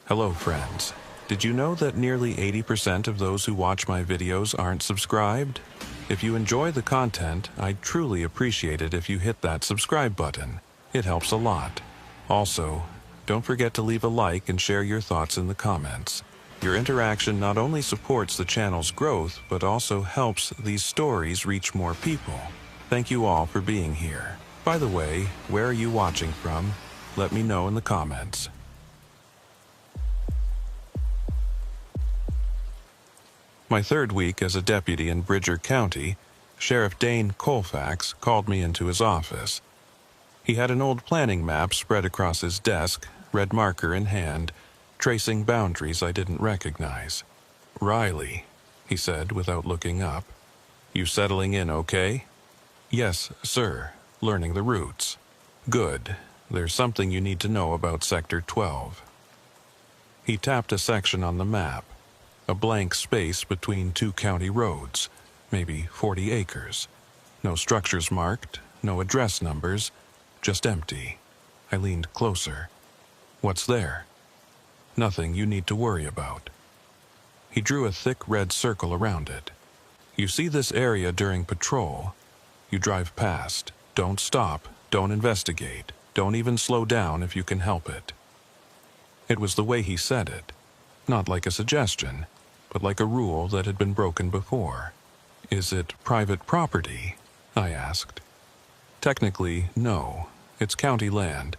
Hello friends. Did you know that nearly 80% of those who watch my videos aren't subscribed? If you enjoy the content, I'd truly appreciate it if you hit that subscribe button. It helps a lot. Also, don't forget to leave a like and share your thoughts in the comments. Your interaction not only supports the channel's growth, but also helps these stories reach more people. Thank you all for being here. By the way, where are you watching from? Let me know in the comments. My third week as a deputy in Bridger County, Sheriff Dane Colfax called me into his office. He had an old planning map spread across his desk, red marker in hand, tracing boundaries I didn't recognize. "Riley," he said without looking up. "You settling in okay?" "Yes, sir. Learning the routes." "Good. There's something you need to know about Sector 12. He tapped a section on the map. A blank space between two county roads, maybe 40 acres. No structures marked, no address numbers, just empty. I leaned closer. "What's there?" "Nothing you need to worry about." He drew a thick red circle around it. "You see this area during patrol. You drive past. Don't stop, don't investigate, don't even slow down if you can help it." It was the way he said it. Not like a suggestion, but like a rule that had been broken before. "Is it private property?" I asked. "Technically, no. It's county land,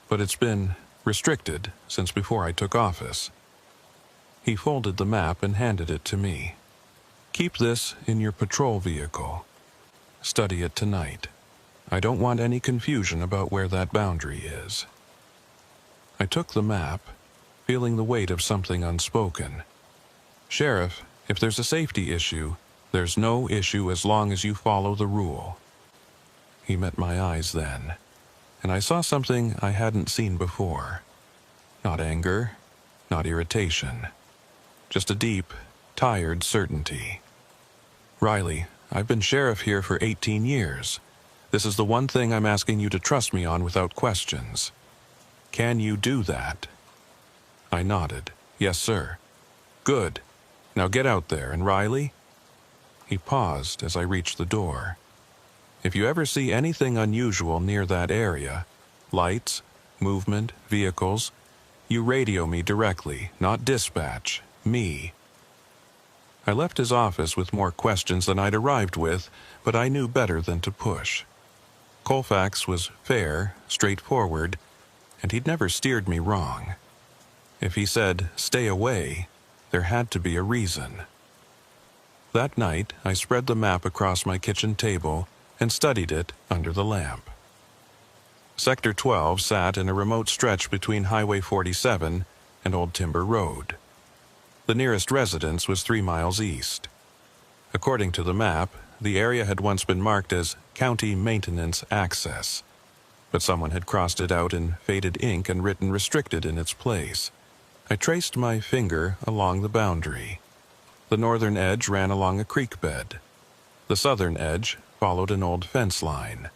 but it's been restricted since before I took office." He folded the map and handed it to me. "Keep this in your patrol vehicle. Study it tonight. I don't want any confusion about where that boundary is." I took the map, feeling the weight of something unspoken. "Sheriff, if there's a safety issue, there's no issue as long as you follow the rule." He met my eyes then, and I saw something I hadn't seen before. Not anger, not irritation, just a deep, tired certainty. "Riley, I've been sheriff here for 18 years. This is the one thing I'm asking you to trust me on without questions. Can you do that?" I nodded. "Yes, sir." "Good. Now get out there, and Riley?" He paused as I reached the door. "If you ever see anything unusual near that area, lights, movement, vehicles, you radio me directly, not dispatch, me." I left his office with more questions than I'd arrived with, but I knew better than to push. Colfax was fair, straightforward, and he'd never steered me wrong. If he said, "Stay away," there had to be a reason. That night, I spread the map across my kitchen table and studied it under the lamp. Sector 12 sat in a remote stretch between Highway 47 and Old Timber Road. The nearest residence was 3 miles east. According to the map, the area had once been marked as County Maintenance Access, but someone had crossed it out in faded ink and written restricted in its place. I traced my finger along the boundary. The northern edge ran along a creek bed. The southern edge followed an old fence line.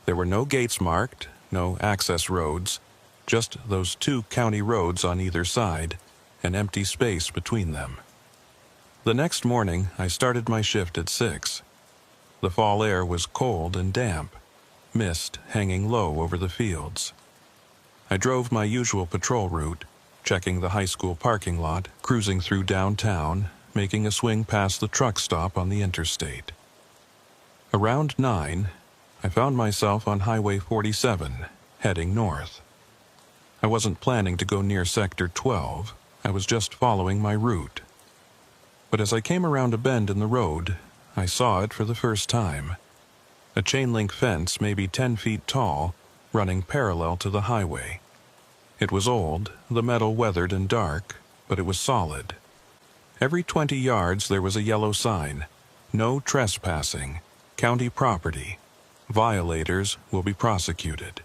There were no gates marked, no access roads, just those 2 county roads on either side, an empty space between them. The next morning, I started my shift at 6. The fall air was cold and damp, mist hanging low over the fields. I drove my usual patrol route, checking the high school parking lot, cruising through downtown, making a swing past the truck stop on the interstate. Around 9, I found myself on Highway 47, heading north. I wasn't planning to go near Sector 12, I was just following my route. But as I came around a bend in the road, I saw it for the first time. A chain-link fence maybe 10 feet tall, running parallel to the highway. It was old, the metal weathered and dark, but it was solid. Every 20 yards there was a yellow sign, "No trespassing, county property. Violators will be prosecuted."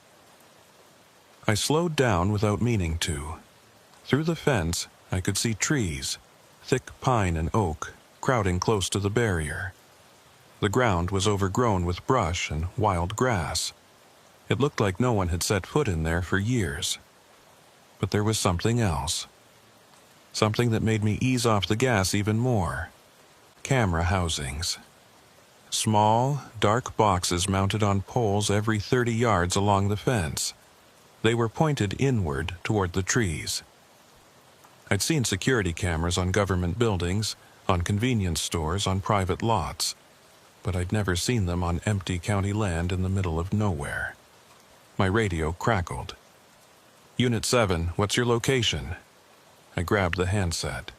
I slowed down without meaning to. Through the fence, I could see trees, thick pine and oak, crowding close to the barrier. The ground was overgrown with brush and wild grass. It looked like no one had set foot in there for years. But there was something else. Something that made me ease off the gas even more. Camera housings. Small, dark boxes mounted on poles every 30 yards along the fence. They were pointed inward toward the trees. I'd seen security cameras on government buildings, on convenience stores, on private lots, but I'd never seen them on empty county land in the middle of nowhere. My radio crackled. Unit 7, what's your location? I grabbed the handset.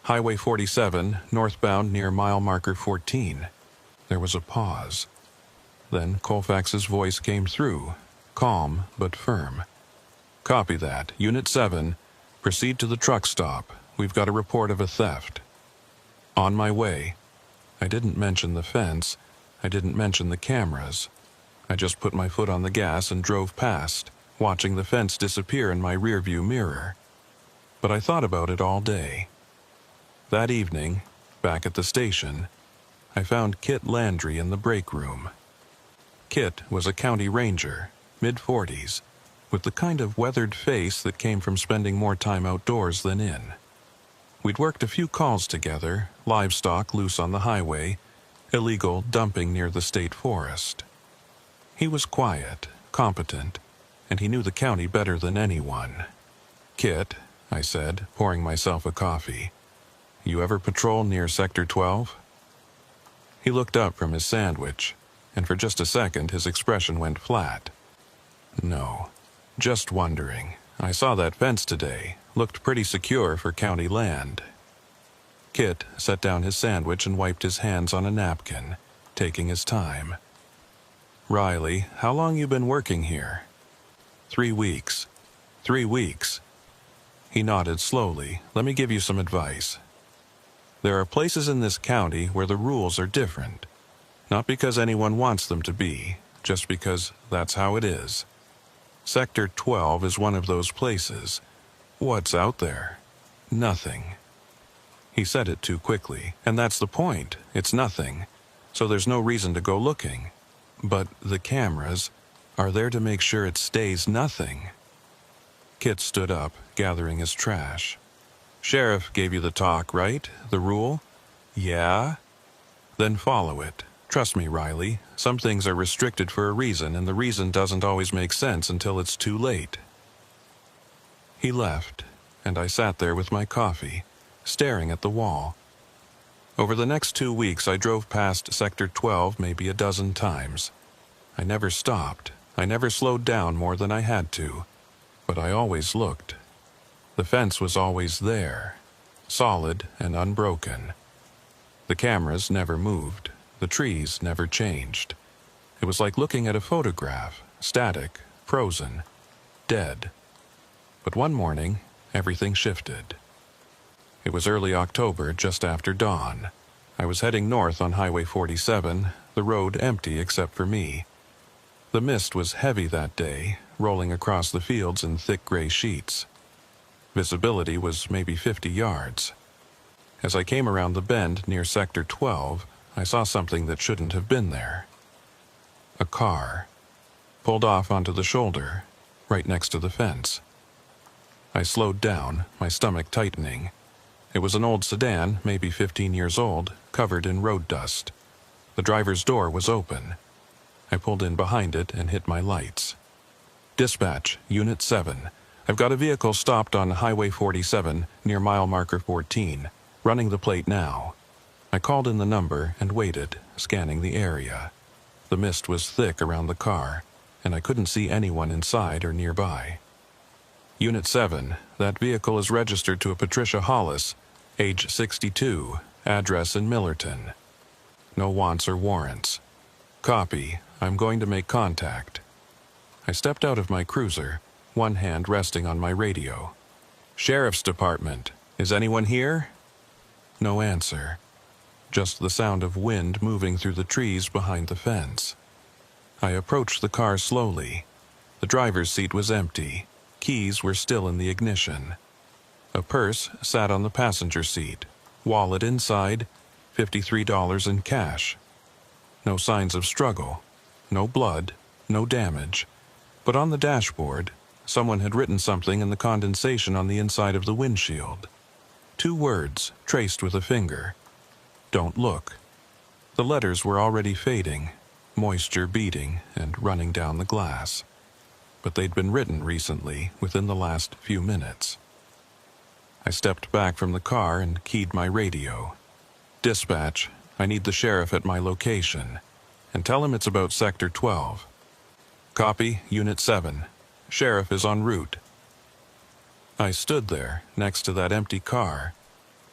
Highway 47, northbound near mile marker 14. There was a pause. Then Colfax's voice came through, calm but firm. Copy that. Unit 7, proceed to the truck stop. We've got a report of a theft. On my way. I didn't mention the fence. I didn't mention the cameras. I just put my foot on the gas and drove past, watching the fence disappear in my rearview mirror. But I thought about it all day. That evening, back at the station, I found Kit Landry in the break room. Kit was a county ranger, mid-40s, with the kind of weathered face that came from spending more time outdoors than in. We'd worked a few calls together, livestock loose on the highway, illegal dumping near the state forest. He was quiet, competent, and he knew the county better than anyone. Kit, I said, pouring myself a coffee, you ever patrol near Sector 12? He looked up from his sandwich, and for just a second his expression went flat. No, just wondering. I saw that fence today. Looked pretty secure for county land. Kit set down his sandwich and wiped his hands on a napkin, taking his time. Riley, how long you been working here? 3 weeks. 3 weeks. He nodded slowly. Let me give you some advice. There are places in this county where the rules are different. Not because anyone wants them to be, just because that's how it is. Sector 12 is one of those places. What's out there? Nothing. He said it too quickly, and that's the point. It's nothing. So there's no reason to go looking. But the cameras are there to make sure it stays nothing. Kit stood up, gathering his trash. Sheriff gave you the talk, right? The rule? Yeah? Then follow it. Trust me, Riley, some things are restricted for a reason, and the reason doesn't always make sense until it's too late. He left, and I sat there with my coffee, staring at the wall. Over the next 2 weeks, I drove past Sector 12 maybe a dozen times. I never stopped. I never slowed down more than I had to, but I always looked. The fence was always there, solid and unbroken. The cameras never moved. The trees never changed. It was like looking at a photograph, static, frozen, dead. But one morning, everything shifted. It was early October, just after dawn. I was heading north on Highway 47, the road empty except for me. The mist was heavy that day, rolling across the fields in thick gray sheets. Visibility was maybe 50 yards. As I came around the bend near Sector 12, I saw something that shouldn't have been there. A car, pulled off onto the shoulder, right next to the fence. I slowed down, my stomach tightening. It was an old sedan, maybe 15 years old, covered in road dust. The driver's door was open. I pulled in behind it and hit my lights. Dispatch, Unit 7. I've got a vehicle stopped on Highway 47 near mile marker 14, running the plate now. I called in the number and waited, scanning the area. The mist was thick around the car, and I couldn't see anyone inside or nearby. Unit 7, that vehicle is registered to a Patricia Hollis, age 62, address in Millerton. No wants or warrants. Copy. I'm going to make contact. I stepped out of my cruiser, one hand resting on my radio. Sheriff's Department. Is anyone here? No answer. Just the sound of wind moving through the trees behind the fence. I approached the car slowly. The driver's seat was empty. Keys were still in the ignition. A purse sat on the passenger seat. Wallet inside, $53 in cash. No signs of struggle. No blood. No damage. But on the dashboard, someone had written something in the condensation on the inside of the windshield. 2 words traced with a finger. Don't look. The letters were already fading, moisture beading and running down the glass. But they'd been written recently, within the last few minutes. I stepped back from the car and keyed my radio. Dispatch, I need the sheriff at my location. And tell him it's about Sector 12. Copy, Unit 7. Sheriff is en route. I stood there, next to that empty car,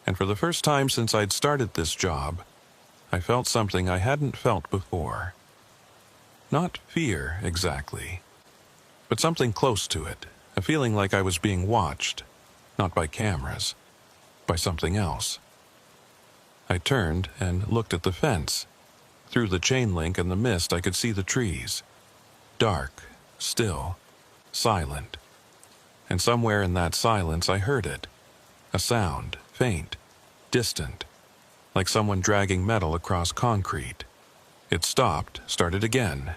and for the first time since I'd started this job, I felt something I hadn't felt before. Not fear, exactly, but something close to it, a feeling like I was being watched, not by cameras, by something else. I turned and looked at the fence. Through the chain link and the mist, I could see the trees. Dark, still, silent. And somewhere in that silence I heard it. A sound, faint, distant, like someone dragging metal across concrete. It stopped, started again.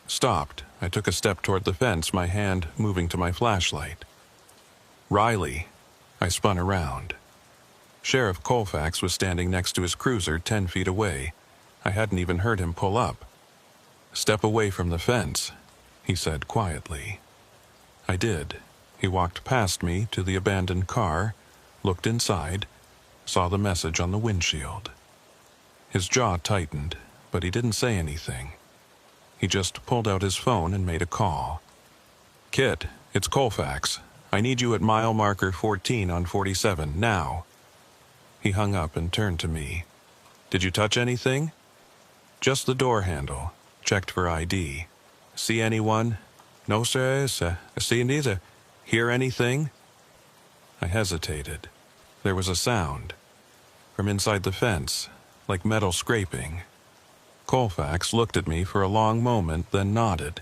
Stopped. I took a step toward the fence, my hand moving to my flashlight. Riley. I spun around. Sheriff Colfax was standing next to his cruiser 10 feet away. I hadn't even heard him pull up. Step away from the fence, he said quietly. I did. He walked past me to the abandoned car, looked inside, saw the message on the windshield. His jaw tightened, but he didn't say anything. He just pulled out his phone and made a call. Kit, it's Colfax. I need you at mile marker 14 on 47, now. He hung up and turned to me. Did you touch anything? Just the door handle. Checked for ID. See anyone? No, sir. See neither. Hear anything? I hesitated. There was a sound. From inside the fence, like metal scraping. Colfax looked at me for a long moment, then nodded.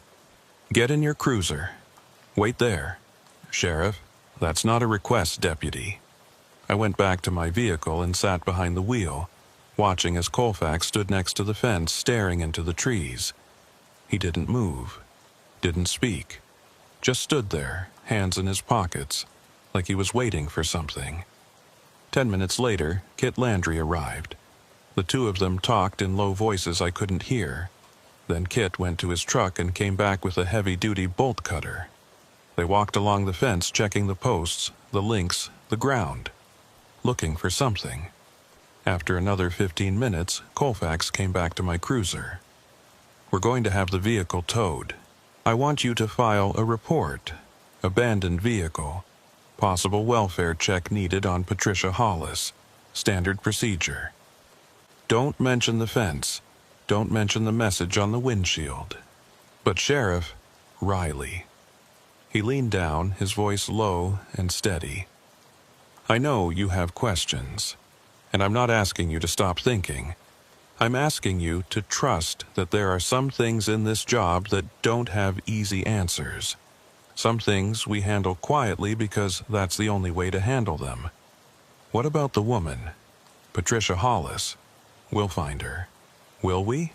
Get in your cruiser. Wait there. Sheriff, that's not a request, deputy. I went back to my vehicle and sat behind the wheel, watching as Colfax stood next to the fence, staring into the trees. He didn't move, didn't speak, just stood there, hands in his pockets, like he was waiting for something. 10 minutes later, Kit Landry arrived. The two of them talked in low voices I couldn't hear. Then Kit went to his truck and came back with a heavy-duty bolt cutter. They walked along the fence, checking the posts, the links, the ground, looking for something. After another 15 minutes, Colfax came back to my cruiser. We're going to have the vehicle towed. I want you to file a report. Abandoned vehicle. Possible welfare check needed on Patricia Hollis. Standard procedure. Don't mention the fence. Don't mention the message on the windshield. But Sheriff, Riley. He leaned down, his voice low and steady. I know you have questions, and I'm not asking you to stop thinking. I'm asking you to trust that there are some things in this job that don't have easy answers. Some things we handle quietly because that's the only way to handle them. What about the woman? Patricia Hollis. We'll find her. Will we?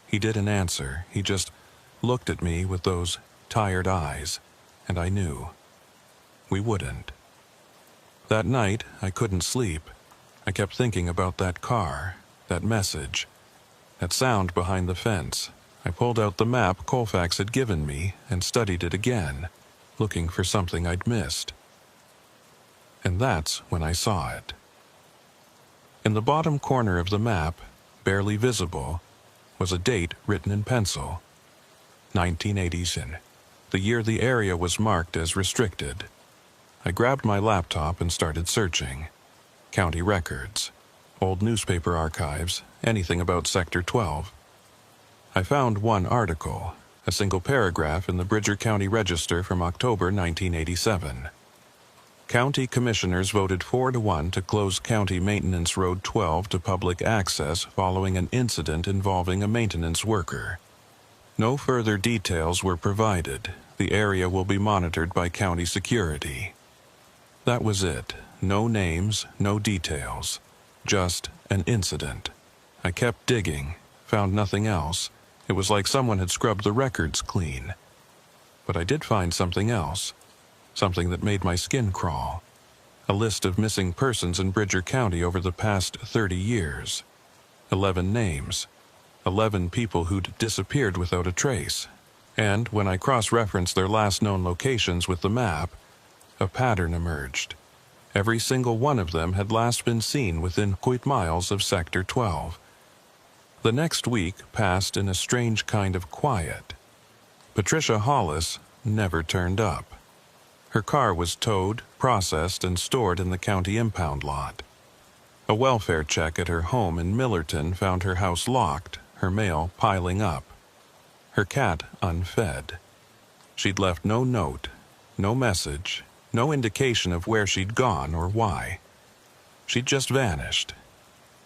He didn't answer. He just looked at me with those tired eyes, and I knew. We wouldn't. That night, I couldn't sleep. I kept thinking about that car, that message, that sound behind the fence. I pulled out the map Colfax had given me and studied it again, looking for something I'd missed. And that's when I saw it. In the bottom corner of the map, barely visible, was a date written in pencil. 1980s, the year the area was marked as restricted. I grabbed my laptop and started searching. County records, old newspaper archives, anything about Sector 12. I found one article, a single paragraph in the Bridger County Register from October 1987. County commissioners voted 4-1 to close County Maintenance Road 12 to public access following an incident involving a maintenance worker. No further details were provided. The area will be monitored by county security. That was it. No names, no details. Just an incident. I kept digging, found nothing else. It was like someone had scrubbed the records clean. But I did find something else. Something that made my skin crawl. A list of missing persons in Bridger County over the past 30 years. 11 names. 11 people who'd disappeared without a trace. And when I cross-referenced their last known locations with the map, a pattern emerged. Every single one of them had last been seen within 8 miles of Sector 12. The next week passed in a strange kind of quiet. Patricia Hollis never turned up. Her car was towed, processed, and stored in the county impound lot. A welfare check at her home in Millerton found her house locked, her mail piling up. Her cat unfed. She'd left no note, no message, no indication of where she'd gone or why. She'd just vanished.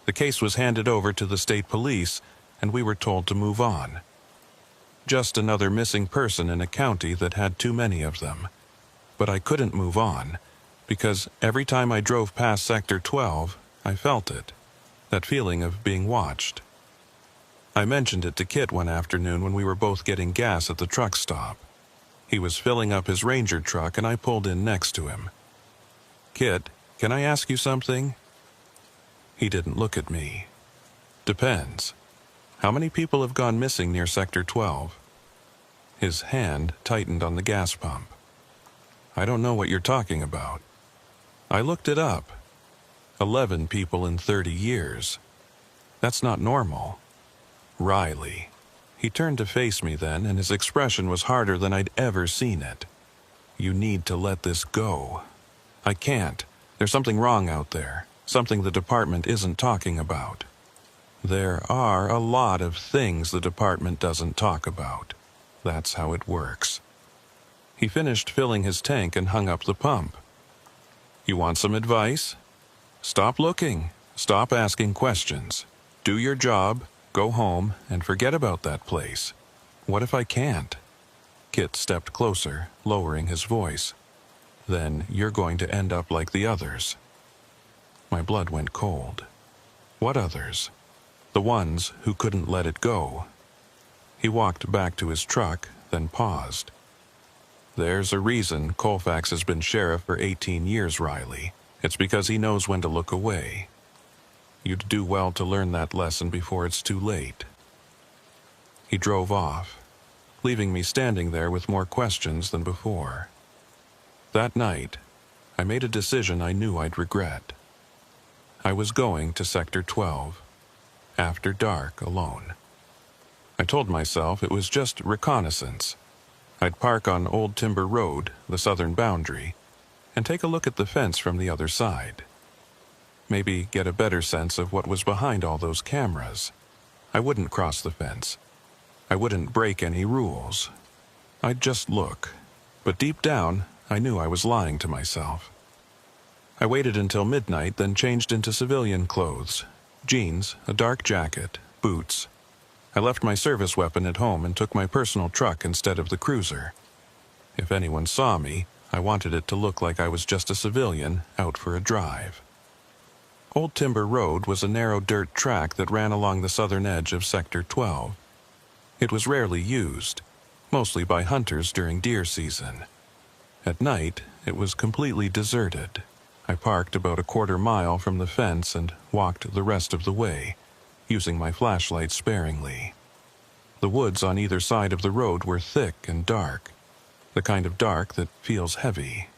The case was handed over to the state police, and we were told to move on. Just another missing person in a county that had too many of them. But I couldn't move on, because every time I drove past Sector 12, I felt it, that feeling of being watched. I mentioned it to Kit one afternoon when we were both getting gas at the truck stop. He was filling up his Ranger truck and I pulled in next to him. "Kit, can I ask you something?" He didn't look at me. "Depends. How many people have gone missing near Sector 12? His hand tightened on the gas pump. "I don't know what you're talking about." I looked it up. 11 people in 30 years. That's not normal. Riley. He turned to face me then, and his expression was harder than I'd ever seen it. "You need to let this go." "I can't. There's something wrong out there. Something the department isn't talking about." There are a lot of things the department doesn't talk about. That's how it works. He finished filling his tank and hung up the pump. "You want some advice? Stop looking. Stop asking questions. Do your job, go home, and forget about that place." "What if I can't?" Kit stepped closer, lowering his voice. "Then you're going to end up like the others." My blood went cold. What others? The ones who couldn't let it go. He walked back to his truck, then paused. "There's a reason Colfax has been sheriff for 18 years, Riley. It's because he knows when to look away. You'd do well to learn that lesson before it's too late." He drove off, leaving me standing there with more questions than before. That night, I made a decision I knew I'd regret. I was going to Sector 12, after dark, alone. I told myself it was just reconnaissance. I'd park on Old Timber Road, the southern boundary, and take a look at the fence from the other side. Maybe get a better sense of what was behind all those cameras. I wouldn't cross the fence. I wouldn't break any rules. I'd just look. But deep down, I knew I was lying to myself. I waited until midnight, then changed into civilian clothes. Jeans, a dark jacket, boots. I left my service weapon at home and took my personal truck instead of the cruiser. If anyone saw me, I wanted it to look like I was just a civilian out for a drive. Old Timber Road was a narrow dirt track that ran along the southern edge of Sector 12. It was rarely used, mostly by hunters during deer season. At night, it was completely deserted. I parked about a quarter mile from the fence and walked the rest of the way, using my flashlight sparingly. The woods on either side of the road were thick and dark, the kind of dark that feels heavy,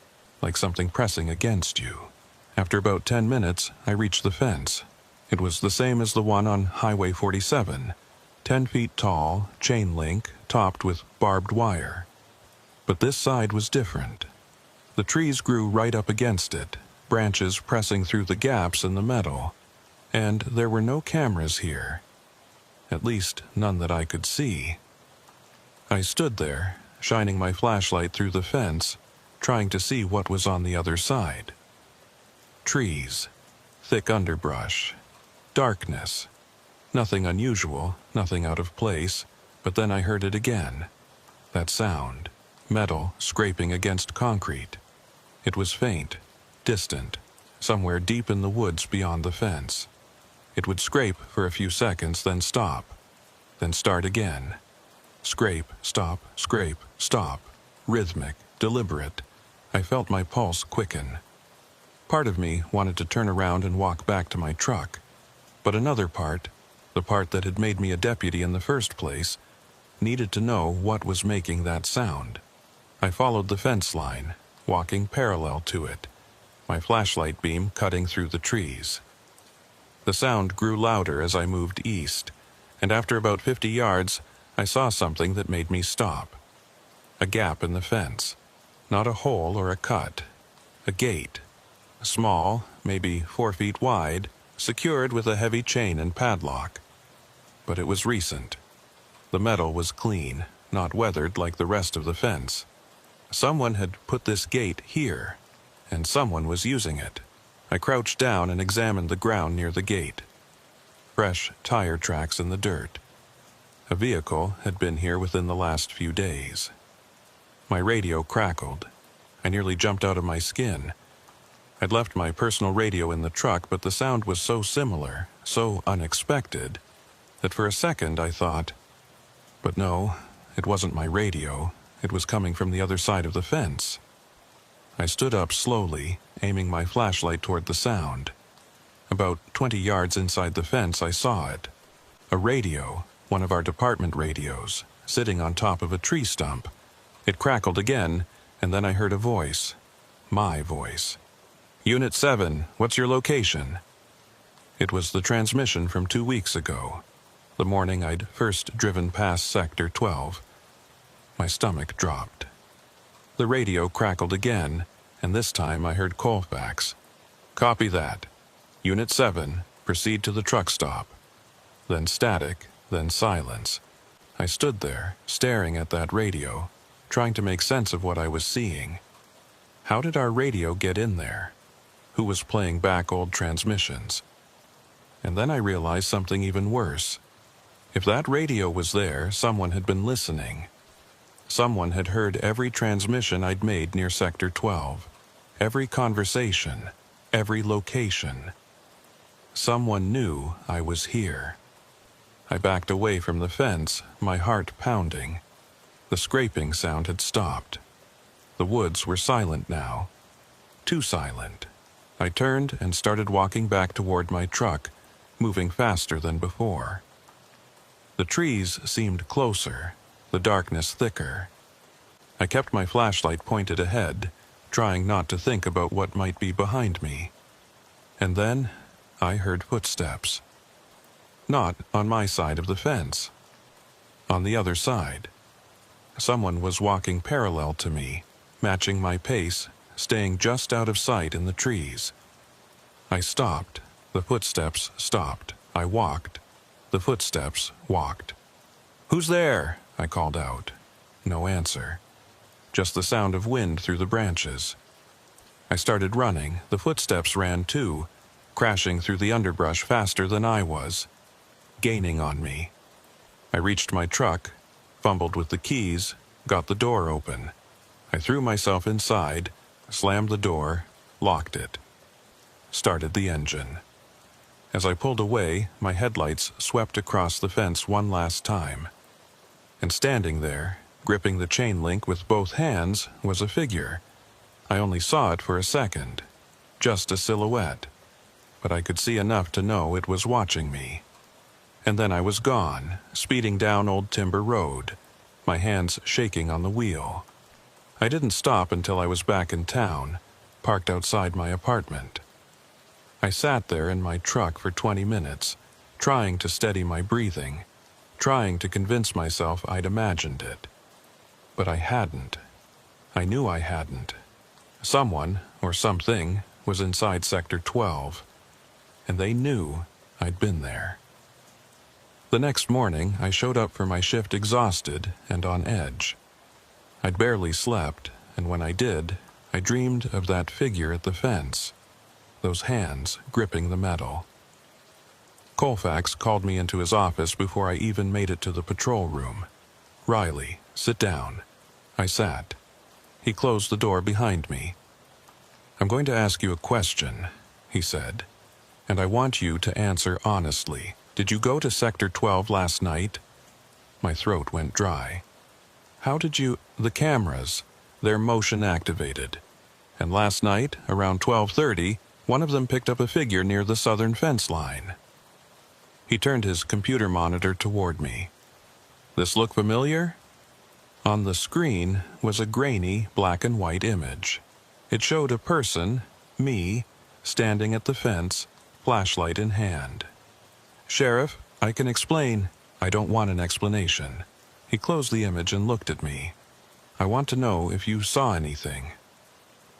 like something pressing against you. After about 10 minutes, I reached the fence. It was the same as the one on Highway 47, 10 feet tall, chain link, topped with barbed wire. But this side was different. The trees grew right up against it, branches pressing through the gaps in the metal. And there were no cameras here. At least, none that I could see. I stood there, shining my flashlight through the fence, trying to see what was on the other side. Trees, thick underbrush, darkness. Nothing unusual, nothing out of place, but then I heard it again. That sound, metal scraping against concrete. It was faint, distant, somewhere deep in the woods beyond the fence. It would scrape for a few seconds, then stop, then start again. Scrape, stop, rhythmic, deliberate. I felt my pulse quicken. Part of me wanted to turn around and walk back to my truck, but another part, the part that had made me a deputy in the first place, needed to know what was making that sound. I followed the fence line, walking parallel to it, my flashlight beam cutting through the trees. The sound grew louder as I moved east, and after about 50 yards, I saw something that made me stop. A gap in the fence. Not a hole or a cut. A gate. Small, maybe 4 feet wide, secured with a heavy chain and padlock. But it was recent. The metal was clean, not weathered like the rest of the fence. Someone had put this gate here, and someone was using it. I crouched down and examined the ground near the gate. Fresh tire tracks in the dirt. A vehicle had been here within the last few days. My radio crackled. I nearly jumped out of my skin. I'd left my personal radio in the truck, but the sound was so similar, so unexpected, that for a second I thought, but no, it wasn't my radio. It was coming from the other side of the fence. I stood up slowly, aiming my flashlight toward the sound. About 20 yards inside the fence, I saw it. A radio, one of our department radios, sitting on top of a tree stump. It crackled again, and then I heard a voice. My voice. "Unit 7, what's your location?" It was the transmission from 2 weeks ago, the morning I'd first driven past Sector 12. My stomach dropped. The radio crackled again, and this time I heard Colfax. "Copy that. Unit 7, proceed to the truck stop." Then static, then silence. I stood there, staring at that radio, trying to make sense of what I was seeing. How did our radio get in there? Who was playing back old transmissions? And then I realized something even worse. If that radio was there, someone had been listening. Someone had heard every transmission I'd made near Sector 12, every conversation, every location. Someone knew I was here. I backed away from the fence, my heart pounding. The scraping sound had stopped. The woods were silent now. Too silent. I turned and started walking back toward my truck, moving faster than before. The trees seemed closer, the darkness thicker. I kept my flashlight pointed ahead, trying not to think about what might be behind me. And then I heard footsteps. Not on my side of the fence. On the other side. Someone was walking parallel to me, matching my pace, staying just out of sight in the trees. I stopped. The footsteps stopped. I walked. The footsteps walked. "Who's there?" I called out. No answer. Just the sound of wind through the branches. I started running. The footsteps ran too, crashing through the underbrush faster than I was, gaining on me. I reached my truck, fumbled with the keys, got the door open. I threw myself inside, slammed the door, locked it. Started the engine. As I pulled away, my headlights swept across the fence one last time. And standing there, gripping the chain link with both hands, was a figure. I only saw it for a second, just a silhouette, but I could see enough to know it was watching me. And then I was gone, speeding down Old Timber Road, my hands shaking on the wheel. I didn't stop until I was back in town, parked outside my apartment. I sat there in my truck for 20 minutes, trying to steady my breathing, trying to convince myself I'd imagined it. But I hadn't. I knew I hadn't. Someone, or something, was inside Sector 12, and they knew I'd been there. The next morning, I showed up for my shift exhausted and on edge. I'd barely slept, and when I did, I dreamed of that figure at the fence, those hands gripping the metal. Colfax called me into his office before I even made it to the patrol room. "Riley, sit down." I sat. He closed the door behind me. "I'm going to ask you a question," he said, "and I want you to answer honestly. Did you go to Sector 12 last night?" My throat went dry. "How did you— the cameras, they're motion activated. And last night, around 12:30, one of them picked up a figure near the southern fence line. He turned his computer monitor toward me. This look familiar? On the screen was a grainy black and white image. It showed a person, me, standing at the fence, flashlight in hand. "Sheriff, I can explain." "I don't want an explanation." He closed the image and looked at me. "I want to know if you saw anything."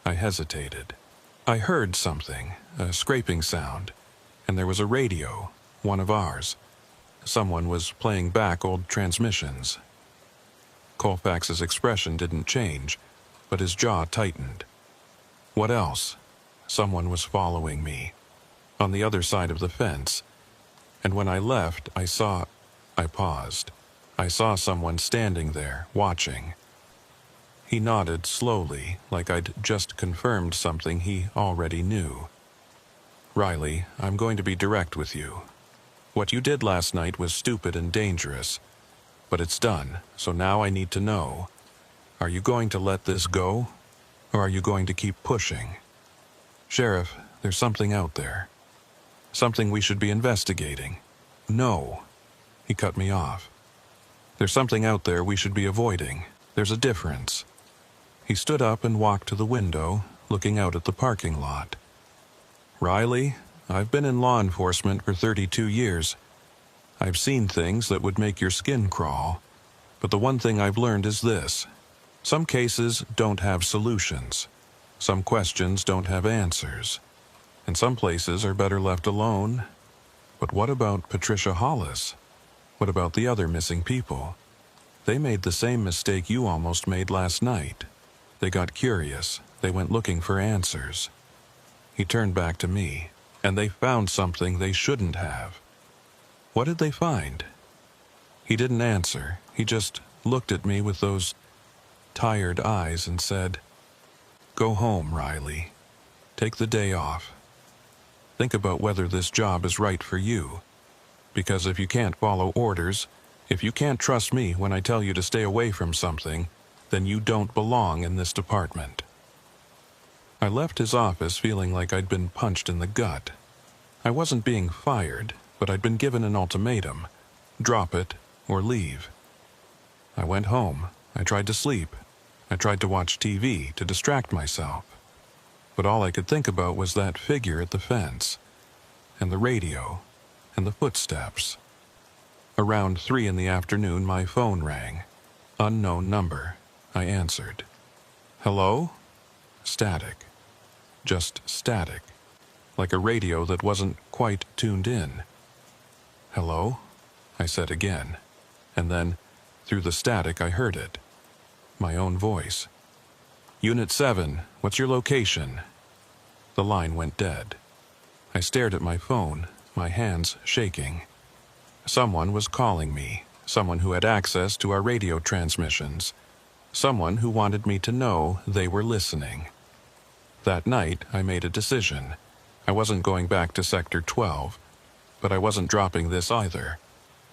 I hesitated. I heard something, a scraping sound, and there was a radio, one of ours. Someone was playing back old transmissions. Colfax's expression didn't change, but his jaw tightened. What else? Someone was following me, on the other side of the fence. And when I left, I paused. I saw someone standing there, watching. He nodded slowly, like I'd just confirmed something he already knew. "Riley, I'm going to be direct with you. What you did last night was stupid and dangerous, but it's done, so now I need to know. Are you going to let this go, or are you going to keep pushing? Sheriff, there's something out there. Something we should be investigating." "No." He cut me off. "There's something out there we should be avoiding. There's a difference." He stood up and walked to the window, looking out at the parking lot. "Riley, I've been in law enforcement for 32 years. I've seen things that would make your skin crawl. But the one thing I've learned is this. Some cases don't have solutions. Some questions don't have answers. And some places are better left alone. But what about Patricia Hollis? What about the other missing people? They made the same mistake you almost made last night. They got curious. They went looking for answers." He turned back to me, and they found something they shouldn't have. "What did they find?" He didn't answer. He just looked at me with those tired eyes and said, "Go home, Riley. Take the day off. Think about whether this job is right for you. Because if you can't follow orders, if you can't trust me when I tell you to stay away from something, then you don't belong in this department." I left his office feeling like I'd been punched in the gut. I wasn't being fired, but I'd been given an ultimatum. Drop it or leave. I went home. I tried to sleep. I tried to watch TV to distract myself. But all I could think about was that figure at the fence, and the radio, and the footsteps. Around 3 in the afternoon, my phone rang. Unknown number. I answered. "Hello?" Static. Just static. Like a radio that wasn't quite tuned in. "Hello?" I said again. And then, through the static, I heard it. My own voice. "Unit 7, what's your location?" The line went dead. I stared at my phone, my hands shaking. Someone was calling me. Someone who had access to our radio transmissions. Someone who wanted me to know they were listening. That night, I made a decision. I wasn't going back to Sector 12, but I wasn't dropping this either.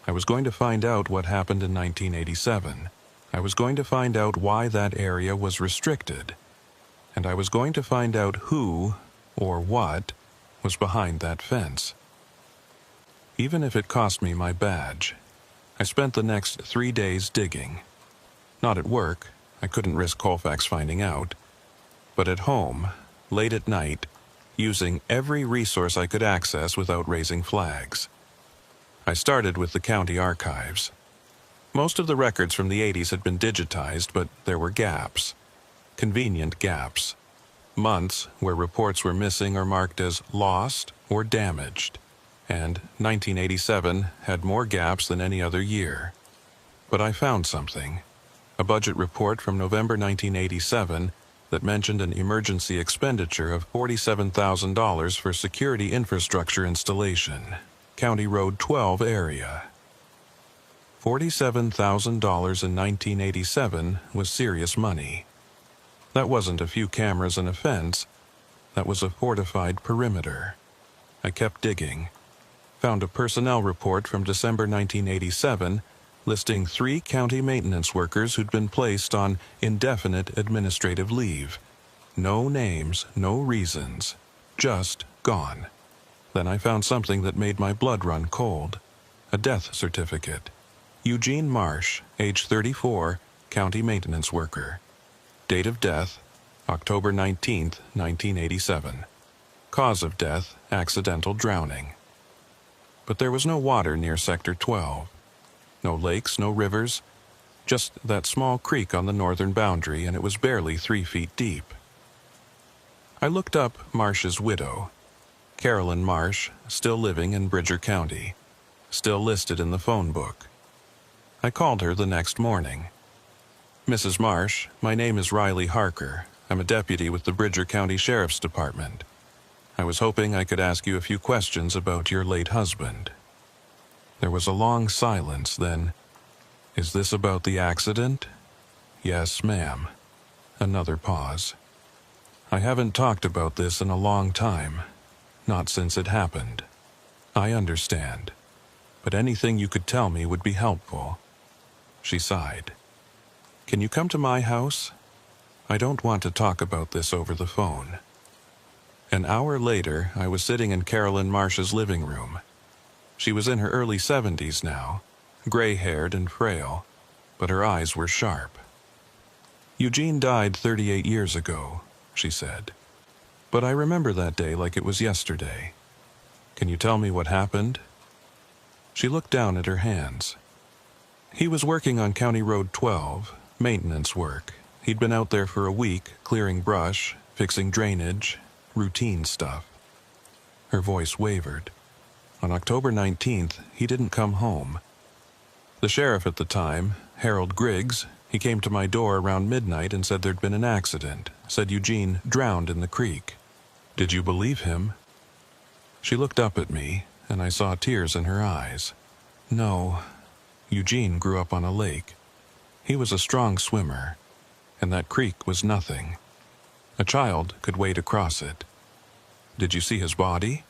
I was going to find out what happened in 1987. I was going to find out why that area was restricted. And I was going to find out who, or what, was behind that fence. Even if it cost me my badge. I spent the next 3 days digging. Not at work, I couldn't risk Colfax finding out, but at home, late at night, using every resource I could access without raising flags. I started with the county archives. Most of the records from the 80s had been digitized, but there were gaps. Convenient gaps. Months where reports were missing or marked as lost or damaged. And 1987 had more gaps than any other year. But I found something. A budget report from November 1987 that mentioned an emergency expenditure of $47,000 for security infrastructure installation. County Road 12 area. $47,000 in 1987 was serious money. That wasn't a few cameras and a fence. That was a fortified perimeter. I kept digging. Found a personnel report from December 1987 listing 3 county maintenance workers who'd been placed on indefinite administrative leave. No names, no reasons. Just gone. Then I found something that made my blood run cold. A death certificate. Eugene Marsh, age 34, county maintenance worker. Date of death, October 19th, 1987. Cause of death, accidental drowning. But there was no water near Sector 12. No lakes, no rivers, just that small creek on the northern boundary, and it was barely 3 feet deep. I looked up Marsh's widow, Carolyn Marsh, still living in Bridger County, still listed in the phone book. I called her the next morning. Mrs. Marsh, my name is Riley Harker. I'm a deputy with the Bridger County Sheriff's Department. I was hoping I could ask you a few questions about your late husband. There was a long silence, then, "Is this about the accident?" "Yes, ma'am." Another pause. "I haven't talked about this in a long time. Not since it happened. I understand. But anything you could tell me would be helpful." She sighed. "Can you come to my house? I don't want to talk about this over the phone." An hour later, I was sitting in Carolyn Marsh's living room. She was in her early 70s now, gray-haired and frail, but her eyes were sharp. "Eugene died 38 years ago," she said. "But I remember that day like it was yesterday. Can you tell me what happened?" She looked down at her hands. "He was working on County Road 12, maintenance work. He'd been out there for a week, clearing brush, fixing drainage, routine stuff." Her voice wavered. "On October 19th, he didn't come home. The sheriff at the time, Harold Griggs, he came to my door around midnight and said there'd been an accident, said Eugene drowned in the creek. Did you believe him?" She looked up at me, and I saw tears in her eyes. "No. Eugene grew up on a lake. He was a strong swimmer, and that creek was nothing. A child could wade across it. Did you see his body?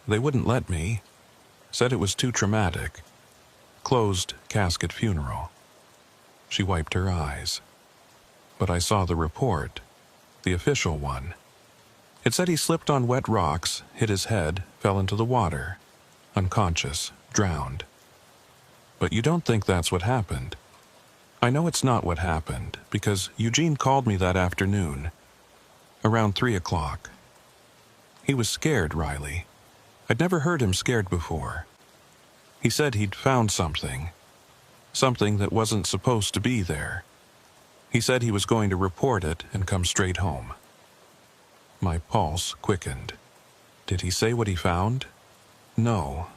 They wouldn't let me. Said it was too traumatic. Closed casket funeral." She wiped her eyes. "But I saw the report, the official one. It said he slipped on wet rocks, hit his head, fell into the water, unconscious, drowned. But you don't think that's what happened?" "I know it's not what happened, because Eugene called me that afternoon, around 3 o'clock. He was scared, Riley. I'd never heard him scared before. He said he'd found something that wasn't supposed to be there. He said he was going to report it and come straight home." My pulse quickened. "Did he say what he found?" "No.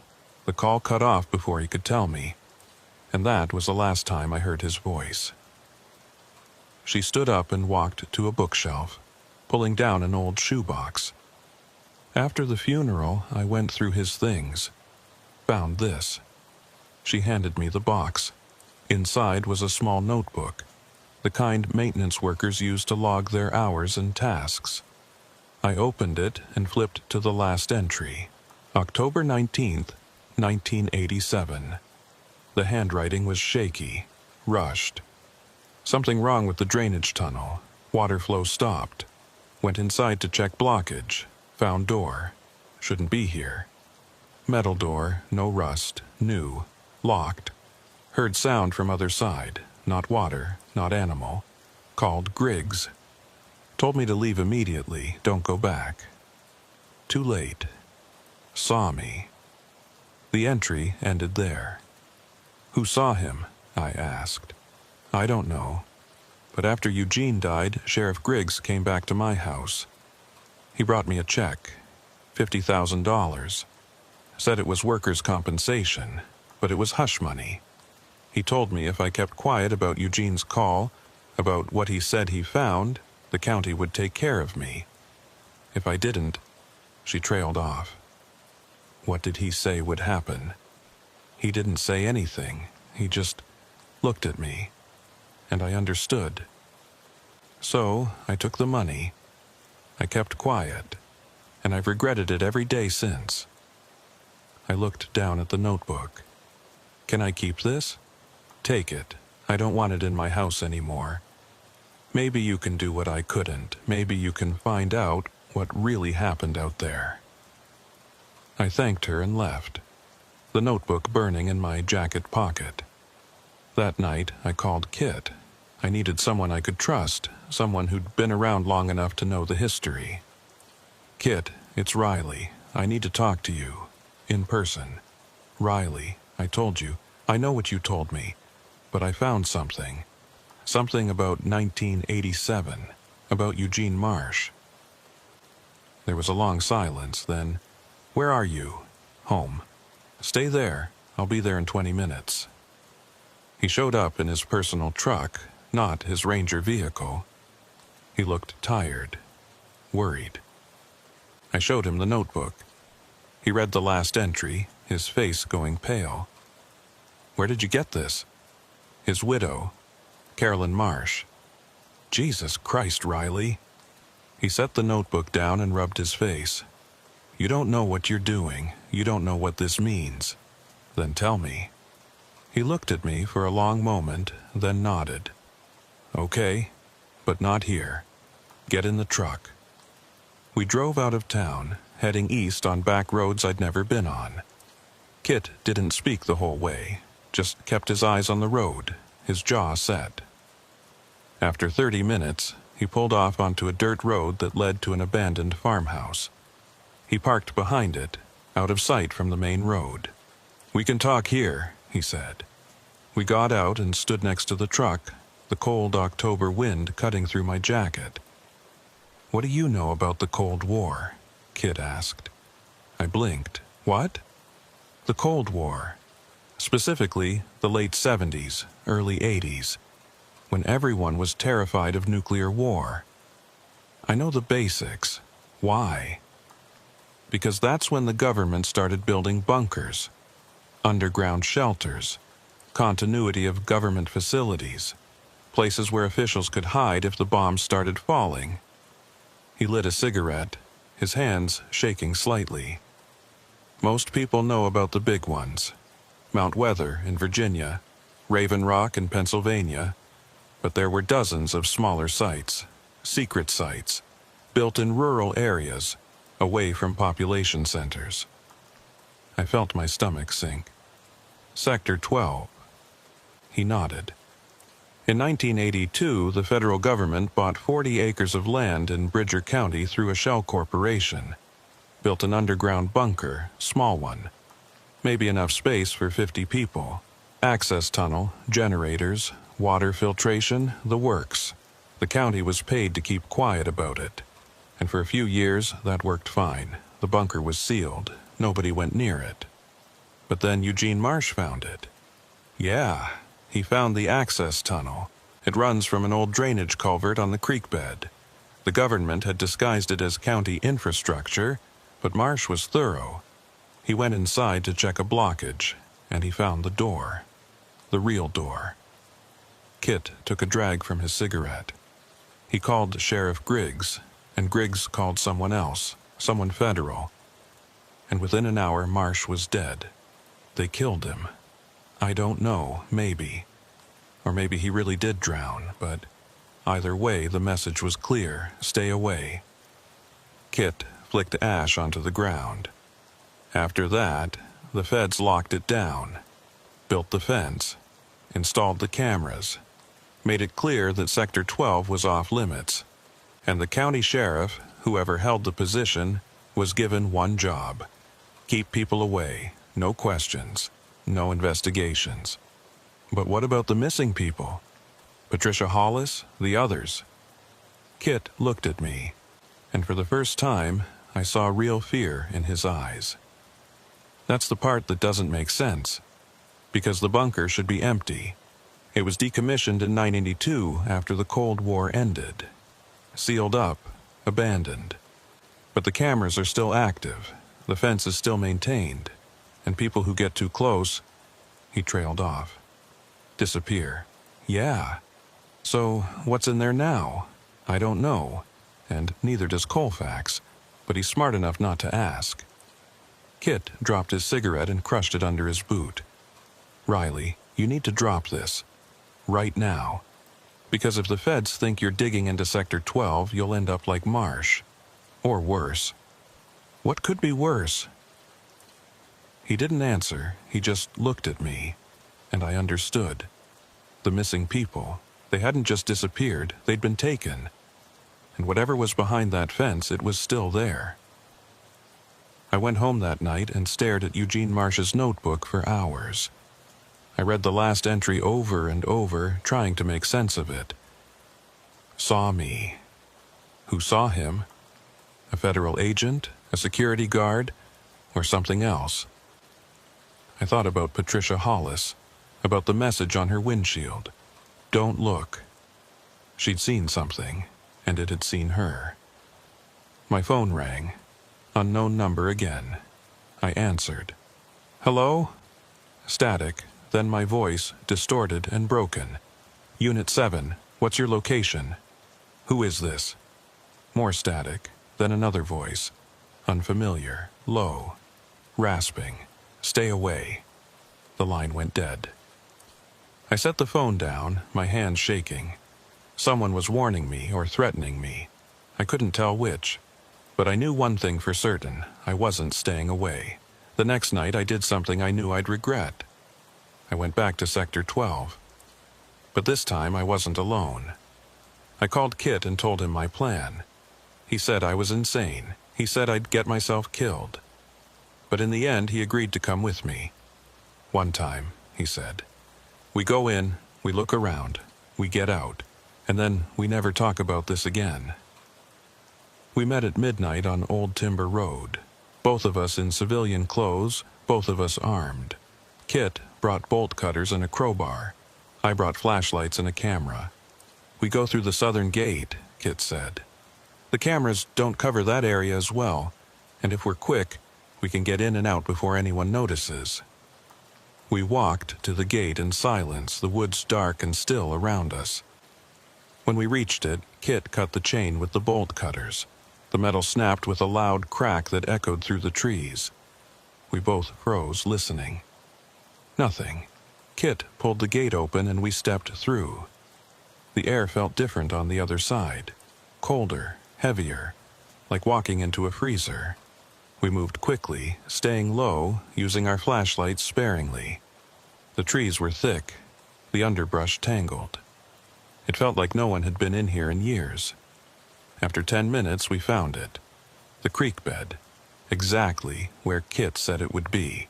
The call cut off before he could tell me, and that was the last time I heard his voice." She stood up and walked to a bookshelf, pulling down an old shoebox. "After the funeral, I went through his things. Found this." She handed me the box. Inside was a small notebook, the kind maintenance workers use to log their hours and tasks. I opened it and flipped to the last entry, October 19th, 1987. The handwriting was shaky, rushed. "Something wrong with the drainage tunnel. Water flow stopped. Went inside to check blockage. Found door. Shouldn't be here. Metal door, no rust, new, locked. Heard sound from other side, not water, not animal. Called Griggs. Told me to leave immediately, don't go back. Too late. Saw me." The entry ended there. "Who saw him?" I asked. "I don't know. But after Eugene died, Sheriff Griggs came back to my house. He brought me a check, $50,000. Said it was workers' compensation, but it was hush money. He told me if I kept quiet about Eugene's call, about what he said he found, the county would take care of me. If I didn't..." She trailed off. "What did he say would happen?" "He didn't say anything. He just looked at me, and I understood. So I took the money. I kept quiet, and I've regretted it every day since." I looked down at the notebook. "Can I keep this?" "Take it. I don't want it in my house anymore." Maybe you can do what I couldn't. Maybe you can find out what really happened out there." I thanked her and left, the notebook burning in my jacket pocket. That night, I called Kit. I needed someone I could trust, someone who'd been around long enough to know the history. "Kit, it's Riley. I need to talk to you. In person." "Riley, I told you. I know what you told me. But I found something. Something about 1987. About Eugene Marsh." There was a long silence, then, "Where are you?" "Home." "Stay there. I'll be there in 20 minutes. He showed up in his personal truck, not his Ranger vehicle. He looked tired, worried. I showed him the notebook. He read the last entry, his face going pale. "Where did you get this?" "His widow, Carolyn Marsh." "Jesus Christ, Riley." He set the notebook down and rubbed his face. "You don't know what you're doing. You don't know what this means. Then tell me." He looked at me for a long moment, then nodded. "Okay, but not here. Get in the truck." We drove out of town, heading east on back roads I'd never been on. Kit didn't speak the whole way, just kept his eyes on the road, his jaw set. After 30 minutes, he pulled off onto a dirt road that led to an abandoned farmhouse. He parked behind it, out of sight from the main road. "We can talk here," he said. We got out and stood next to the truck, the cold October wind cutting through my jacket. "What do you know about the Cold War?" Kit asked. I blinked. "What?" "The Cold War. Specifically, the late 70s, early 80s, when everyone was terrified of nuclear war. I know the basics. Why? Because that's when the government started building bunkers, underground shelters, continuity of government facilities, places where officials could hide if the bombs started falling." He lit a cigarette, his hands shaking slightly. "Most people know about the big ones. Mount Weather in Virginia, Raven Rock in Pennsylvania, but there were dozens of smaller sites, secret sites, built in rural areas, away from population centers." I felt my stomach sink. "Sector 12. He nodded. In 1982, the federal government bought 40 acres of land in Bridger County through a shell corporation, built an underground bunker, small one, maybe enough space for 50 people, access tunnel, generators, water filtration, the works. The county was paid to keep quiet about it, and for a few years that worked fine. The bunker was sealed, nobody went near it. But then Eugene Marsh found it. Yeah. He found the access tunnel. It runs from an old drainage culvert on the creek bed. The government had disguised it as county infrastructure, but Marsh was thorough. He went inside to check a blockage, and he found the door. The real door. Kit took a drag from his cigarette. He called Sheriff Griggs, and Griggs called someone else, someone federal. And within an hour, Marsh was dead. They killed him. I don't know, maybe. Or maybe he really did drown, but either way the message was clear, stay away. Kit flicked ash onto the ground. After that, the feds locked it down, built the fence, installed the cameras, made it clear that Sector 12 was off limits, and the county sheriff, whoever held the position, was given one job: keep people away, no questions. No investigations. But what about the missing people? Patricia Hollis, the others? Kit looked at me, and for the first time, I saw real fear in his eyes. That's the part that doesn't make sense, because the bunker should be empty. It was decommissioned in 1982 after the Cold War ended. Sealed up, abandoned. But the cameras are still active, the fence is still maintained, and people who get too close, he trailed off. Disappear. Yeah. So, what's in there now? I don't know, and neither does Colfax, but he's smart enough not to ask. Kit dropped his cigarette and crushed it under his boot. "Riley, you need to drop this. Right now. Because if the feds think you're digging into Sector 12, you'll end up like Marsh. Or worse. What could be worse? He didn't answer, he just looked at me, and I understood. The missing people, they hadn't just disappeared, they'd been taken. And whatever was behind that fence, it was still there. I went home that night and stared at Eugene Marsh's notebook for hours. I read the last entry over and over, trying to make sense of it. Saw me. Who saw him? A federal agent? A security guard? Or something else? I thought about Patricia Hollis, about the message on her windshield. Don't look. She'd seen something, and it had seen her. My phone rang. Unknown number again. I answered. Hello? Static, then my voice, distorted and broken. Unit 7, what's your location? Who is this? More static, then another voice. Unfamiliar, low, rasping. Stay away. The line went dead. I set the phone down, my hands shaking. Someone was warning me or threatening me. I couldn't tell which. But I knew one thing for certain. I wasn't staying away. The next night I did something I knew I'd regret. I went back to Sector 12. But this time I wasn't alone. I called Kit and told him my plan. He said I was insane. He said I'd get myself killed. But in the end, he agreed to come with me. One time, he said. We go in, we look around, we get out, and then we never talk about this again. We met at midnight on Old Timber Road. Both of us in civilian clothes, both of us armed. Kit brought bolt cutters and a crowbar. I brought flashlights and a camera. We go through the southern gate, Kit said. The cameras don't cover that area as well, and if we're quick, we can get in and out before anyone notices. We walked to the gate in silence, the woods dark and still around us. When we reached it, Kit cut the chain with the bolt cutters. The metal snapped with a loud crack that echoed through the trees. We both froze, listening. Nothing. Kit pulled the gate open and we stepped through. The air felt different on the other side. Colder, heavier, like walking into a freezer. We moved quickly, staying low, using our flashlights sparingly. The trees were thick, the underbrush tangled. It felt like no one had been in here in years. After 10 minutes, we found it. The creek bed, exactly where Kit said it would be.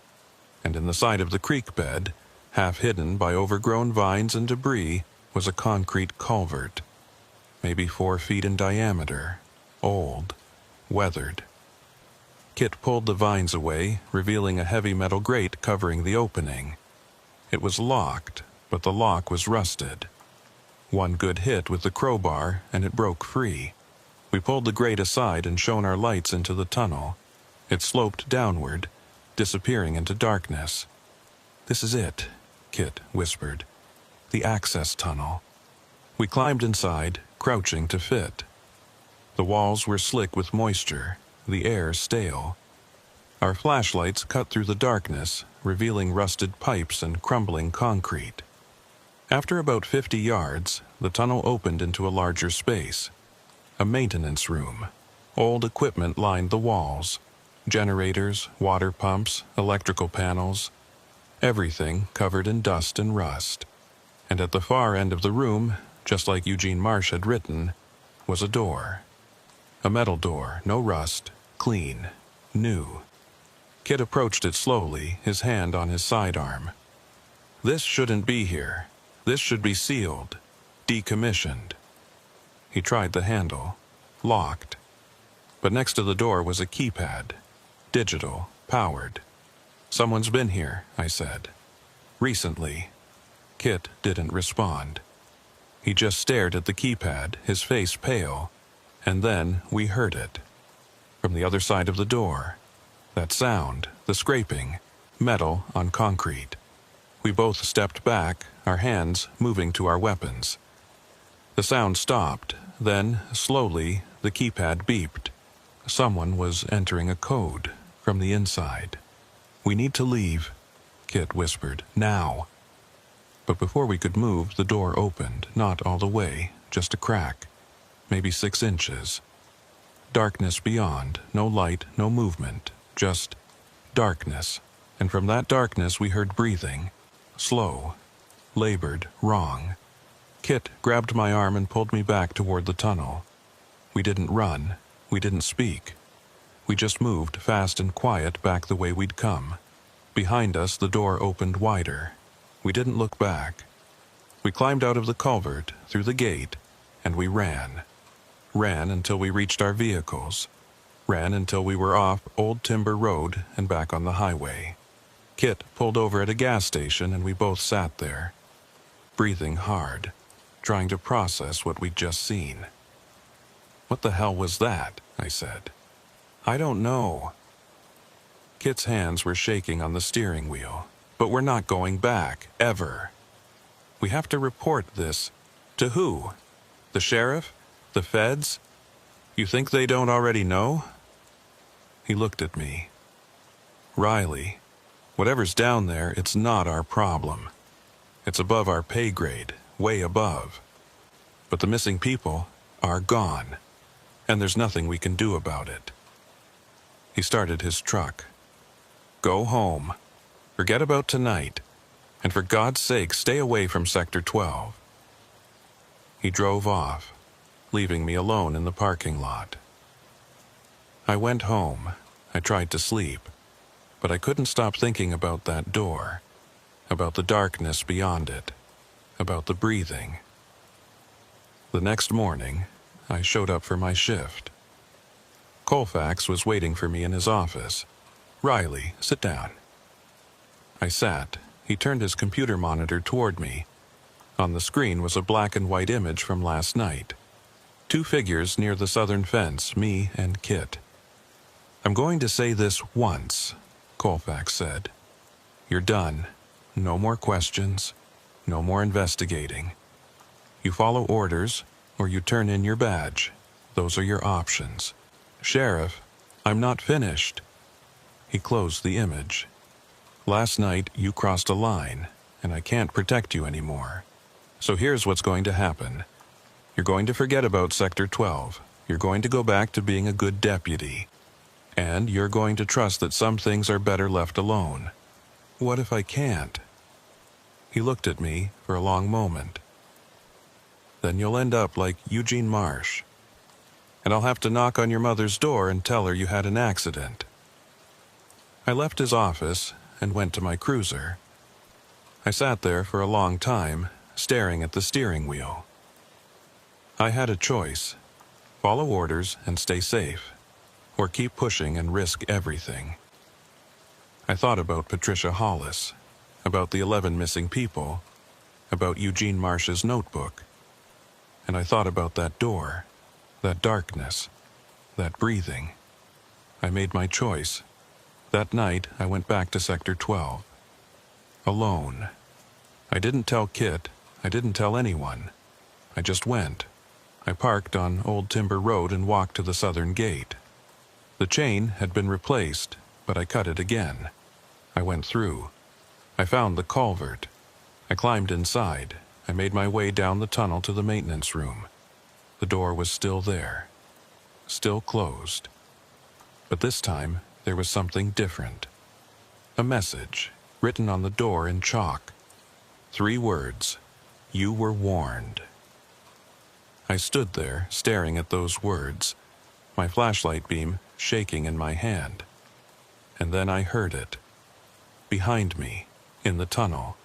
And in the side of the creek bed, half hidden by overgrown vines and debris, was a concrete culvert. Maybe 4 feet in diameter, old, weathered. Kit pulled the vines away, revealing a heavy metal grate covering the opening. It was locked, but the lock was rusted. One good hit with the crowbar, and it broke free. We pulled the grate aside and shone our lights into the tunnel. It sloped downward, disappearing into darkness. "This is it," Kit whispered. "The access tunnel." We climbed inside, crouching to fit. The walls were slick with moisture, the air stale. Our flashlights cut through the darkness, revealing rusted pipes and crumbling concrete. After about 50 yards, the tunnel opened into a larger space. A maintenance room. Old equipment lined the walls. Generators, water pumps, electrical panels. Everything covered in dust and rust. And at the far end of the room, just like Eugene Marsh had written, was a door. A metal door, no rust, clean, new. Kit approached it slowly, his hand on his sidearm. "This shouldn't be here. This should be sealed, decommissioned." He tried the handle. Locked. But next to the door was a keypad. Digital, powered. "Someone's been here," I said. "Recently." Kit didn't respond. He just stared at the keypad, his face pale. And then we heard it. From the other side of the door. That sound, the scraping, metal on concrete. We both stepped back, our hands moving to our weapons. The sound stopped, then, slowly, the keypad beeped. Someone was entering a code from the inside. "We need to leave," Kit whispered. "Now." But before we could move, the door opened, not all the way, just a crack, maybe 6 inches. Darkness beyond, no light, no movement, just darkness. And from that darkness we heard breathing, slow, labored, wrong. Kit grabbed my arm and pulled me back toward the tunnel. We didn't run, we didn't speak. We just moved fast and quiet back the way we'd come. Behind us, the door opened wider. We didn't look back. We climbed out of the culvert, through the gate, and we ran. Ran until we reached our vehicles. Ran until we were off Old Timber Road and back on the highway. Kit pulled over at a gas station and we both sat there, breathing hard, trying to process what we'd just seen. "What the hell was that?" I said. "I don't know." Kit's hands were shaking on the steering wheel. "But we're not going back, ever. We have to report this. To who? The sheriff? The feds? You think they don't already know?" He looked at me. "Riley, whatever's down there, it's not our problem. It's above our pay grade, way above. But the missing people are gone, and there's nothing we can do about it." He started his truck. "Go home. Forget about tonight. And for God's sake, stay away from Sector 12. He drove off, leaving me alone in the parking lot. I went home. I tried to sleep, but I couldn't stop thinking about that door, about the darkness beyond it, about the breathing. The next morning, I showed up for my shift. Colfax was waiting for me in his office. "Riley, sit down." I sat. He turned his computer monitor toward me. On the screen was a black and white image from last night. 2 figures near the southern fence, me and Kit. "I'm going to say this once," Colfax said. "You're done. No more questions. No more investigating. You follow orders, or you turn in your badge. Those are your options. Sheriff, I'm not finished." He closed the image. "Last night, you crossed a line, and I can't protect you anymore. So here's what's going to happen. You're going to forget about Sector 12. You're going to go back to being a good deputy. And you're going to trust that some things are better left alone. What if I can't?" He looked at me for a long moment. "Then you'll end up like Eugene Marsh. And I'll have to knock on your mother's door and tell her you had an accident." I left his office and went to my cruiser. I sat there for a long time, staring at the steering wheel. I had a choice: follow orders and stay safe, or keep pushing and risk everything. I thought about Patricia Hollis, about the 11 missing people, about Eugene Marsh's notebook. And I thought about that door, that darkness, that breathing. I made my choice. That night, I went back to Sector 12. Alone. I didn't tell Kit. I didn't tell anyone. I just went. I parked on Old Timber Road and walked to the southern gate. The chain had been replaced, but I cut it again. I went through. I found the culvert. I climbed inside. I made my way down the tunnel to the maintenance room. The door was still there. Still closed. But this time, there was something different. A message, written on the door in chalk. 3 words: "You were warned." I stood there, staring at those words, my flashlight beam shaking in my hand. And then I heard it. Behind me, in the tunnel.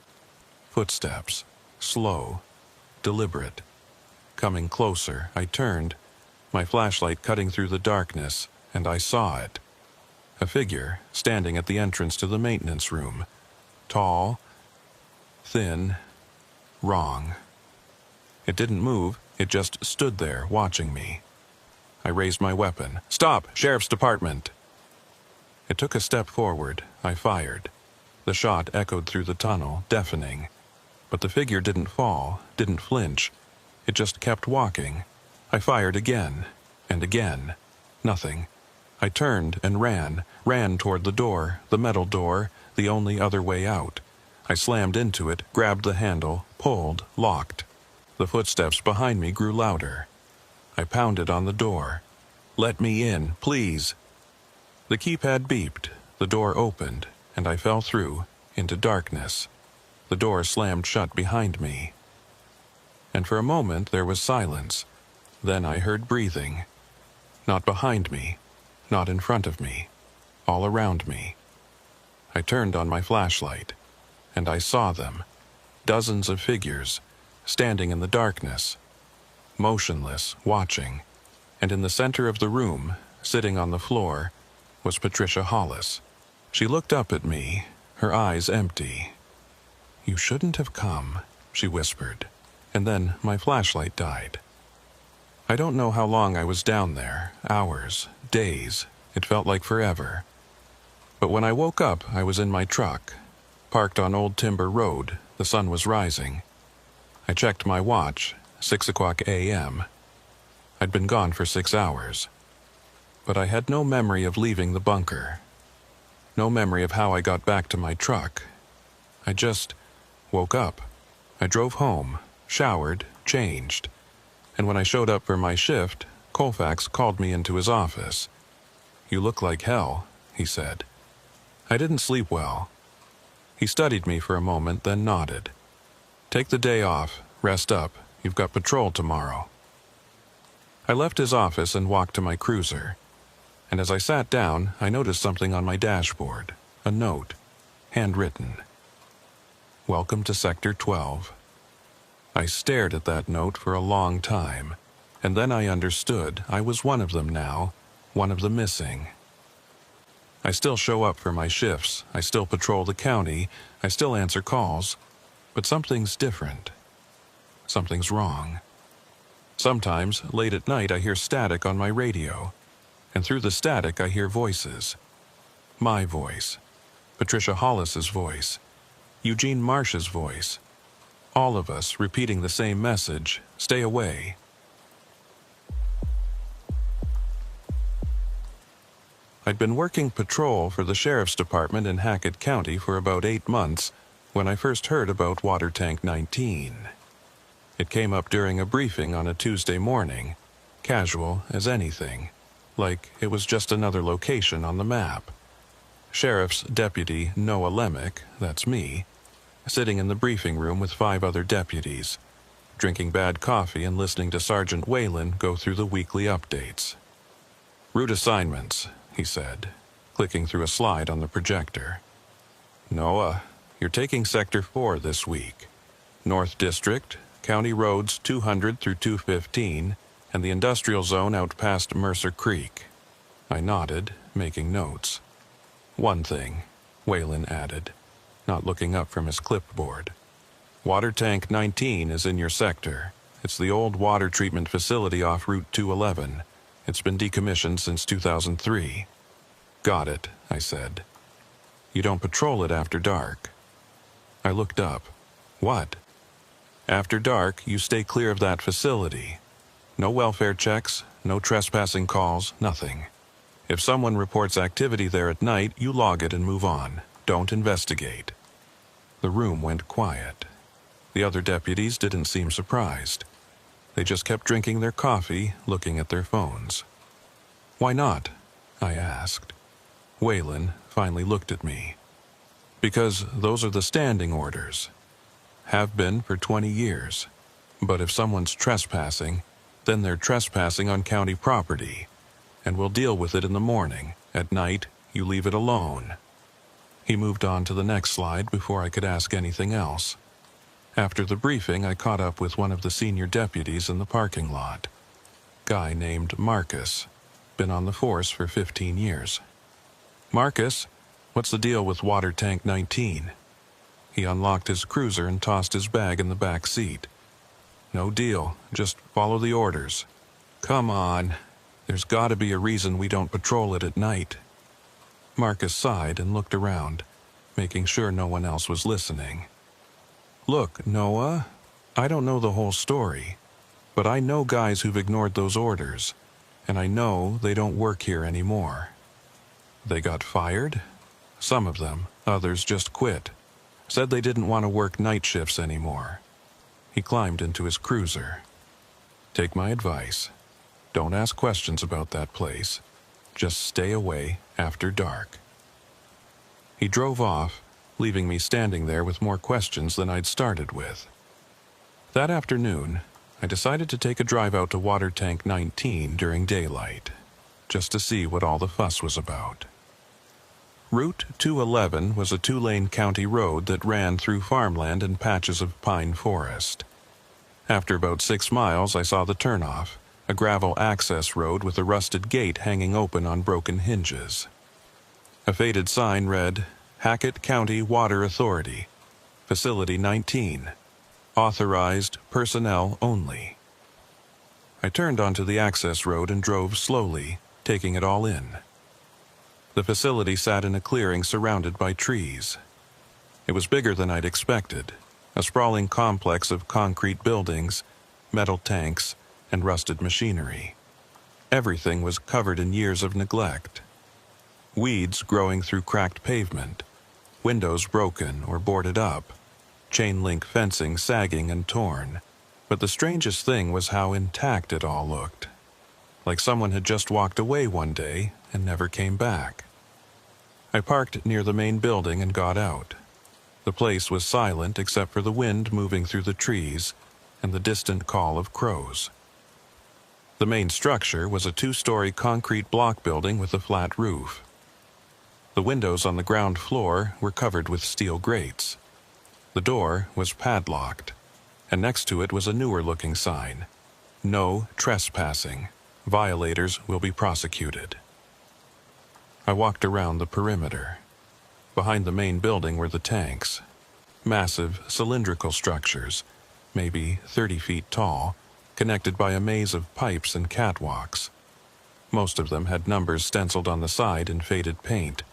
Footsteps, slow, deliberate. Coming closer, I turned, my flashlight cutting through the darkness, and I saw it. A figure standing at the entrance to the maintenance room. Tall, thin, wrong. It didn't move, it just stood there, watching me. I raised my weapon. "Stop! Sheriff's Department!" It took a step forward. I fired. The shot echoed through the tunnel, deafening. But the figure didn't fall, didn't flinch. It just kept walking. I fired again, and again. Nothing. I turned and ran toward the door, the metal door, the only other way out. I slammed into it, grabbed the handle, pulled, locked. The footsteps behind me grew louder. I pounded on the door. "Let me in, please." The keypad beeped, the door opened, and I fell through, into darkness. The door slammed shut behind me. And for a moment there was silence. Then I heard breathing. Not behind me, not in front of me, all around me. I turned on my flashlight, and I saw them, dozens of figures, standing in the darkness, motionless, watching, and in the center of the room, sitting on the floor, was Patricia Hollis. She looked up at me, her eyes empty. "You shouldn't have come," she whispered, and then my flashlight died. I don't know how long I was down there, hours, days, it felt like forever. But when I woke up, I was in my truck, parked on Old Timber Road. The sun was rising. I checked my watch, 6 o'clock a.m. I'd been gone for 6 hours. But I had no memory of leaving the bunker. No memory of how I got back to my truck. I just woke up. I drove home, showered, changed. And when I showed up for my shift, Colfax called me into his office. "You look like hell," he said. I didn't sleep well. He studied me for a moment, then nodded. "Take the day off, rest up, you've got patrol tomorrow." I left his office and walked to my cruiser. And as I sat down, I noticed something on my dashboard, a note, handwritten. "Welcome to Sector 12. I stared at that note for a long time, and then I understood I was one of them now, one of the missing. I still show up for my shifts, I still patrol the county, I still answer calls, but something's different. Something's wrong. Sometimes, late at night, I hear static on my radio, and through the static I hear voices. My voice, Patricia Hollis's voice, Eugene Marsh's voice. All of us repeating the same message, stay away. I'd been working patrol for the Sheriff's Department in Hackett County for about 8 months when I first heard about Water Tank 19. It came up during a briefing on a Tuesday morning, casual as anything, like it was just another location on the map. Sheriff's Deputy Noah Lemick, that's me, sitting in the briefing room with 5 other deputies, drinking bad coffee and listening to Sergeant Whalen go through the weekly updates. "Route assignments," he said, clicking through a slide on the projector. "Noah, you're taking Sector 4 this week. North District, County Roads 200 through 215, and the industrial zone out past Mercer Creek." I nodded, making notes. "One thing," Whalen added, not looking up from his clipboard. "Water Tank 19 is in your sector. It's the old water treatment facility off Route 211. It's been decommissioned since 2003. "Got it," I said. "You don't patrol it after dark." I looked up. "What?" "After dark, you stay clear of that facility. No welfare checks, no trespassing calls, nothing. If someone reports activity there at night, you log it and move on. Don't investigate." The room went quiet. The other deputies didn't seem surprised. They just kept drinking their coffee, looking at their phones. "Why not?" I asked. Whalen finally looked at me. "Because those are the standing orders. Have been for 20 years. But if someone's trespassing, then they're trespassing on county property, and we'll deal with it in the morning. At night, you leave it alone." He moved on to the next slide before I could ask anything else. After the briefing, I caught up with one of the senior deputies in the parking lot. Guy named Marcus. Been on the force for 15 years. "Marcus, what's the deal with Water Tank 19? He unlocked his cruiser and tossed his bag in the back seat. "No deal, just follow the orders." "Come on, there's gotta be a reason we don't patrol it at night." Marcus sighed and looked around, making sure no one else was listening. "Look, Noah, I don't know the whole story, but I know guys who've ignored those orders, and I know they don't work here anymore." "They got fired?" "Some of them, others just quit. Said they didn't want to work night shifts anymore. He climbed into his cruiser. Take my advice. Don't ask questions about that place. Just stay away after dark. He drove off, leaving me standing there with more questions than I'd started with. That afternoon, I decided to take a drive out to Water Tank 19 during daylight, just to see what all the fuss was about. Route 211 was a 2-lane county road that ran through farmland and patches of pine forest. After about 6 miles, I saw the turnoff, a gravel access road with a rusted gate hanging open on broken hinges. A faded sign read, Hackett County Water Authority, Facility 19, Authorized Personnel Only. I turned onto the access road and drove slowly, taking it all in. The facility sat in a clearing surrounded by trees. It was bigger than I'd expected, a sprawling complex of concrete buildings, metal tanks, and rusted machinery. Everything was covered in years of neglect. Weeds growing through cracked pavement, windows broken or boarded up, chain link fencing sagging and torn. But the strangest thing was how intact it all looked. Like someone had just walked away one day and never came back. I parked near the main building and got out. The place was silent except for the wind moving through the trees and the distant call of crows. The main structure was a 2-story concrete block building with a flat roof. The windows on the ground floor were covered with steel grates. The door was padlocked, and next to it was a newer-looking sign, No Trespassing. Violators will be prosecuted. I walked around the perimeter. Behind the main building were the tanks, massive cylindrical structures, maybe 30 feet tall, connected by a maze of pipes and catwalks. Most of them had numbers stenciled on the side in faded paint,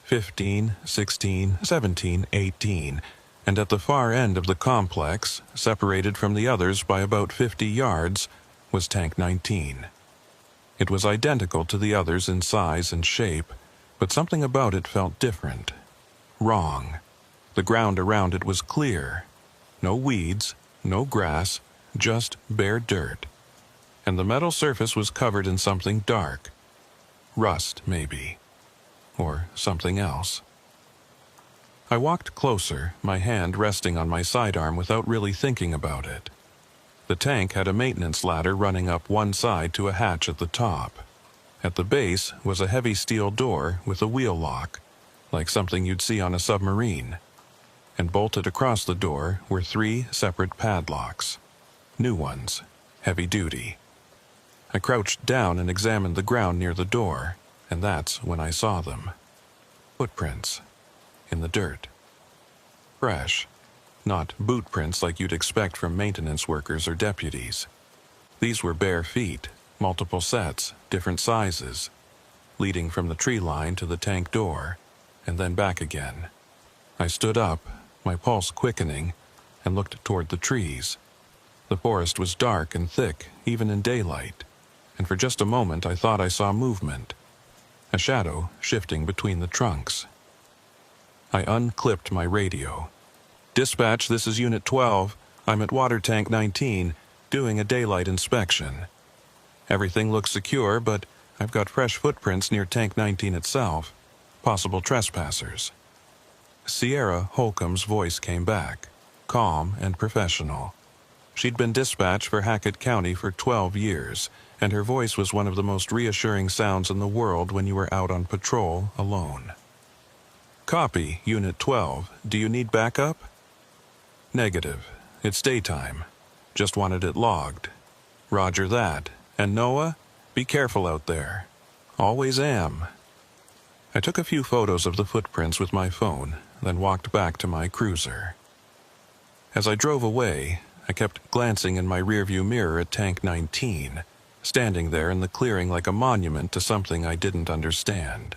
15, 16, 17, 18, and at the far end of the complex, separated from the others by about 50 yards, was Tank 19. It was identical to the others in size and shape, but something about it felt different. Wrong. The ground around it was clear. No weeds, no grass, just bare dirt. And the metal surface was covered in something dark. Rust, maybe. Or something else. I walked closer, my hand resting on my sidearm without really thinking about it. The tank had a maintenance ladder running up one side to a hatch at the top. At the base was a heavy steel door with a wheel lock, like something you'd see on a submarine. And bolted across the door were 3 separate padlocks. New ones, heavy duty. I crouched down and examined the ground near the door, and that's when I saw them. Footprints. In the dirt. Fresh. Not boot prints like you'd expect from maintenance workers or deputies. These were bare feet, multiple sets, different sizes, leading from the tree line to the tank door, and then back again. I stood up, my pulse quickening, and looked toward the trees. The forest was dark and thick, even in daylight, and for just a moment I thought I saw movement, a shadow shifting between the trunks. I unclipped my radio. Dispatch, this is Unit 12. I'm at Water Tank 19, doing a daylight inspection. Everything looks secure, but I've got fresh footprints near Tank 19 itself. Possible trespassers. Sierra Holcomb's voice came back, calm and professional. She'd been dispatched for Hackett County for 12 years, and her voice was one of the most reassuring sounds in the world when you were out on patrol alone. Copy, Unit 12. Do you need backup? Negative. It's daytime. Just wanted it logged. Roger that. And Noah, be careful out there. Always am. I took a few photos of the footprints with my phone, then walked back to my cruiser. As I drove away, I kept glancing in my rearview mirror at Tank 19, standing there in the clearing like a monument to something I didn't understand.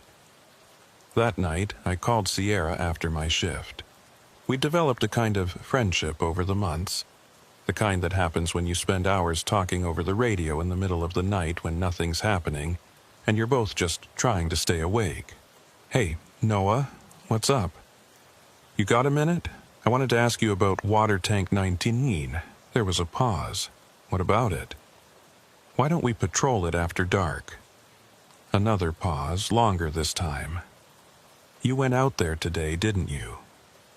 That night, I called Sierra after my shift. We'd developed a kind of friendship over the months, the kind that happens when you spend hours talking over the radio in the middle of the night when nothing's happening, and you're both just trying to stay awake. Hey, Noah, what's up? You got a minute? I wanted to ask you about water tank 19. There was a pause. What about it? Why don't we patrol it after dark? Another pause, longer this time. You went out there today, didn't you?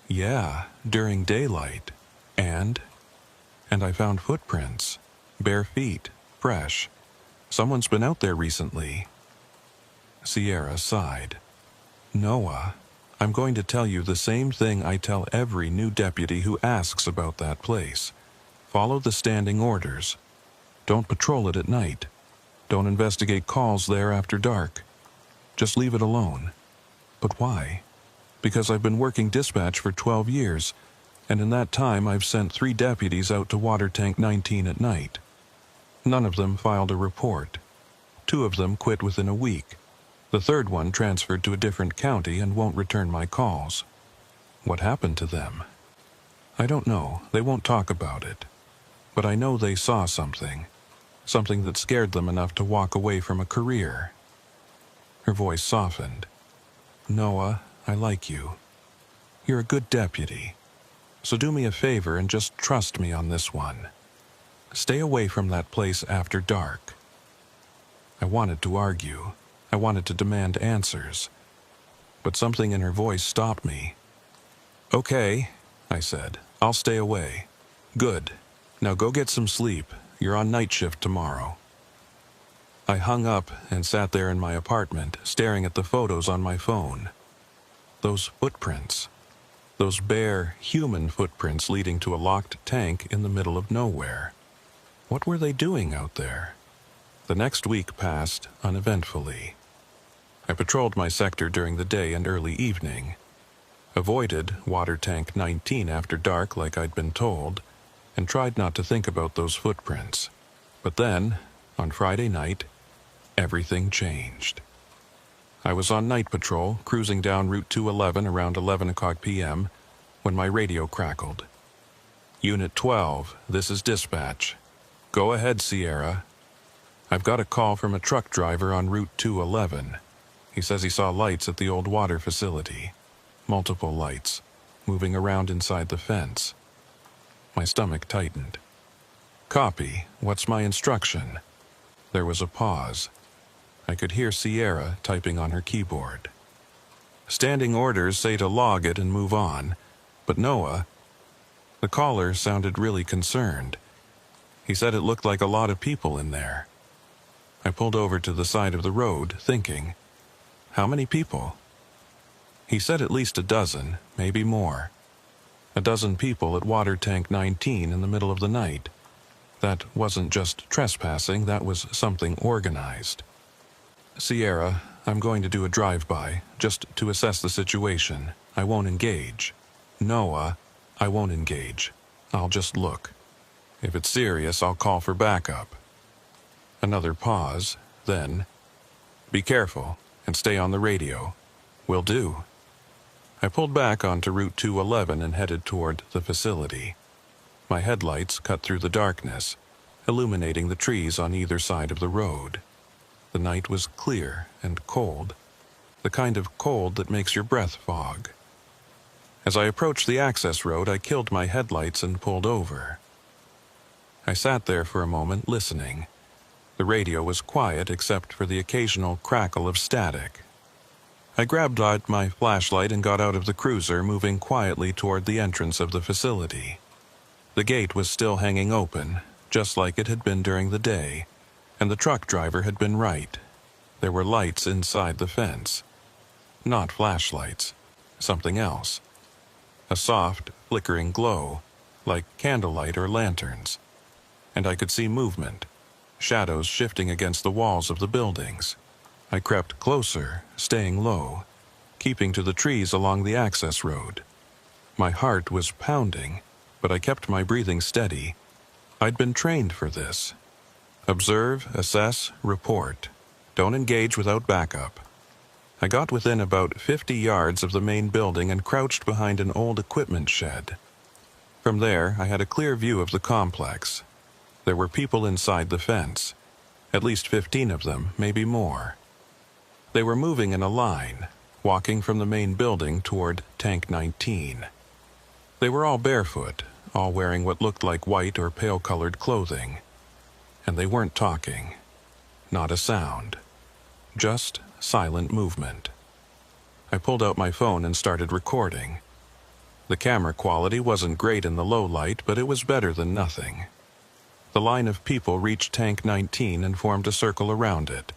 Yeah, during daylight. And I found footprints. Bare feet, fresh. Someone's been out there recently. Sierra sighed. Noah, I'm going to tell you the same thing I tell every new deputy who asks about that place. Follow the standing orders. Don't patrol it at night. Don't investigate calls there after dark. Just leave it alone. But why? Because I've been working dispatch for 12 years, and in that time I've sent 3 deputies out to water tank 19 at night. None of them filed a report. 2 of them quit within a week. The third one transferred to a different county and won't return my calls. What happened to them? I don't know. They won't talk about it. But I know they saw something. Something that scared them enough to walk away from a career. Her voice softened. Noah, I like you. You're a good deputy. So do me a favor and just trust me on this one. Stay away from that place after dark. I wanted to argue. I wanted to demand answers. But something in her voice stopped me. Okay, I said. I'll stay away. Good. Now go get some sleep. You're on night shift tomorrow. I hung up and sat there in my apartment, staring at the photos on my phone. Those footprints. Those bare, human footprints leading to a locked tank in the middle of nowhere. What were they doing out there? The next week passed uneventfully. I patrolled my sector during the day and early evening, avoided water tank 19 after dark like I'd been told, and tried not to think about those footprints. But then, on Friday night, everything changed. I was on night patrol, cruising down Route 211 around 11 o'clock p.m., when my radio crackled. Unit 12, this is dispatch. Go ahead, Sierra. I've got a call from a truck driver on Route 211. He says he saw lights at the old water facility. Multiple lights, moving around inside the fence. My stomach tightened. Copy. What's my instruction? There was a pause. I could hear Sierra typing on her keyboard. Standing orders say to log it and move on. But Noah... The caller sounded really concerned. He said it looked like a lot of people in there. I pulled over to the side of the road, thinking, how many people? He said at least a dozen, maybe more. A dozen people at water tank 19 in the middle of the night. That wasn't just trespassing, that was something organized. Sierra, I'm going to do a drive-by, just to assess the situation. I won't engage. Noah, I won't engage. I'll just look. If it's serious, I'll call for backup. Another pause, then, be careful and stay on the radio. Will do. I pulled back onto Route 211 and headed toward the facility. My headlights cut through the darkness, illuminating the trees on either side of the road. The night was clear and cold, the kind of cold that makes your breath fog. As I approached the access road, I killed my headlights and pulled over. I sat there for a moment, listening. The radio was quiet except for the occasional crackle of static. I grabbed out my flashlight and got out of the cruiser, moving quietly toward the entrance of the facility. The gate was still hanging open, just like it had been during the day, and the truck driver had been right. There were lights inside the fence. Not flashlights. Something else. A soft, flickering glow, like candlelight or lanterns. And I could see movement. Shadows shifting against the walls of the buildings. I crept closer, staying low, keeping to the trees along the access road. My heart was pounding, but I kept my breathing steady. I'd been trained for this. Observe, assess, report. Don't engage without backup. I got within about 50 yards of the main building and crouched behind an old equipment shed. From there, I had a clear view of the complex. There were people inside the fence. At least 15 of them, maybe more. They were moving in a line, walking from the main building toward Tank 19. They were all barefoot, all wearing what looked like white or pale-colored clothing. And they weren't talking. Not a sound. Just silent movement. I pulled out my phone and started recording. The camera quality wasn't great in the low light, but it was better than nothing. The line of people reached Tank 19 and formed a circle around it.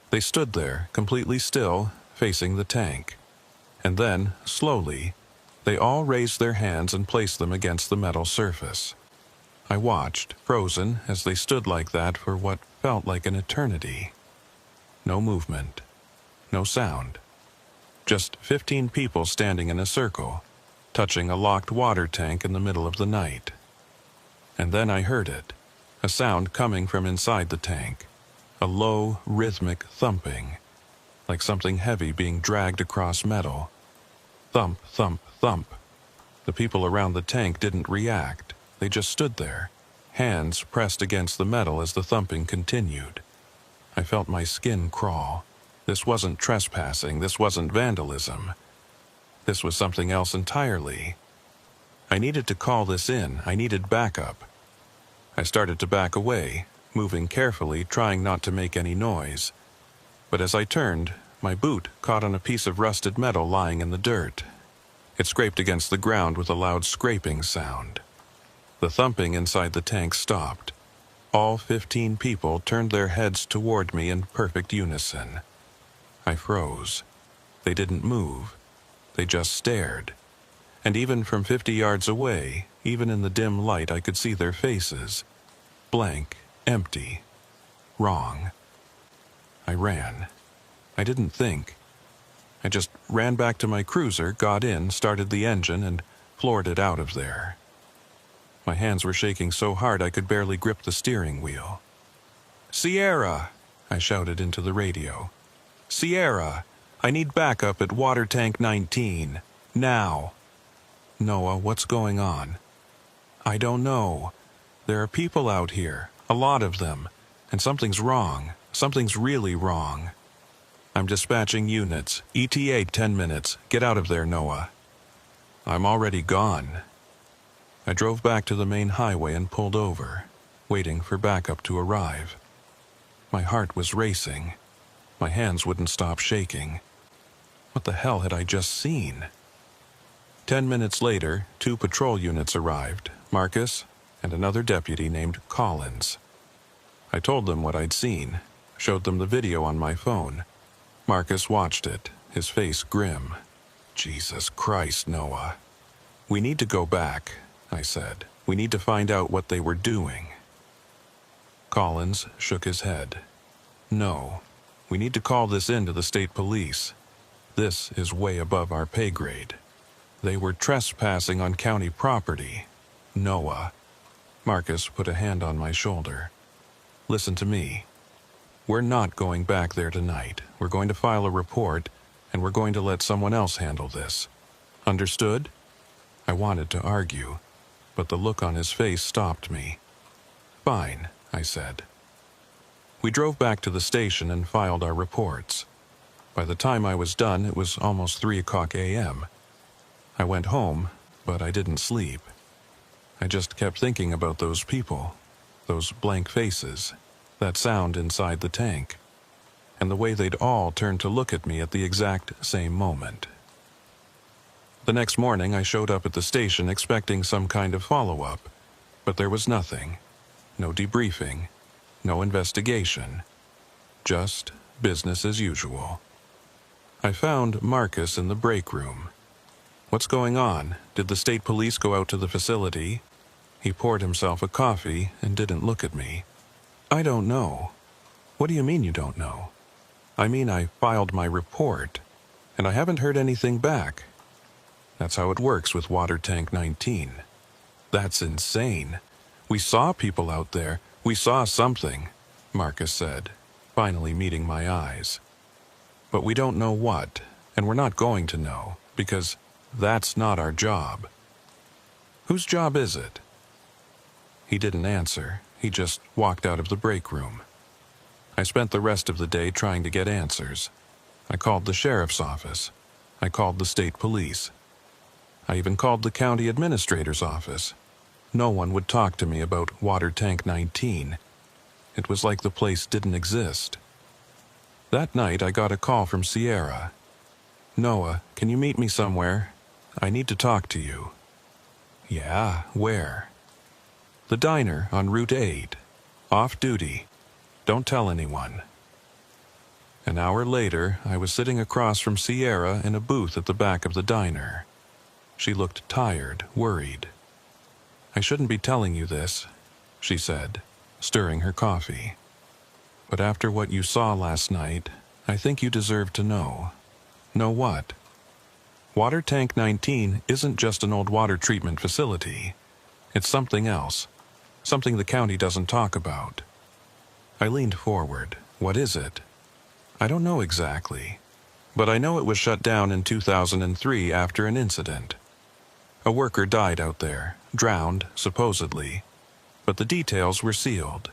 They stood there, completely still, facing the tank. And then, slowly, they all raised their hands and placed them against the metal surface. I watched, frozen, as they stood like that for what felt like an eternity. No movement. No sound. Just 15 people standing in a circle, touching a locked water tank in the middle of the night. And then I heard it, a sound coming from inside the tank, a low, rhythmic thumping, like something heavy being dragged across metal. Thump, thump, thump. The people around the tank didn't react. They just stood there, hands pressed against the metal as the thumping continued. I felt my skin crawl. This wasn't trespassing. This wasn't vandalism. This was something else entirely. I needed to call this in. I needed backup. I started to back away, moving carefully, trying not to make any noise. But as I turned, my boot caught on a piece of rusted metal lying in the dirt. It scraped against the ground with a loud scraping sound. The thumping inside the tank stopped. All 15 people turned their heads toward me in perfect unison. I froze. They didn't move. They just stared. And even from 50 yards away, even in the dim light, I could see their faces. Blank, empty, wrong. I ran. I didn't think. I just ran back to my cruiser, got in, started the engine, and floored it out of there. My hands were shaking so hard I could barely grip the steering wheel. "Sierra!" I shouted into the radio. "Sierra! I need backup at water tank 19. Now!" "Noah, what's going on?" "I don't know. There are people out here, a lot of them, and something's wrong. Something's really wrong. I'm dispatching units. ETA 10 minutes. Get out of there, Noah." "I'm already gone." I drove back to the main highway and pulled over, waiting for backup to arrive. My heart was racing. My hands wouldn't stop shaking. What the hell had I just seen? 10 minutes later, 2 patrol units arrived, Marcus and another deputy named Collins. I told them what I'd seen, showed them the video on my phone. Marcus watched it, his face grim. "Jesus Christ, Noah. We need to go back," I said. "We need to find out what they were doing." Collins shook his head. "No, we need to call this in to the state police. This is way above our pay grade. They were trespassing on county property. Noah." Marcus put a hand on my shoulder. "Listen to me. We're not going back there tonight. We're going to file a report, and we're going to let someone else handle this. Understood?" I wanted to argue, but the look on his face stopped me. "Fine," I said. We drove back to the station and filed our reports. By the time I was done, it was almost 3 a.m. I went home, but I didn't sleep. I just kept thinking about those people, those blank faces, that sound inside the tank, and the way they'd all turned to look at me at the exact same moment. The next morning, I showed up at the station expecting some kind of follow-up, but there was nothing. No debriefing, no investigation. Just business as usual. I found Marcus in the break room. "What's going on? Did the state police go out to the facility?" He poured himself a coffee and didn't look at me. "I don't know." "What do you mean you don't know?" "I mean I filed my report, and I haven't heard anything back." "That's how it works with Water Tank 19. "That's insane. We saw people out there. We saw something," Marcus said, finally meeting my eyes. "But we don't know what, and we're not going to know, because that's not our job." "Whose job is it?" He didn't answer. He just walked out of the break room. I spent the rest of the day trying to get answers. I called the sheriff's office. I called the state police. I even called the county administrator's office. No one would talk to me about water tank 19. It was like the place didn't exist. That night I got a call from Sierra. "Noah, can you meet me somewhere? I need to talk to you." "Yeah, where?" "The diner on Route 8. Off duty. Don't tell anyone." An hour later, I was sitting across from Sierra in a booth at the back of the diner. She looked tired, worried. "I shouldn't be telling you this," she said, stirring her coffee. "But after what you saw last night, I think you deserve to know." "Know what?" "Water Tank 19 isn't just an old water treatment facility. It's something else. Something the county doesn't talk about." I leaned forward. "What is it?" "I don't know exactly, but I know it was shut down in 2003 after an incident. A worker died out there, drowned, supposedly, but the details were sealed.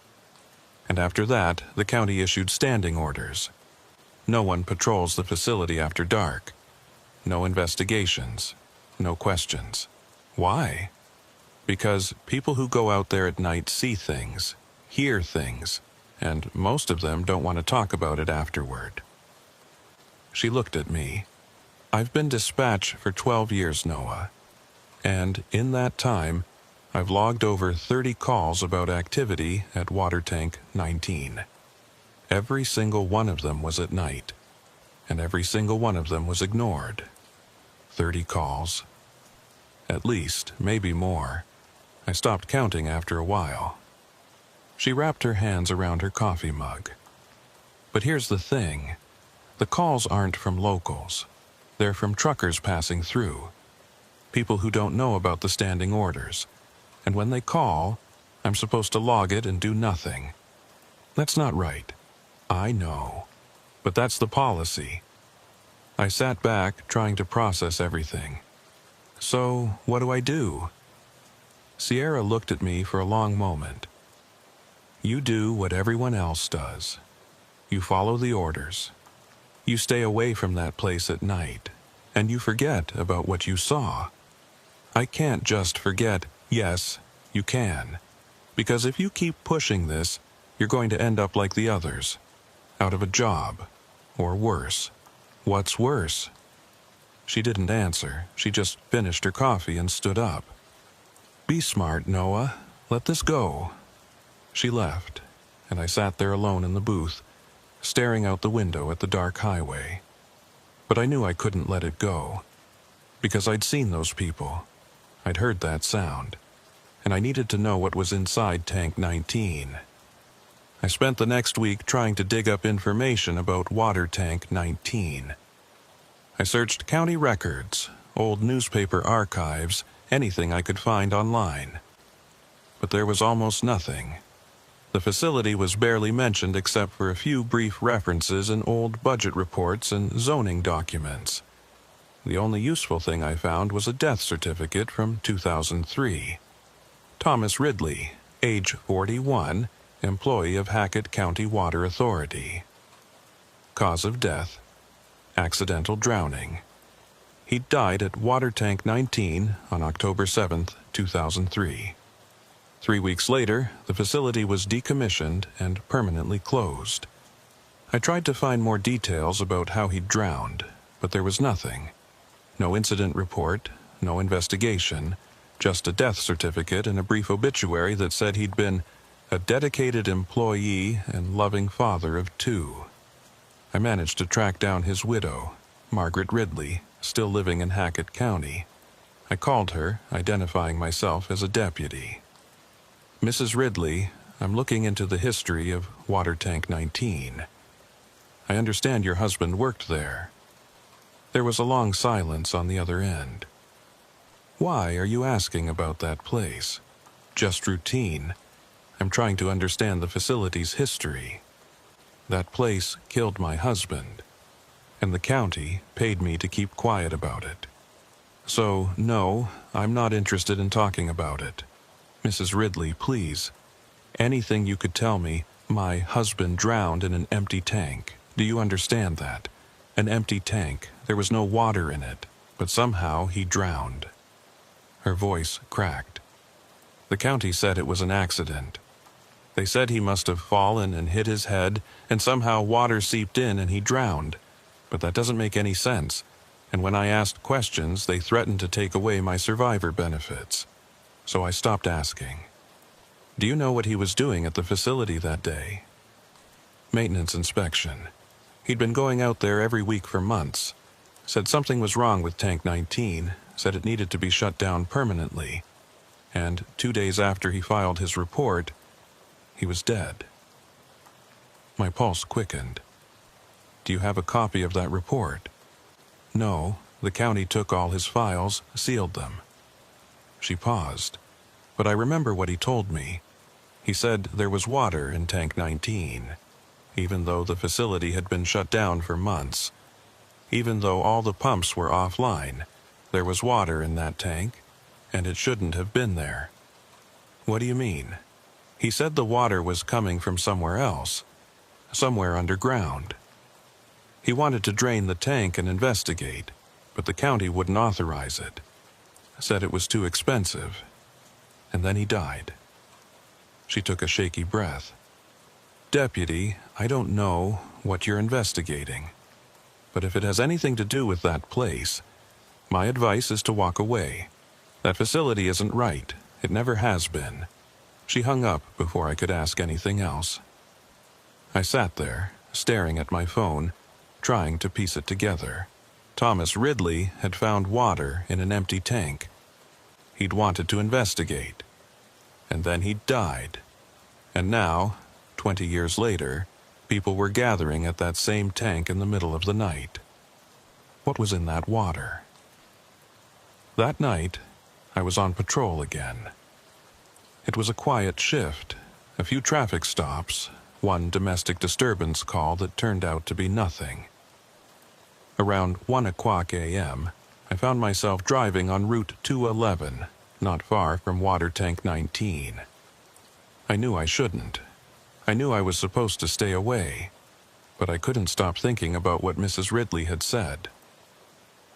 And after that, the county issued standing orders. No one patrols the facility after dark. No investigations. No questions. Why? Because people who go out there at night see things, hear things, and most of them don't want to talk about it afterward." She looked at me. "I've been dispatched for 12 years, Noah. And in that time, I've logged over 30 calls about activity at Water Tank 19. Every single one of them was at night, and every single one of them was ignored. 30 calls. At least, maybe more. I stopped counting after a while." She wrapped her hands around her coffee mug. "But here's the thing. The calls aren't from locals. They're from truckers passing through. People who don't know about the standing orders. And when they call, I'm supposed to log it and do nothing. That's not right. I know. But that's the policy." I sat back, trying to process everything. "So, what do I do?" Sierra looked at me for a long moment. "You do what everyone else does. You follow the orders. You stay away from that place at night, and you forget about what you saw. I can't just forget. Yes, you can. Because if you keep pushing this, you're going to end up like the others. Out of a job. Or worse." "What's worse?" She didn't answer. She just finished her coffee and stood up. "Be smart, Noah. Let this go." She left, and I sat there alone in the booth, staring out the window at the dark highway. But I knew I couldn't let it go. Because I'd seen those people. I'd heard that sound. And I needed to know what was inside Tank 19. I spent the next week trying to dig up information about Water Tank 19. I searched county records, old newspaper archives, anything I could find online. But there was almost nothing. The facility was barely mentioned except for a few brief references in old budget reports and zoning documents. The only useful thing I found was a death certificate from 2003. Thomas Ridley, age 41, employee of Hackett County Water Authority. Cause of death: accidental drowning. He died at Water Tank 19 on October 7, 2003. 3 weeks later, the facility was decommissioned and permanently closed. I tried to find more details about how he drowned, but there was nothing. No incident report, no investigation, just a death certificate and a brief obituary that said he'd been a dedicated employee and loving father of 2. I managed to track down his widow, Margaret Ridley, still living in Hackett County. I called her, identifying myself as a deputy. "Mrs. Ridley, I'm looking into the history of Water Tank 19. I understand your husband worked there." There was a long silence on the other end. "Why are you asking about that place?" "Just routine. I'm trying to understand the facility's history. That place killed my husband, and the county paid me to keep quiet about it. So, no, I'm not interested in talking about it. Mrs. Ridley, please. Anything you could tell me. My husband drowned in an empty tank. Do you understand that? An empty tank. There was no water in it, but somehow he drowned. Her voice cracked. The county said it was an accident. They said he must have fallen and hit his head, and somehow water seeped in and he drowned. But that doesn't make any sense. And when I asked questions, they threatened to take away my survivor benefits. So I stopped asking. Do you know what he was doing at the facility that day? Maintenance inspection. He'd been going out there every week for months. Said something was wrong with Tank 19, said it needed to be shut down permanently. And 2 days after he filed his report, he was dead. My pulse quickened. Do you have a copy of that report? No, the county took all his files, sealed them. She paused, but I remember what he told me. He said there was water in Tank 19, even though the facility had been shut down for months. Even though all the pumps were offline, there was water in that tank, and it shouldn't have been there. What do you mean? He said the water was coming from somewhere else, somewhere underground. He wanted to drain the tank and investigate, but the county wouldn't authorize it. Said it was too expensive. And then he died. She took a shaky breath. Deputy, I don't know what you're investigating, but if it has anything to do with that place, my advice is to walk away. That facility isn't right. It never has been. She hung up before I could ask anything else. I sat there, staring at my phone, trying to piece it together. Thomas Ridley had found water in an empty tank. He'd wanted to investigate. And then he died. And now, 20 years later, people were gathering at that same tank in the middle of the night. What was in that water? That night, I was on patrol again. It was a quiet shift, a few traffic stops, one domestic disturbance call that turned out to be nothing. Around 1:00 a.m., I found myself driving on Route 211, not far from Water Tank 19. I knew I shouldn't. I knew I was supposed to stay away, but I couldn't stop thinking about what Mrs. Ridley had said.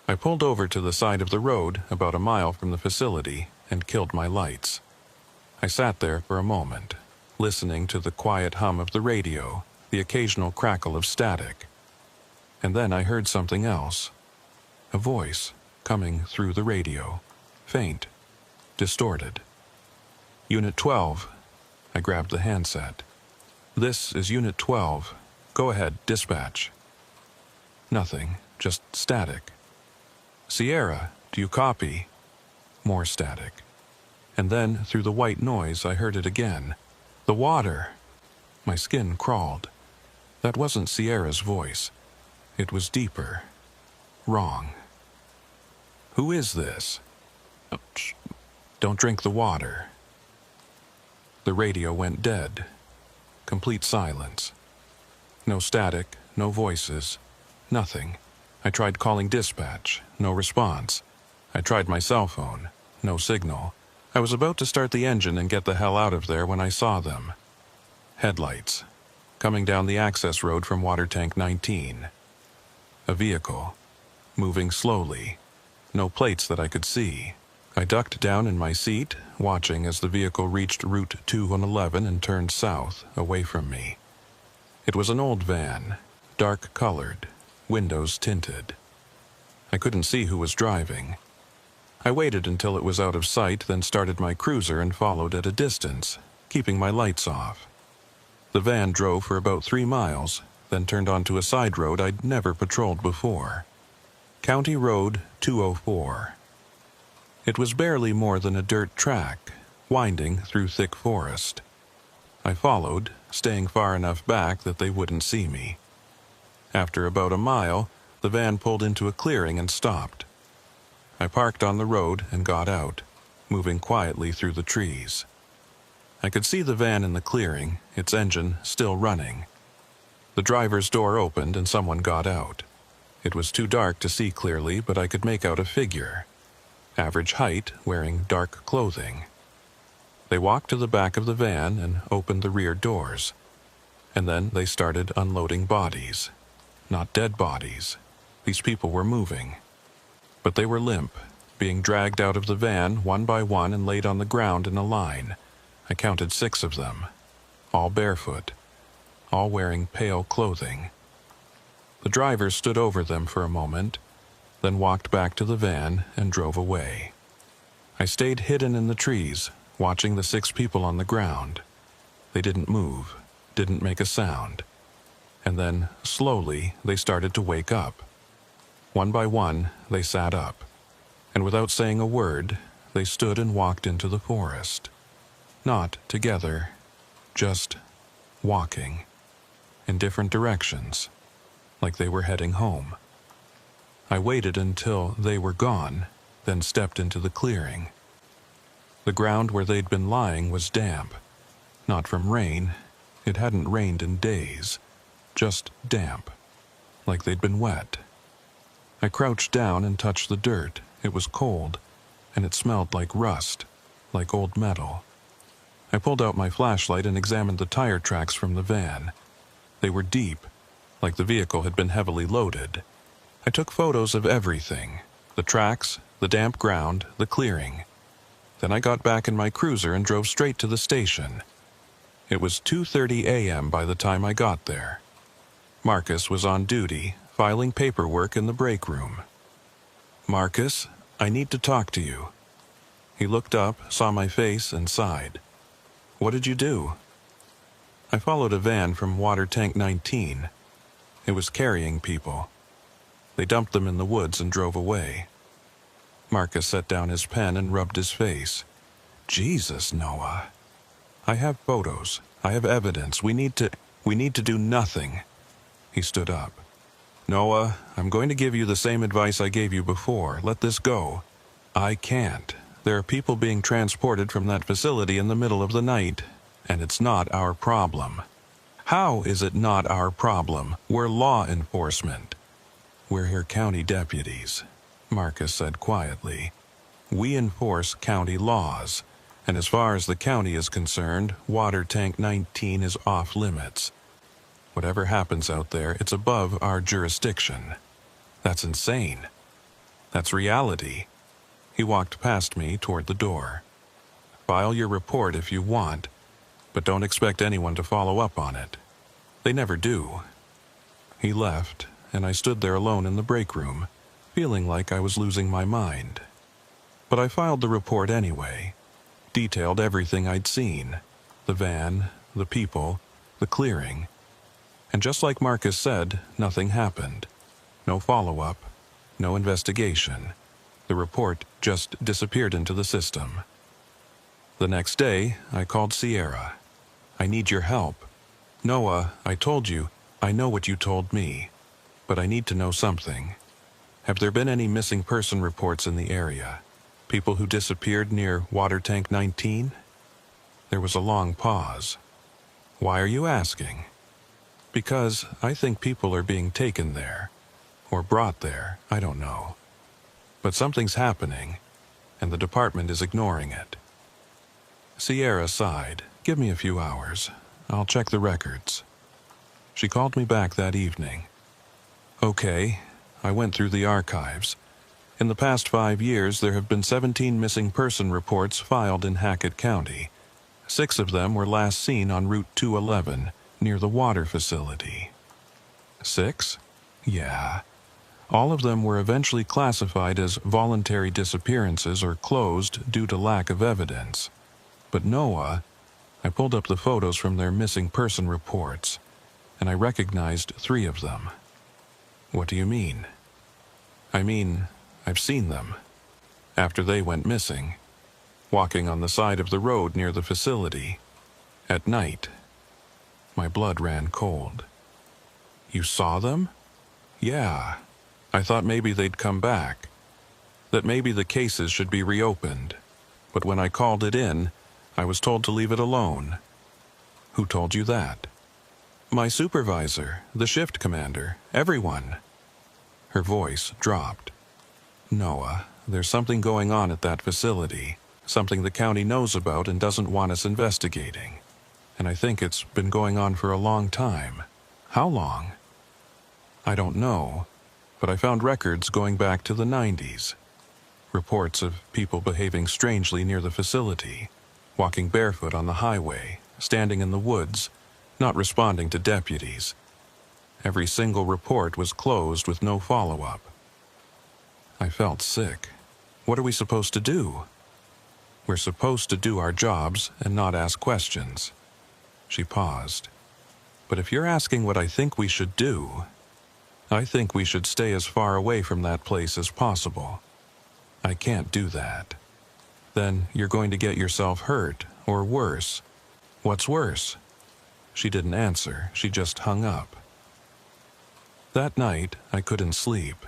I pulled over to the side of the road about a mile from the facility and killed my lights. I sat there for a moment, listening to the quiet hum of the radio, the occasional crackle of static. And then I heard something else. A voice coming through the radio, faint, distorted. Unit 12. I grabbed the handset. This is Unit 12. Go ahead, dispatch. Nothing, just static. Sierra, do you copy? More static. And then, through the white noise, I heard it again. The water. My skin crawled. That wasn't Sierra's voice. It was deeper. Wrong. Who is this? Oh, don't drink the water. The radio went dead. Complete silence. No static, no voices, nothing. I tried calling dispatch, no response. I tried my cell phone, no signal. I was about to start the engine and get the hell out of there when I saw them. Headlights, coming down the access road from Water Tank 19. A vehicle, moving slowly. No plates that I could see. I ducked down in my seat, watching as the vehicle reached Route 211 and turned south, away from me. It was an old van, dark-colored, windows tinted. I couldn't see who was driving. I waited until it was out of sight, then started my cruiser and followed at a distance, keeping my lights off. The van drove for about 3 miles, then turned onto a side road I'd never patrolled before. County Road 204. It was barely more than a dirt track, winding through thick forest. I followed, staying far enough back that they wouldn't see me. After about a mile, the van pulled into a clearing and stopped. I parked on the road and got out, moving quietly through the trees. I could see the van in the clearing, its engine still running. The driver's door opened and someone got out. It was too dark to see clearly, but I could make out a figure. Average height, wearing dark clothing. They walked to the back of the van and opened the rear doors. And then they started unloading bodies. Not dead bodies. These people were moving. But they were limp, being dragged out of the van one by one and laid on the ground in a line. I counted 6 of them, all barefoot, all wearing pale clothing. The driver stood over them for a moment, then walked back to the van and drove away. I stayed hidden in the trees, watching the 6 people on the ground. They didn't move, didn't make a sound. And then, slowly, they started to wake up. One by one, they sat up, and without saying a word, they stood and walked into the forest. Not together, just walking, in different directions, like they were heading home. I waited until they were gone, then stepped into the clearing. The ground where they'd been lying was damp, not from rain. It hadn't rained in days, just damp, like they'd been wet. I crouched down and touched the dirt. It was cold, and it smelled like rust, like old metal. I pulled out my flashlight and examined the tire tracks from the van. They were deep, like the vehicle had been heavily loaded. I took photos of everything, the tracks, the damp ground, the clearing. Then I got back in my cruiser and drove straight to the station. It was 2:30 a.m. by the time I got there. Marcus was on duty, filing paperwork in the break room. "Marcus, I need to talk to you." He looked up, saw my face, and sighed. "What did you do?" I followed a van from Water Tank 19. It was carrying people. They dumped them in the woods and drove away. Marcus set down his pen and rubbed his face. "Jesus, Noah. I have photos. I have evidence. We need to do nothing." He stood up. "Noah, I'm going to give you the same advice I gave you before. Let this go." "I can't. There are people being transported from that facility in the middle of the night, and it's not our problem." "How is it not our problem? We're law enforcement." "We're here county deputies," Marcus said quietly. "We enforce county laws, and as far as the county is concerned, Water Tank 19 is off limits. Whatever happens out there, it's above our jurisdiction." "That's insane." "That's reality." He walked past me toward the door. "File your report if you want, but don't expect anyone to follow up on it. They never do." He left, and I stood there alone in the break room, feeling like I was losing my mind. But I filed the report anyway, detailed everything I'd seen, the van, the people, the clearing. And just like Marcus said, nothing happened. No follow-up, no investigation. The report just disappeared into the system. The next day, I called Sierra. "I need your help. Noah, I told you, I know what you told me, but I need to know something. Have there been any missing person reports in the area? People who disappeared near Water Tank 19? There was a long pause. "Why are you asking?" "Because I think people are being taken there, or brought there, I don't know. But something's happening, and the department is ignoring it." Sierra sighed. "Give me a few hours. I'll check the records." She called me back that evening. "Okay." I went through the archives. In the past 5 years, there have been 17 missing person reports filed in Hackett County. 6 of them were last seen on Route 211, near the water facility. 6? Yeah. All of them were eventually classified as voluntary disappearances or closed due to lack of evidence. But Noah, I pulled up the photos from their missing person reports, and I recognized 3 of them. "What do you mean?" "I mean, I've seen them. After they went missing, walking on the side of the road near the facility, at night." My blood ran cold. "You saw them?" "Yeah. I thought maybe they'd come back, that maybe the cases should be reopened. But when I called it in, I was told to leave it alone." "Who told you that?" "My supervisor, the shift commander, everyone." Her voice dropped. "Noah, there's something going on at that facility, something the county knows about and doesn't want us investigating. And I think it's been going on for a long time." "How long?" "I don't know, but I found records going back to the 90s. Reports of people behaving strangely near the facility, walking barefoot on the highway, standing in the woods, not responding to deputies. Every single report was closed with no follow-up. I felt sick. What are we supposed to do? We're supposed to do our jobs and not ask questions. She paused. But if you're asking what I think we should do, I think we should stay as far away from that place as possible. I can't do that. Then you're going to get yourself hurt, or worse. What's worse? She didn't answer. She just hung up. That night, I couldn't sleep.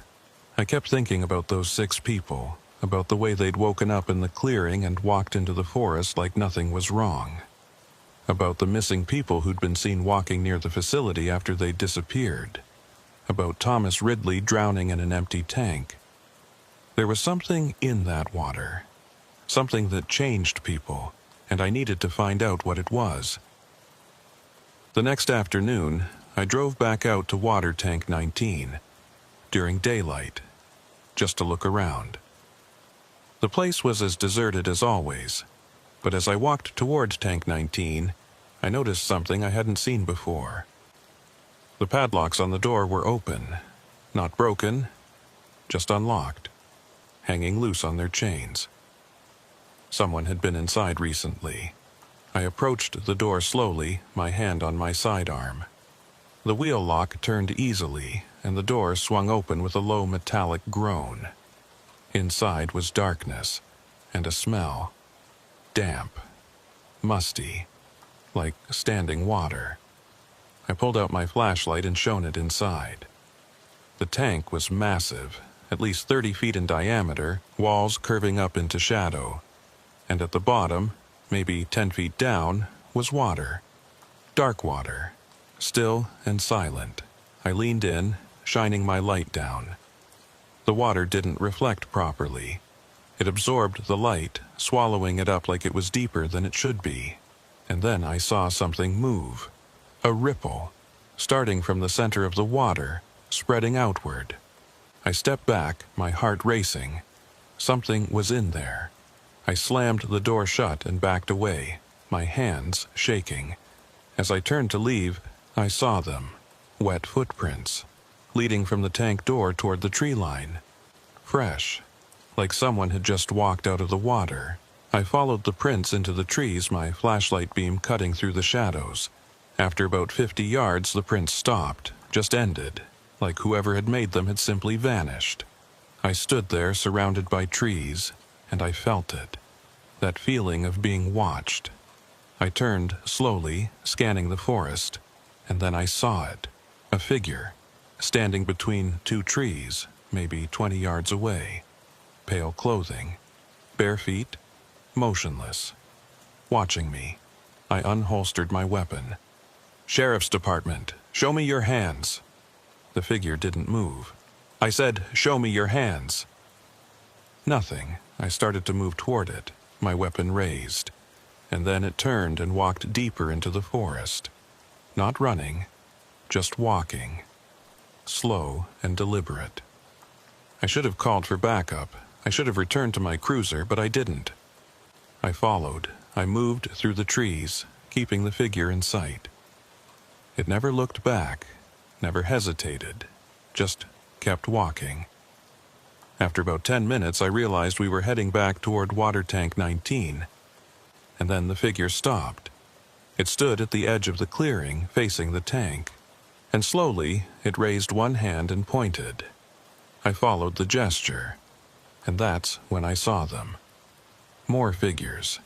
I kept thinking about those 6 people, about the way they'd woken up in the clearing and walked into the forest like nothing was wrong. About the missing people who'd been seen walking near the facility after they'd disappeared. About Thomas Ridley drowning in an empty tank. There was something in that water. Something that changed people, and I needed to find out what it was. The next afternoon, I drove back out to water tank 19, during daylight, just to look around. The place was as deserted as always, but as I walked toward tank 19, I noticed something I hadn't seen before. The padlocks on the door were open, not broken, just unlocked, hanging loose on their chains. Someone had been inside recently. I approached the door slowly, my hand on my sidearm. The wheel lock turned easily, and the door swung open with a low metallic groan. Inside was darkness, and a smell. Damp. Musty. Like standing water. I pulled out my flashlight and shone it inside. The tank was massive, at least 30 feet in diameter, walls curving up into shadow. And at the bottom, maybe 10 feet down, was water. Dark water. Still and silent. I leaned in, shining my light down. The water didn't reflect properly. It absorbed the light, swallowing it up like it was deeper than it should be. And then I saw something move. A ripple, starting from the center of the water, spreading outward. I stepped back, my heart racing. Something was in there. I slammed the door shut and backed away, my hands shaking. As I turned to leave, I saw them. Wet footprints, leading from the tank door toward the tree line. Fresh, like someone had just walked out of the water. I followed the prints into the trees, my flashlight beam cutting through the shadows. After about 50 yards, the prints stopped, just ended, like whoever had made them had simply vanished. I stood there surrounded by trees, and I felt it. That feeling of being watched. I turned slowly, scanning the forest, and then I saw it. A figure, standing between 2 trees, maybe 20 yards away. Pale clothing, bare feet, motionless. Watching me. I unholstered my weapon. "Sheriff's Department, show me your hands." The figure didn't move. I said, "Show me your hands." Nothing. I started to move toward it, my weapon raised. And then it turned and walked deeper into the forest. Not running, just walking. Slow and deliberate. I should have called for backup. I should have returned to my cruiser, but I didn't. I followed. I moved through the trees, keeping the figure in sight. It never looked back, never hesitated, just kept walking. After about 10 minutes, I realized we were heading back toward water tank 19. And then the figure stopped. It stood at the edge of the clearing, facing the tank. And slowly, it raised one hand and pointed. I followed the gesture. And that's when I saw them. More figures.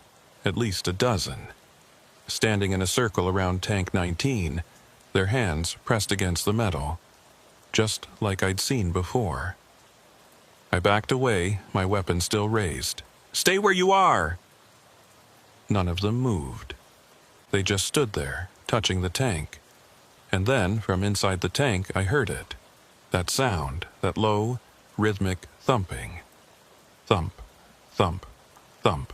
At least a dozen. Standing in a circle around tank 19, their hands pressed against the metal. Just like I'd seen before. I backed away, my weapon still raised. "Stay where you are!" None of them moved. They just stood there, touching the tank. And then, from inside the tank, I heard it. That sound, that low, rhythmic thumping. Thump, thump, thump.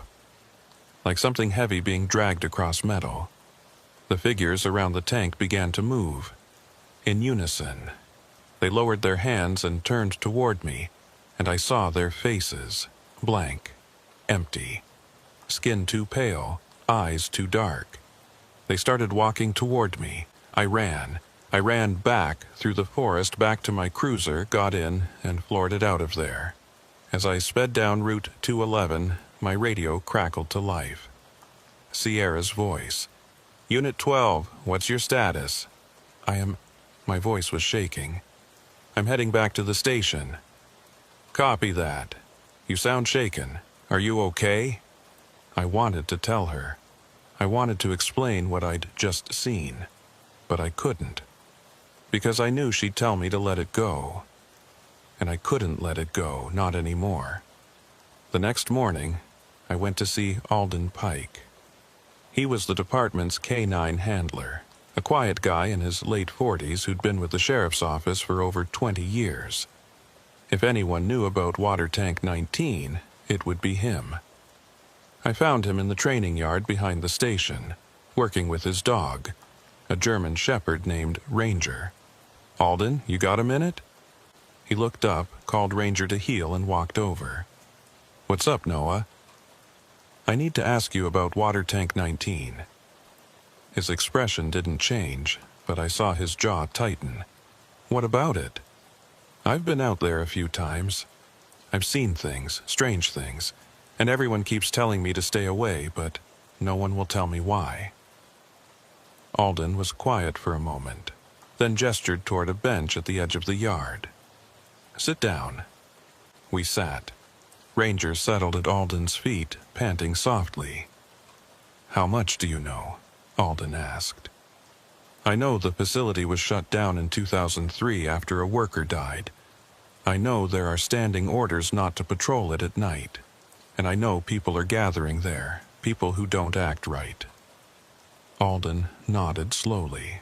Like something heavy being dragged across metal. The figures around the tank began to move. In unison. They lowered their hands and turned toward me, and I saw their faces, blank, empty, skin too pale, eyes too dark. They started walking toward me. I ran. I ran back through the forest back to my cruiser, got in, and floored it out of there. As I sped down Route 211, my radio crackled to life. Sierra's voice. "Unit 12, what's your status?" My voice was shaking. "I'm heading back to the station." "Copy that. You sound shaken. Are you okay?" I wanted to tell her. I wanted to explain what I'd just seen, but I couldn't, because I knew she'd tell me to let it go. And I couldn't let it go, not anymore. The next morning, I went to see Alden Pike. He was the department's K-9 handler, a quiet guy in his late 40s who'd been with the sheriff's office for over 20 years. If anyone knew about Water Tank 19, it would be him. I found him in the training yard behind the station, working with his dog, a German shepherd named Ranger. "Alden, you got a minute?" He looked up, called Ranger to heel, and walked over. "What's up, Noah?" "I need to ask you about Water Tank 19. His expression didn't change, but I saw his jaw tighten. "What about it?" "I've been out there a few times. I've seen things, strange things, and everyone keeps telling me to stay away, but no one will tell me why." Alden was quiet for a moment, then gestured toward a bench at the edge of the yard. "Sit down." We sat. Ranger settled at Alden's feet, panting softly. "How much do you know?" Alden asked. "I know the facility was shut down in 2003 after a worker died. I know there are standing orders not to patrol it at night. And I know people are gathering there, people who don't act right." Alden nodded slowly.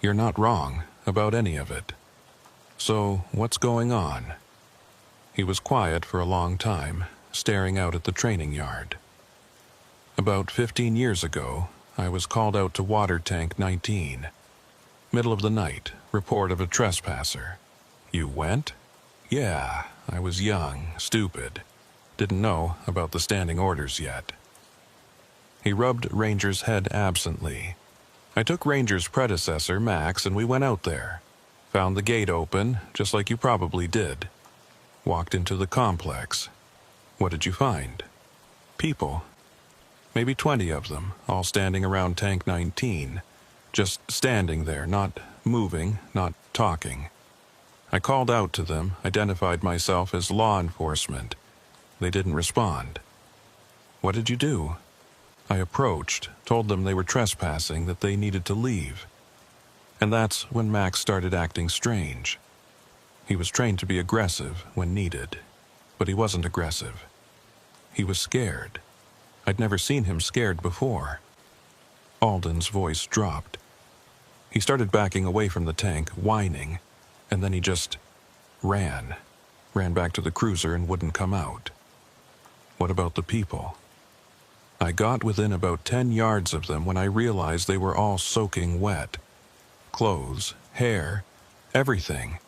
"You're not wrong about any of it. So, what's going on?" He was quiet for a long time, staring out at the training yard. "About 15 years ago, I was called out to Water Tank 19. Middle of the night, report of a trespasser." "You went?" "Yeah, I was young, stupid. Didn't know about the standing orders yet." He rubbed Ranger's head absently. "I took Ranger's predecessor, Max, and we went out there. Found the gate open, just like you probably did. Walked into the complex. What did you find?" "People. Maybe 20 of them, all standing around Tank 19. Just standing there, not moving, not talking. I called out to them, identified myself as law enforcement. They didn't respond." "What did you do?" "I approached, told them they were trespassing, that they needed to leave. And that's when Max started acting strange. He was trained to be aggressive when needed, but he wasn't aggressive. He was scared. I'd never seen him scared before." Alden's voice dropped. He started backing away from the tank, whining, and then he just ran back to the cruiser and wouldn't come out. "What about the people?" "I got within about 10 yards of them when I realized they were all soaking wet. Clothes, hair, everything.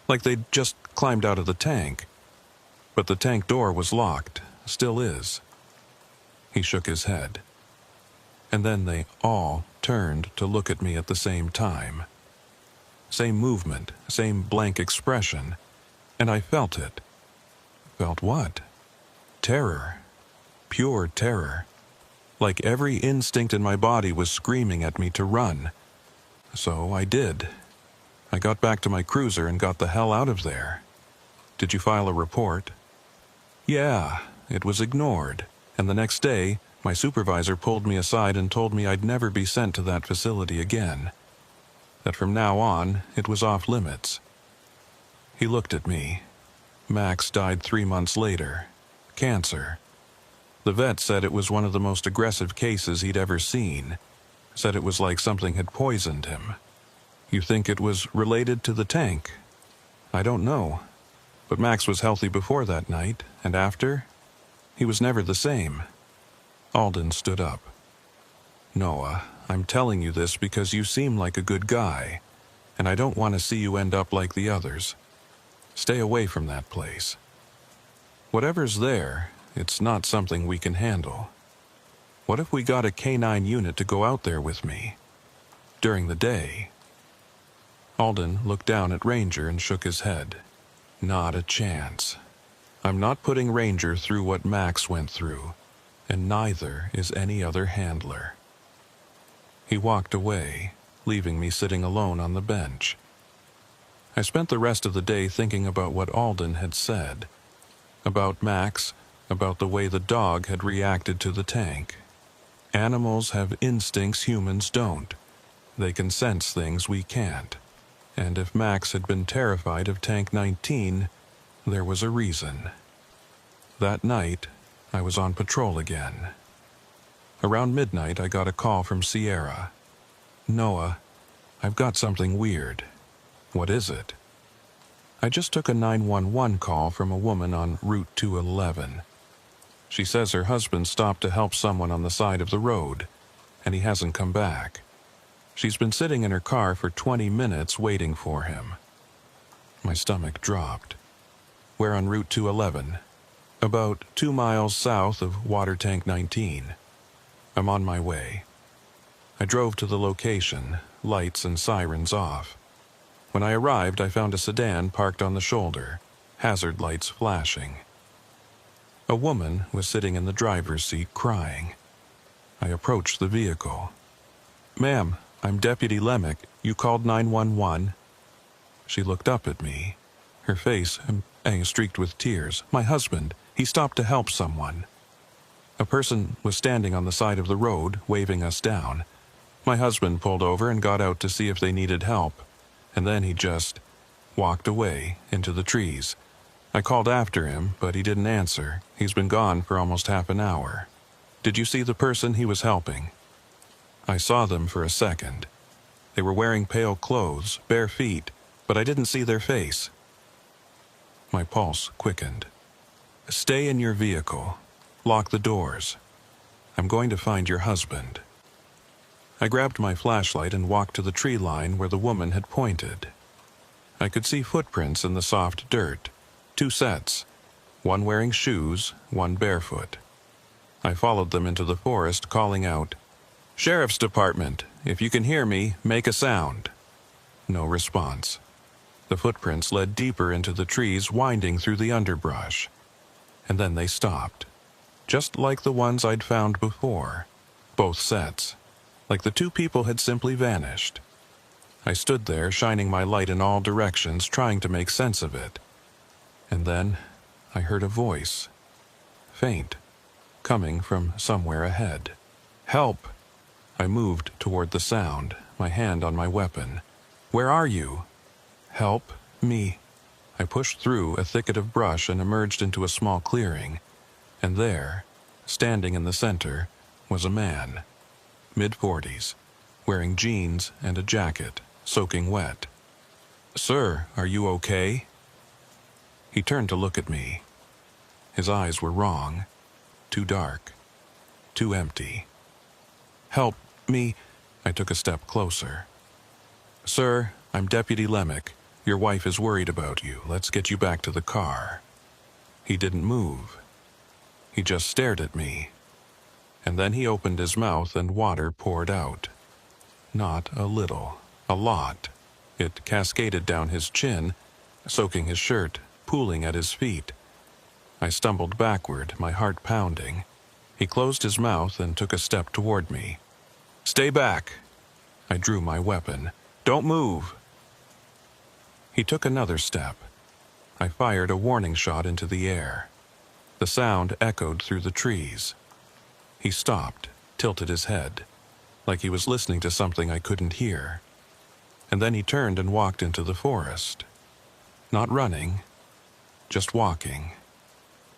Like they'd just climbed out of the tank. But the tank door was locked, still is." He shook his head. "And then they all turned to look at me at the same time. Same movement, same blank expression, and I felt it." "Felt what?" "Terror. Pure terror. Like every instinct in my body was screaming at me to run. So I did. I got back to my cruiser and got the hell out of there." "Did you file a report?" "Yeah, it was ignored. And the next day, my supervisor pulled me aside and told me I'd never be sent to that facility again. That from now on, it was off limits." He looked at me. "Max died 3 months later. Cancer. The vet said it was one of the most aggressive cases he'd ever seen. Said it was like something had poisoned him." "You think it was related to the tank?" "I don't know. But Max was healthy before that night, and after? He was never the same." Alden stood up. "Noah, I'm telling you this because you seem like a good guy, and I don't want to see you end up like the others. Stay away from that place." Whatever's there, it's not something we can handle. What if we got a K9 unit to go out there with me? During the day? Alden looked down at Ranger and shook his head. Not a chance. I'm not putting Ranger through what Max went through, and neither is any other handler. He walked away, leaving me sitting alone on the bench. I spent the rest of the day thinking about what Alden had said, about Max, about the way the dog had reacted to the tank. Animals have instincts humans don't. They can sense things we can't. And if Max had been terrified of Tank 19, there was a reason. That night, I was on patrol again. Around midnight, I got a call from Sierra. "Noah, I've got something weird." "What is it?" "I just took a 911 call from a woman on Route 211. She says her husband stopped to help someone on the side of the road, and he hasn't come back. She's been sitting in her car for 20 minutes waiting for him." My stomach dropped. "Where on Route 211? "About 2 miles south of Water Tank 19. "I'm on my way." I drove to the location, lights and sirens off. When I arrived, I found a sedan parked on the shoulder, hazard lights flashing. A woman was sitting in the driver's seat crying. I approached the vehicle. "Ma'am, I'm Deputy Lemick. You called 911? She looked up at me, her face streaked with tears. "My husband, he stopped to help someone." A person was standing on the side of the road, waving us down. My husband pulled over and got out to see if they needed help, and then he just walked away into the trees. I called after him, but he didn't answer. He's been gone for almost half an hour. Did you see the person he was helping?" I saw them for a second. They were wearing pale clothes, bare feet, but I didn't see their face. My pulse quickened. "Stay in your vehicle. Lock the doors. I'm going to find your husband." I grabbed my flashlight and walked to the tree line where the woman had pointed. I could see footprints in the soft dirt. 2 sets, one wearing shoes, one barefoot. I followed them into the forest, calling out, "Sheriff's Department, if you can hear me, make a sound." No response. The footprints led deeper into the trees, winding through the underbrush. And then they stopped, just like the ones I'd found before. Both sets, like the 2 people had simply vanished. I stood there, shining my light in all directions, trying to make sense of it. And then I heard a voice, faint, coming from somewhere ahead. "Help!" I moved toward the sound, my hand on my weapon. "Where are you?" "Help me." I pushed through a thicket of brush and emerged into a small clearing. And there, standing in the center, was a man, mid-40s, wearing jeans and a jacket, soaking wet. "Sir, are you okay?" He turned to look at me. His eyes were wrong, too dark, too empty. "Help me." I took a step closer. "Sir, I'm Deputy Lemick. Your wife is worried about you. Let's get you back to the car." He didn't move. He just stared at me. And then he opened his mouth and water poured out. Not a little, a lot. It cascaded down his chin, soaking his shirt, pooling at his feet. I stumbled backward, my heart pounding. He closed his mouth and took a step toward me. "Stay back." I drew my weapon. "Don't move." He took another step. I fired a warning shot into the air. The sound echoed through the trees. He stopped, tilted his head, like he was listening to something I couldn't hear. And then he turned and walked into the forest. Not running, just walking,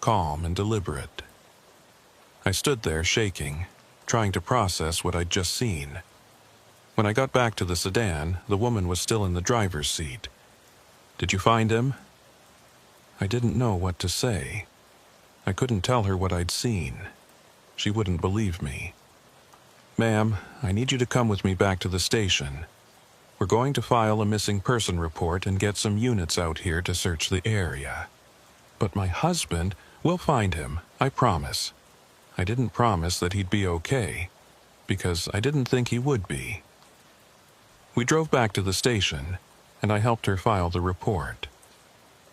calm and deliberate. I stood there shaking, trying to process what I'd just seen. When I got back to the sedan, the woman was still in the driver's seat. "Did you find him?" I didn't know what to say. I couldn't tell her what I'd seen. She wouldn't believe me. "Ma'am, I need you to come with me back to the station. We're going to file a missing person report and get some units out here to search the area." "But my husband, We'll find him, I promise. I didn't promise that he'd be okay, because I didn't think he would be. We drove back to the station, and I helped her file the report.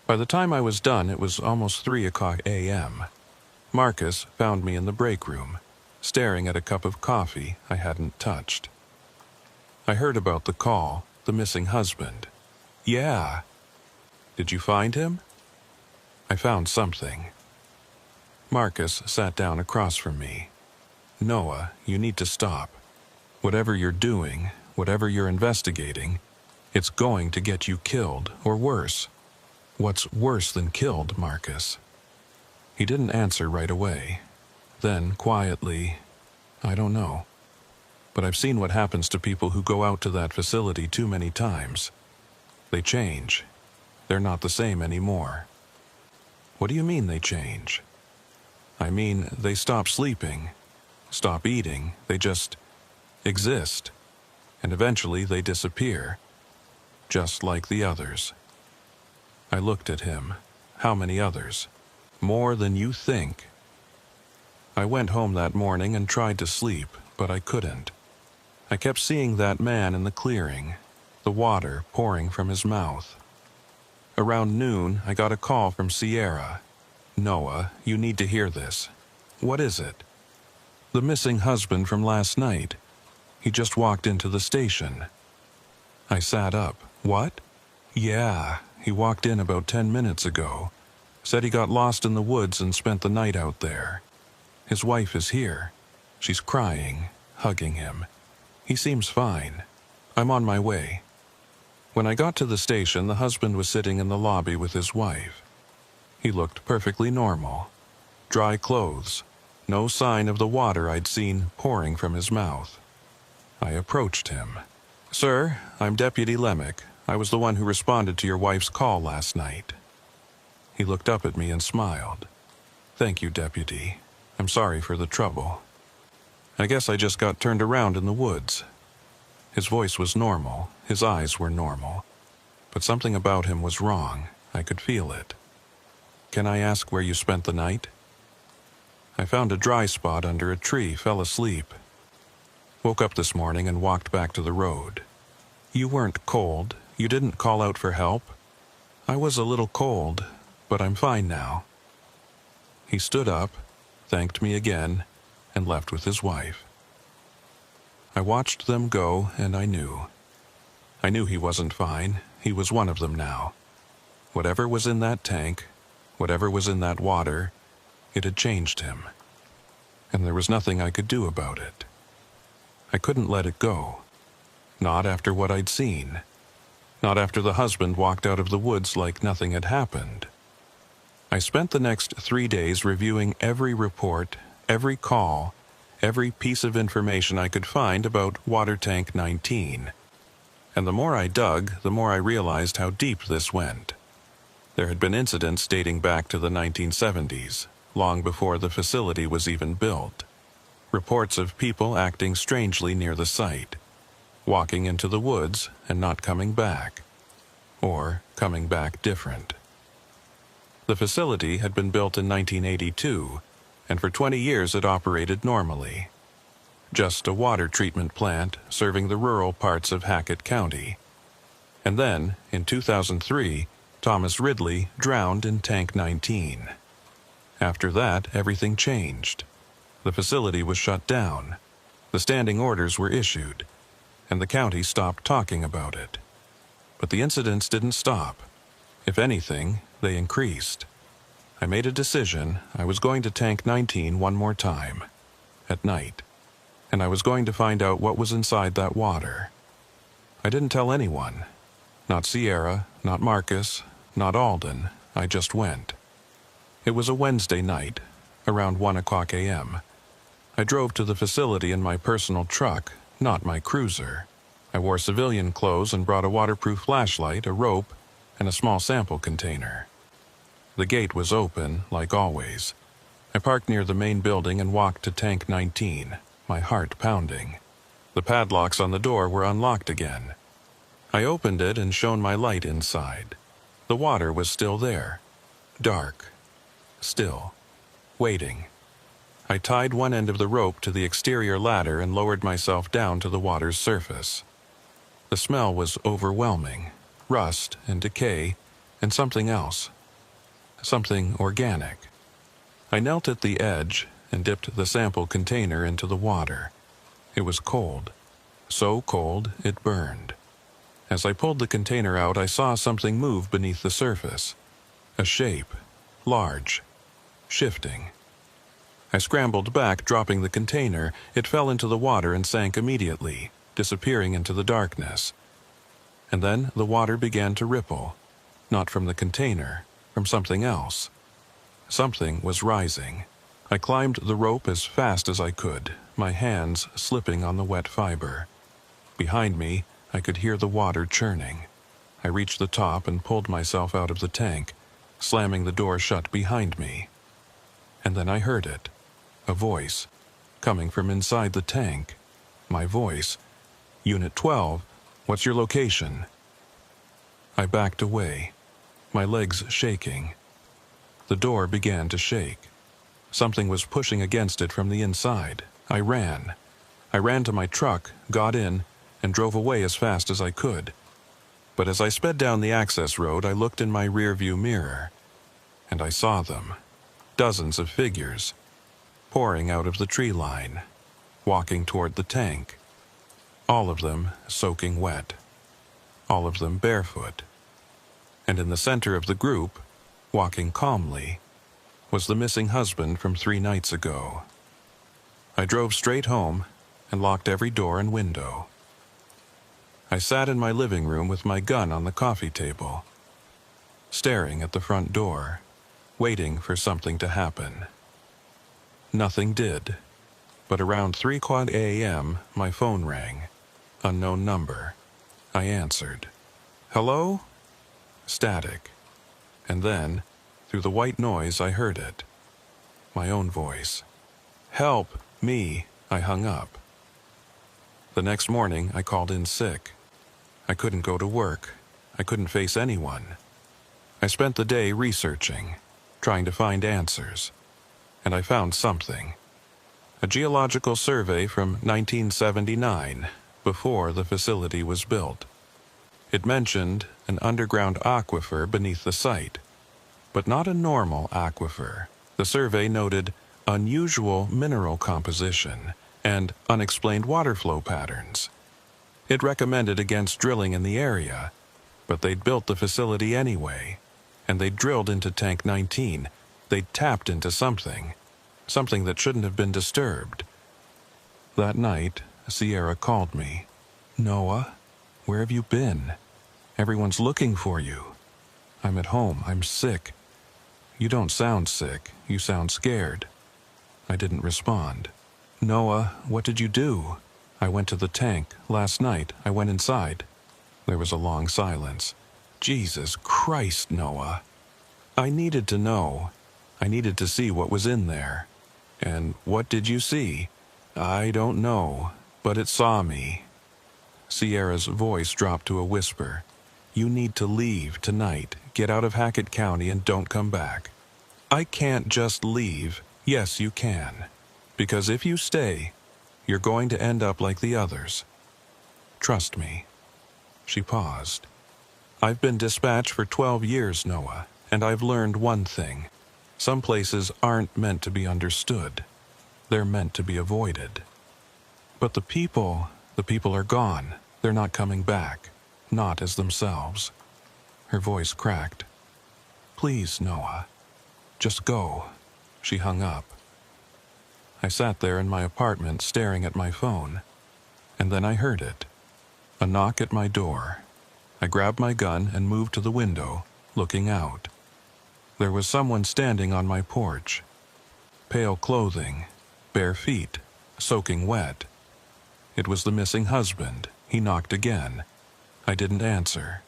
By the time I was done, it was almost 3 a.m. Marcus found me in the break room, staring at a cup of coffee I hadn't touched. I heard about the call, the missing husband. Yeah. Did you find him? I found something. Marcus sat down across from me. Noah, you need to stop. Whatever you're doing, whatever you're investigating, it's going to get you killed, or worse. What's worse than killed, Marcus? He didn't answer right away. Then, quietly, I don't know. But I've seen what happens to people who go out to that facility too many times. They change. They're not the same anymore. What do you mean they change? I mean, they stop sleeping, stop eating, they just exist. And eventually they disappear, just like the others. I looked at him. How many others? More than you think. I went home that morning and tried to sleep, but I couldn't. I kept seeing that man in the clearing, the water pouring from his mouth. Around noon, I got a call from Sierra. Noah, you need to hear this. What is it? The missing husband from last night. He just walked into the station. I sat up. What? Yeah, he walked in about 10 minutes ago. Said he got lost in the woods and spent the night out there. His wife is here. She's crying, hugging him. He seems fine. I'm on my way. When I got to the station, the husband was sitting in the lobby with his wife. He looked perfectly normal. Dry clothes. No sign of the water I'd seen pouring from his mouth. I approached him. Sir, I'm Deputy Lemick. I was the one who responded to your wife's call last night. He looked up at me and smiled. Thank you, Deputy. I'm sorry for the trouble. I guess I just got turned around in the woods. His voice was normal, his eyes were normal. But something about him was wrong. I could feel it. Can I ask where you spent the night? I found a dry spot under a tree, fell asleep. Woke up this morning and walked back to the road. You weren't cold. You didn't call out for help. I was a little cold, but I'm fine now. He stood up, thanked me again, and left with his wife. I watched them go, and I knew. I knew he wasn't fine. He was one of them now. Whatever was in that tank, whatever was in that water, it had changed him. And there was nothing I could do about it. I couldn't let it go. Not after what I'd seen. Not after the husband walked out of the woods like nothing had happened. I spent the next 3 days reviewing every report, every call, every piece of information I could find about Water Tank 19. And the more I dug, the more I realized how deep this went. There had been incidents dating back to the 1970s, long before the facility was even built. Reports of people acting strangely near the site, walking into the woods and not coming back, or coming back different. The facility had been built in 1982, and for 20 years it operated normally. Just a water treatment plant serving the rural parts of Hackett County. And then, in 2003, Thomas Ridley drowned in Tank 19. After that, everything changed. The facility was shut down. The standing orders were issued, and the county stopped talking about it. But the incidents didn't stop. If anything, they increased. I made a decision. I was going to Tank 19 one more time, at night, and I was going to find out what was inside that water. I didn't tell anyone. Not Sierra, not Marcus, not Alden. I just went. It was a Wednesday night, around 1 a.m. I drove to the facility in my personal truck, not my cruiser. I wore civilian clothes and brought a waterproof flashlight, a rope, and a small sample container. The gate was open, like always. I parked near the main building and walked to Tank 19, my heart pounding. The padlocks on the door were unlocked again. I opened it and shone my light inside. The water was still there. Dark. Still. waiting. I tied one end of the rope to the exterior ladder and lowered myself down to the water's surface. The smell was overwhelming, rust and decay, and something else. Something organic. I knelt at the edge and dipped the sample container into the water. It was cold. So cold it burned. As I pulled the container out, I saw something move beneath the surface. A shape, large, shifting. I scrambled back, dropping the container. It fell into the water and sank immediately, disappearing into the darkness. And then the water began to ripple, not from the container, from something else. Something was rising. I climbed the rope as fast as I could, my hands slipping on the wet fiber. Behind me, I could hear the water churning. I reached the top and pulled myself out of the tank, slamming the door shut behind me. And then I heard it. A voice, coming from inside the tank. My voice. "Unit 12, what's your location?" I backed away, my legs shaking. The door began to shake. Something was pushing against it from the inside. I ran. I ran to my truck, got in, and drove away as fast as I could. But as I sped down the access road, I looked in my rearview mirror, and I saw them. Dozens of figures, pouring out of the tree line, walking toward the tank. All of them soaking wet. All of them barefoot. And in the center of the group, walking calmly, was the missing husband from 3 nights ago. I drove straight home and locked every door and window. I sat in my living room with my gun on the coffee table, staring at the front door, waiting for something to happen. Nothing did, but around 3:00 a.m. my phone rang. Unknown number. I answered. "Hello?" Static. And then, through the white noise, I heard it. My own voice. "Help! Me!" I hung up. The next morning, I called in sick. I couldn't go to work. I couldn't face anyone. I spent the day researching, trying to find answers. And I found something. A geological survey from 1979, before the facility was built. It mentioned an underground aquifer beneath the site, but not a normal aquifer. The survey noted unusual mineral composition and unexplained water flow patterns. It recommended against drilling in the area, but they'd built the facility anyway, and they'd drilled into Tank 19. They'd tapped into something that shouldn't have been disturbed. That night, Sierra called me. "Noah, where have you been? Everyone's looking for you." "I'm at home. I'm sick." "You don't sound sick. You sound scared." I didn't respond. "Noah, what did you do?" "I went to the tank. Last night, I went inside." There was a long silence. "Jesus Christ, Noah." "I needed to know. I needed to see what was in there." "And what did you see?" "I don't know, but it saw me." Sierra's voice dropped to a whisper. "You need to leave tonight. Get out of Hackett County and don't come back." "I can't just leave." "Yes, you can. Because if you stay, you're going to end up like the others. Trust me." She paused. "I've been dispatched for 12 years, Noah, and I've learned one thing. Some places aren't meant to be understood. They're meant to be avoided. But the people are gone. They're not coming back. Not as themselves." Her voice cracked. "Please, Noah, just go." She hung up. I sat there in my apartment staring at my phone, and then I heard it. A knock at my door. I grabbed my gun and moved to the window, looking out. There was someone standing on my porch. Pale clothing, bare feet, soaking wet. It was the missing husband. He knocked again. I didn't answer.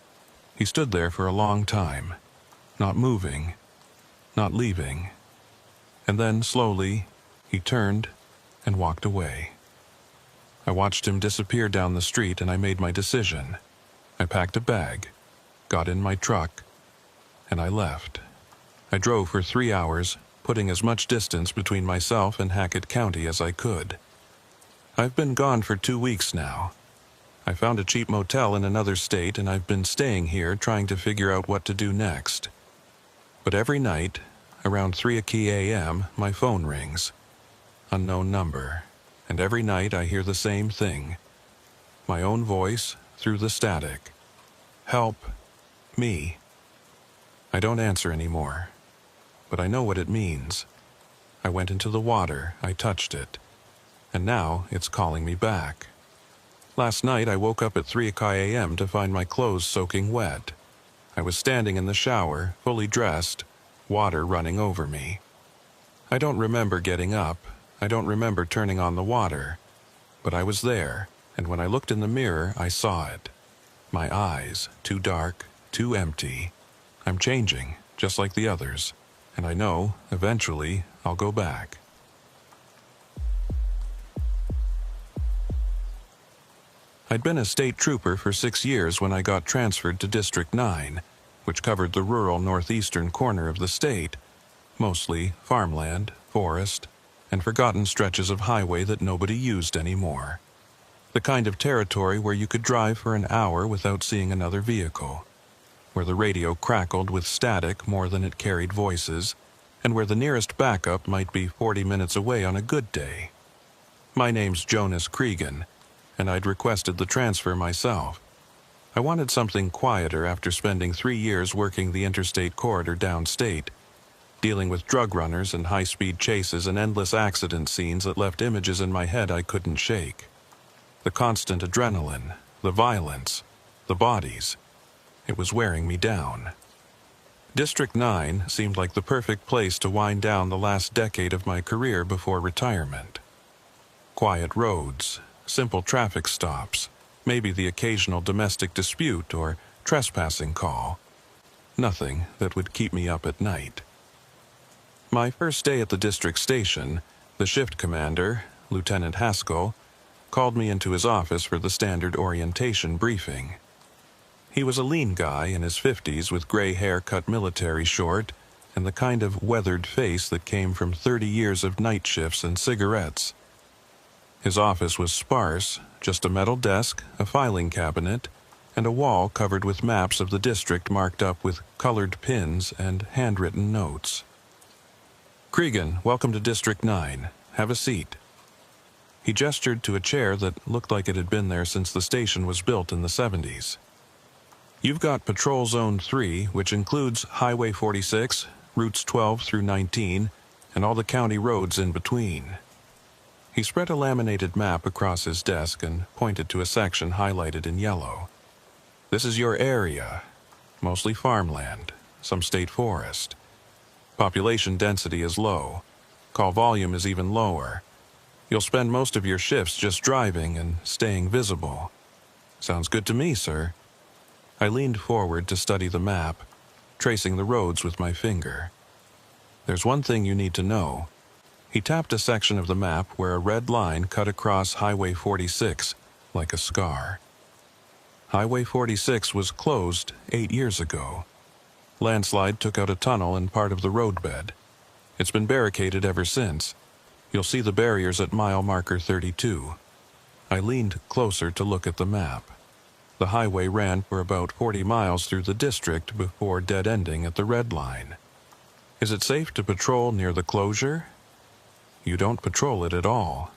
He stood there for a long time, not moving, not leaving. And then, slowly, he turned and walked away. I watched him disappear down the street and I made my decision. I packed a bag, got in my truck, and I left. I drove for 3 hours, putting as much distance between myself and Hackett County as I could. I've been gone for 2 weeks now. I found a cheap motel in another state, and I've been staying here trying to figure out what to do next. But every night, around 3 a.m., my phone rings. Unknown number. And every night I hear the same thing. My own voice through the static. Help me. I don't answer anymore, but I know what it means. I went into the water, I touched it, and now it's calling me back. Last night I woke up at 3 a.m. to find my clothes soaking wet. I was standing in the shower, fully dressed, water running over me. I don't remember getting up, I don't remember turning on the water, but I was there, and when I looked in the mirror I saw it. My eyes, too dark, too empty. I'm changing, just like the others, and I know, eventually, I'll go back. I'd been a state trooper for 6 years when I got transferred to District 9, which covered the rural northeastern corner of the state, mostly farmland, forest, and forgotten stretches of highway that nobody used anymore. The kind of territory where you could drive for an hour without seeing another vehicle, where the radio crackled with static more than it carried voices, and where the nearest backup might be 40 minutes away on a good day. My name's Jonas Cregan, and I'd requested the transfer myself. I wanted something quieter after spending 3 years working the interstate corridor downstate, dealing with drug runners and high-speed chases and endless accident scenes that left images in my head I couldn't shake. The constant adrenaline, the violence, the bodies. It was wearing me down. District 9 seemed like the perfect place to wind down the last decade of my career before retirement. Quiet roads, simple traffic stops, maybe the occasional domestic dispute or trespassing call. Nothing that would keep me up at night. My first day at the district station, the shift commander, Lieutenant Haskell, called me into his office for the standard orientation briefing. He was a lean guy in his 50s with gray hair cut military short and the kind of weathered face that came from 30 years of night shifts and cigarettes. His office was sparse, just a metal desk, a filing cabinet, and a wall covered with maps of the district marked up with colored pins and handwritten notes. "Cregan, welcome to District 9. Have a seat." He gestured to a chair that looked like it had been there since the station was built in the 70s. "You've got Patrol Zone 3, which includes Highway 46, routes 12 through 19, and all the county roads in between." He spread a laminated map across his desk and pointed to a section highlighted in yellow. "This is your area, mostly farmland, some state forest. Population density is low. Call volume is even lower. You'll spend most of your shifts just driving and staying visible." "Sounds good to me, sir." I leaned forward to study the map, tracing the roads with my finger. "There's one thing you need to know." He tapped a section of the map where a red line cut across Highway 46 like a scar. Highway 46 was closed 8 years ago. Landslide took out a tunnel and part of the roadbed. It's been barricaded ever since. You'll see the barriers at mile marker 32. I leaned closer to look at the map. The highway ran for about 40 miles through the district before dead-ending at the red line. "Is it safe to patrol near the closure?" "You don't patrol it at all."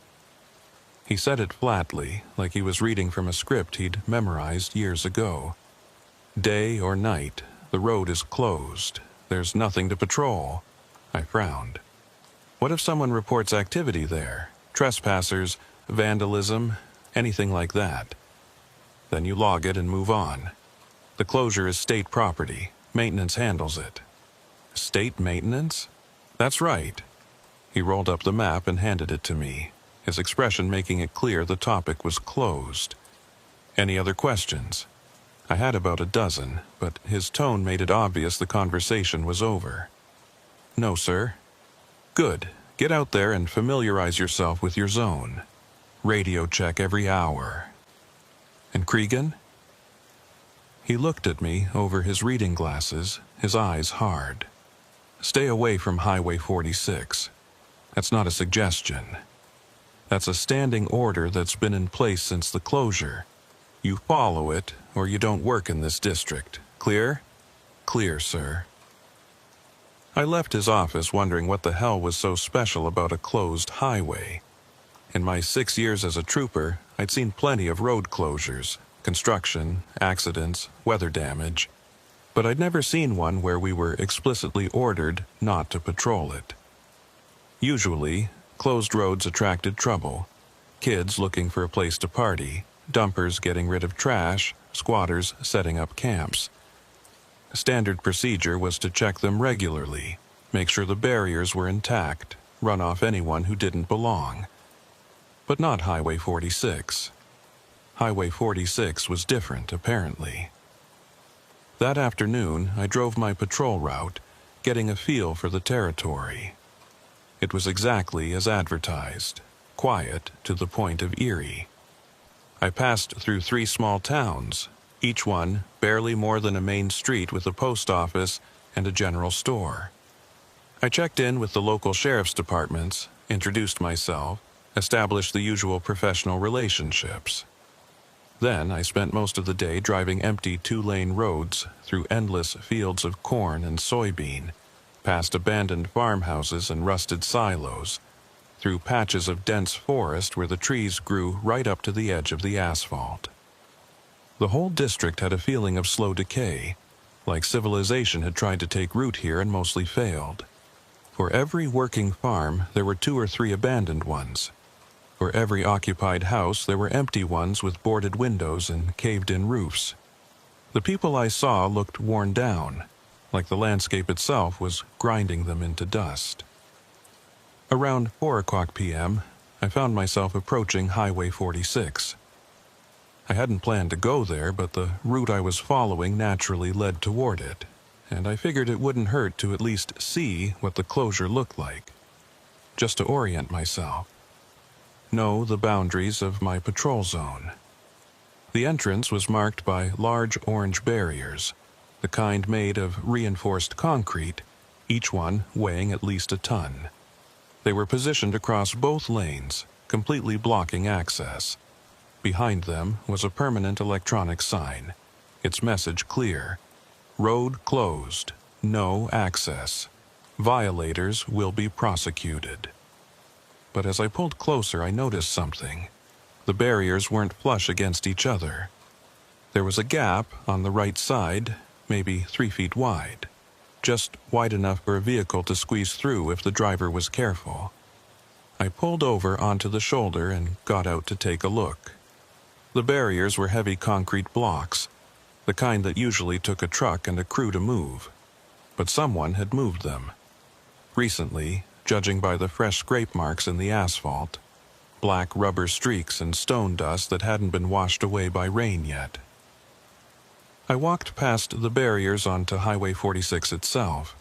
He said it flatly, like he was reading from a script he'd memorized years ago. "Day or night, the road is closed. There's nothing to patrol." I frowned. "What if someone reports activity there? Trespassers, vandalism, anything like that?" "Then you log it and move on. The closure is state property. Maintenance handles it." "State maintenance?" "That's right." He rolled up the map and handed it to me, his expression making it clear the topic was closed. "Any other questions?" I had about a dozen, but his tone made it obvious the conversation was over. "No, sir." "Good. Get out there and familiarize yourself with your zone. Radio check every hour." "And Cregan?" He looked at me over his reading glasses, his eyes hard. Stay away from Highway 46. That's not a suggestion. That's a standing order that's been in place since the closure. You follow it, or you don't work in this district. Clear? Clear, sir. I left his office wondering what the hell was so special about a closed highway. In my 6 years as a trooper, I'd seen plenty of road closures, construction, accidents, weather damage, but I'd never seen one where we were explicitly ordered not to patrol it. Usually, closed roads attracted trouble. Kids looking for a place to party, dumpers getting rid of trash, squatters setting up camps. Standard procedure was to check them regularly, make sure the barriers were intact, run off anyone who didn't belong. But not Highway 46. Highway 46 was different, apparently. That afternoon, I drove my patrol route, getting a feel for the territory. It was exactly as advertised, quiet to the point of eerie. I passed through 3 small towns, each one barely more than a main street with a post office and a general store. I checked in with the local sheriff's departments, introduced myself, established the usual professional relationships. Then I spent most of the day driving empty 2-lane roads through endless fields of corn and soybean, past abandoned farmhouses and rusted silos, through patches of dense forest where the trees grew right up to the edge of the asphalt. The whole district had a feeling of slow decay, like civilization had tried to take root here and mostly failed. For every working farm, there were 2 or 3 abandoned ones. For every occupied house, there were empty ones with boarded windows and caved-in roofs. The people I saw looked worn down, like the landscape itself was grinding them into dust. Around 4 o'clock p.m., I found myself approaching Highway 46. I hadn't planned to go there, but the route I was following naturally led toward it, and I figured it wouldn't hurt to at least see what the closure looked like, just to orient myself. Know the boundaries of my patrol zone. The entrance was marked by large orange barriers, the kind made of reinforced concrete, each one weighing at least a ton. They were positioned across both lanes, completely blocking access. Behind them was a permanent electronic sign, its message clear: road closed, no access. Violators will be prosecuted. But as I pulled closer, I noticed something. The barriers weren't flush against each other. There was a gap on the right side, maybe 3 feet wide, just wide enough for a vehicle to squeeze through if the driver was careful. I pulled over onto the shoulder and got out to take a look. The barriers were heavy concrete blocks, the kind that usually took a truck and a crew to move. But someone had moved them. Recently, judging by the fresh scrape marks in the asphalt, black rubber streaks and stone dust that hadn't been washed away by rain yet. I walked past the barriers onto Highway 46 itself.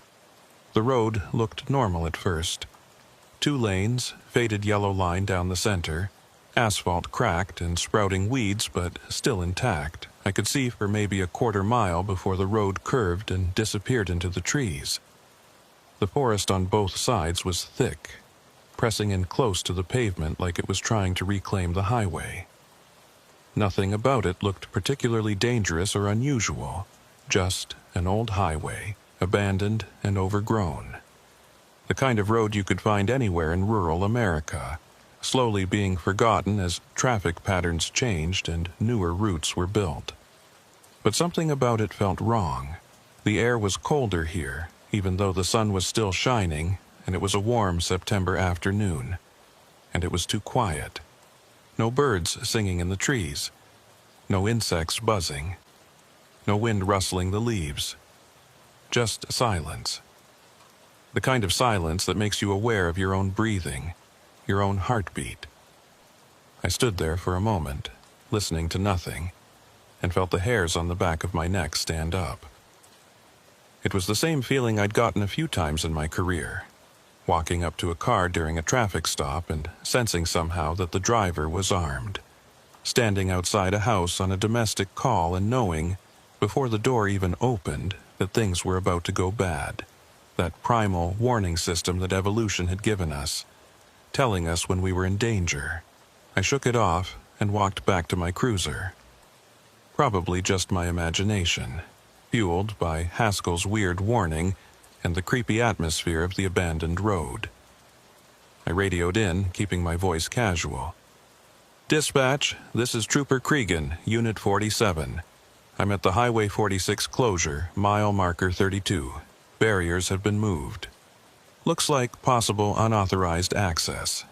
The road looked normal at first. 2 lanes, faded yellow line down the center, asphalt cracked and sprouting weeds but still intact. I could see for maybe a quarter mile before the road curved and disappeared into the trees. The forest on both sides was thick, pressing in close to the pavement like it was trying to reclaim the highway. Nothing about it looked particularly dangerous or unusual, just an old highway, abandoned and overgrown. The kind of road you could find anywhere in rural America, slowly being forgotten as traffic patterns changed and newer routes were built. But something about it felt wrong. The air was colder here, even though the sun was still shining, and it was a warm September afternoon. And it was too quiet. No birds singing in the trees. No insects buzzing. No wind rustling the leaves. Just silence. The kind of silence that makes you aware of your own breathing, your own heartbeat. I stood there for a moment, listening to nothing, and felt the hairs on the back of my neck stand up. It was the same feeling I'd gotten a few times in my career, walking up to a car during a traffic stop and sensing somehow that the driver was armed, standing outside a house on a domestic call and knowing, before the door even opened, that things were about to go bad. that primal warning system that evolution had given us, telling us when we were in danger. I shook it off and walked back to my cruiser. Probably just my imagination, fueled by Haskell's weird warning and the creepy atmosphere of the abandoned road. I radioed in, keeping my voice casual. "Dispatch, this is Trooper Cregan, Unit 47. I'm at the Highway 46 closure, mile marker 32. Barriers have been moved. Looks like possible unauthorized access."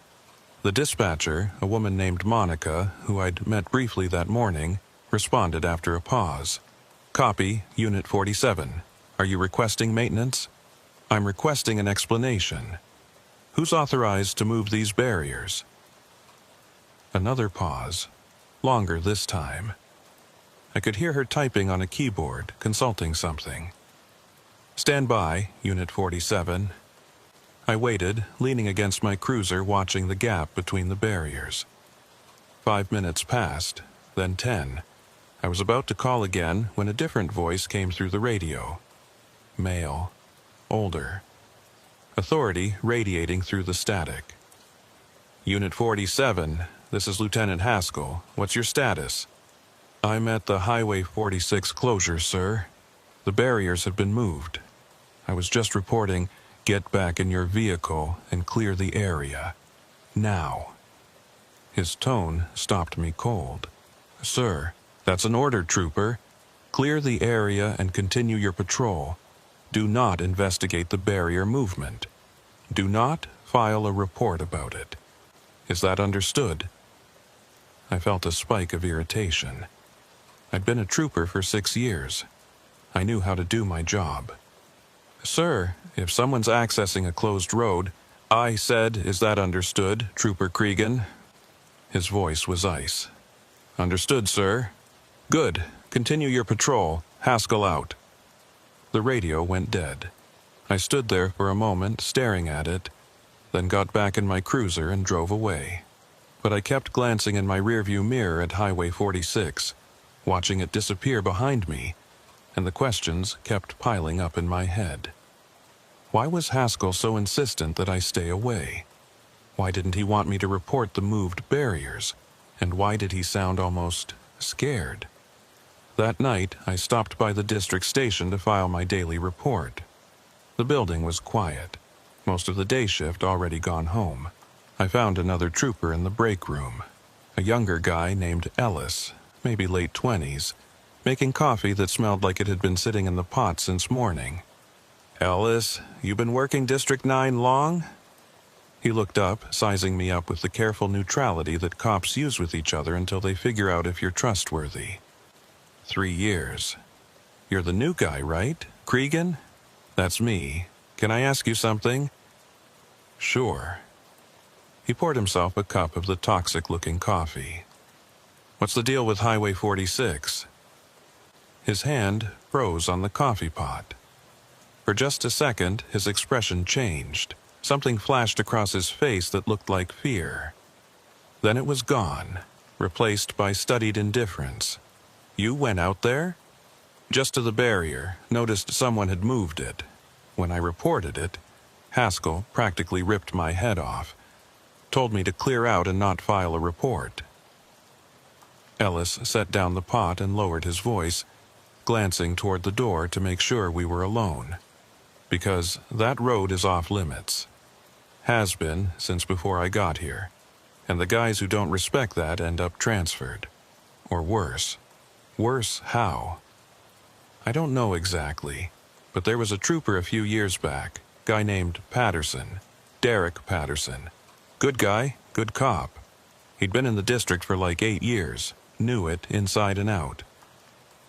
The dispatcher, a woman named Monica, who I'd met briefly that morning, responded after a pause. "Copy, Unit 47. Are you requesting maintenance?" "I'm requesting an explanation. Who's authorized to move these barriers?" Another pause, longer this time. I could hear her typing on a keyboard, consulting something. "Stand by, Unit 47. I waited, leaning against my cruiser, watching the gap between the barriers. 5 minutes passed, then 10. I was about to call again when a different voice came through the radio. Male. Older. Authority radiating through the static. "Unit 47, this is Lieutenant Haskell. What's your status?" "I'm at the Highway 46 closure, sir. The barriers have been moved. I was just reporting, get back in your vehicle and clear the area. Now." His tone stopped me cold. "Sir, that's an order, Trooper. Clear the area and continue your patrol. Do not investigate the barrier movement. Do not file a report about it. Is that understood?" I felt a spike of irritation. I'd been a trooper for 6 years. I knew how to do my job. "Sir, if someone's accessing a closed road," I said, "is that understood, Trooper Cregan?" His voice was ice. "Understood, sir." "Good. Continue your patrol. Haskell out." The radio went dead. I stood there for a moment, staring at it, then got back in my cruiser and drove away. But I kept glancing in my rearview mirror at Highway 46, watching it disappear behind me, and the questions kept piling up in my head. Why was Haskell so insistent that I stay away? Why didn't he want me to report the moved barriers? And why did he sound almost scared? That night, I stopped by the district station to file my daily report. The building was quiet, most of the day shift already gone home. I found another trooper in the break room, a younger guy named Ellis, maybe late 20s, making coffee that smelled like it had been sitting in the pot since morning. "Ellis, you been working District 9 long?" He looked up, sizing me up with the careful neutrality that cops use with each other until they figure out if you're trustworthy. 3 years. "You're the new guy, right? Cregan?" "That's me. Can I ask you something?" "Sure." He poured himself a cup of the toxic-looking coffee. "What's the deal with Highway 46? His hand froze on the coffee pot. For just a second, his expression changed. Something flashed across his face that looked like fear. Then it was gone, replaced by studied indifference. "You went out there?" "Just to the barrier. Noticed someone had moved it. When I reported it, Haskell practically ripped my head off. Told me to clear out and not file a report." Ellis set down the pot and lowered his voice, glancing toward the door to make sure we were alone. "Because that road is off limits. Has been since before I got here. And the guys who don't respect that end up transferred. Or worse. Worse how? I don't know exactly, but there was a trooper a few years back, guy named Patterson, Derek Patterson. Good guy, good cop. He'd been in the district for like 8 years, knew it inside and out.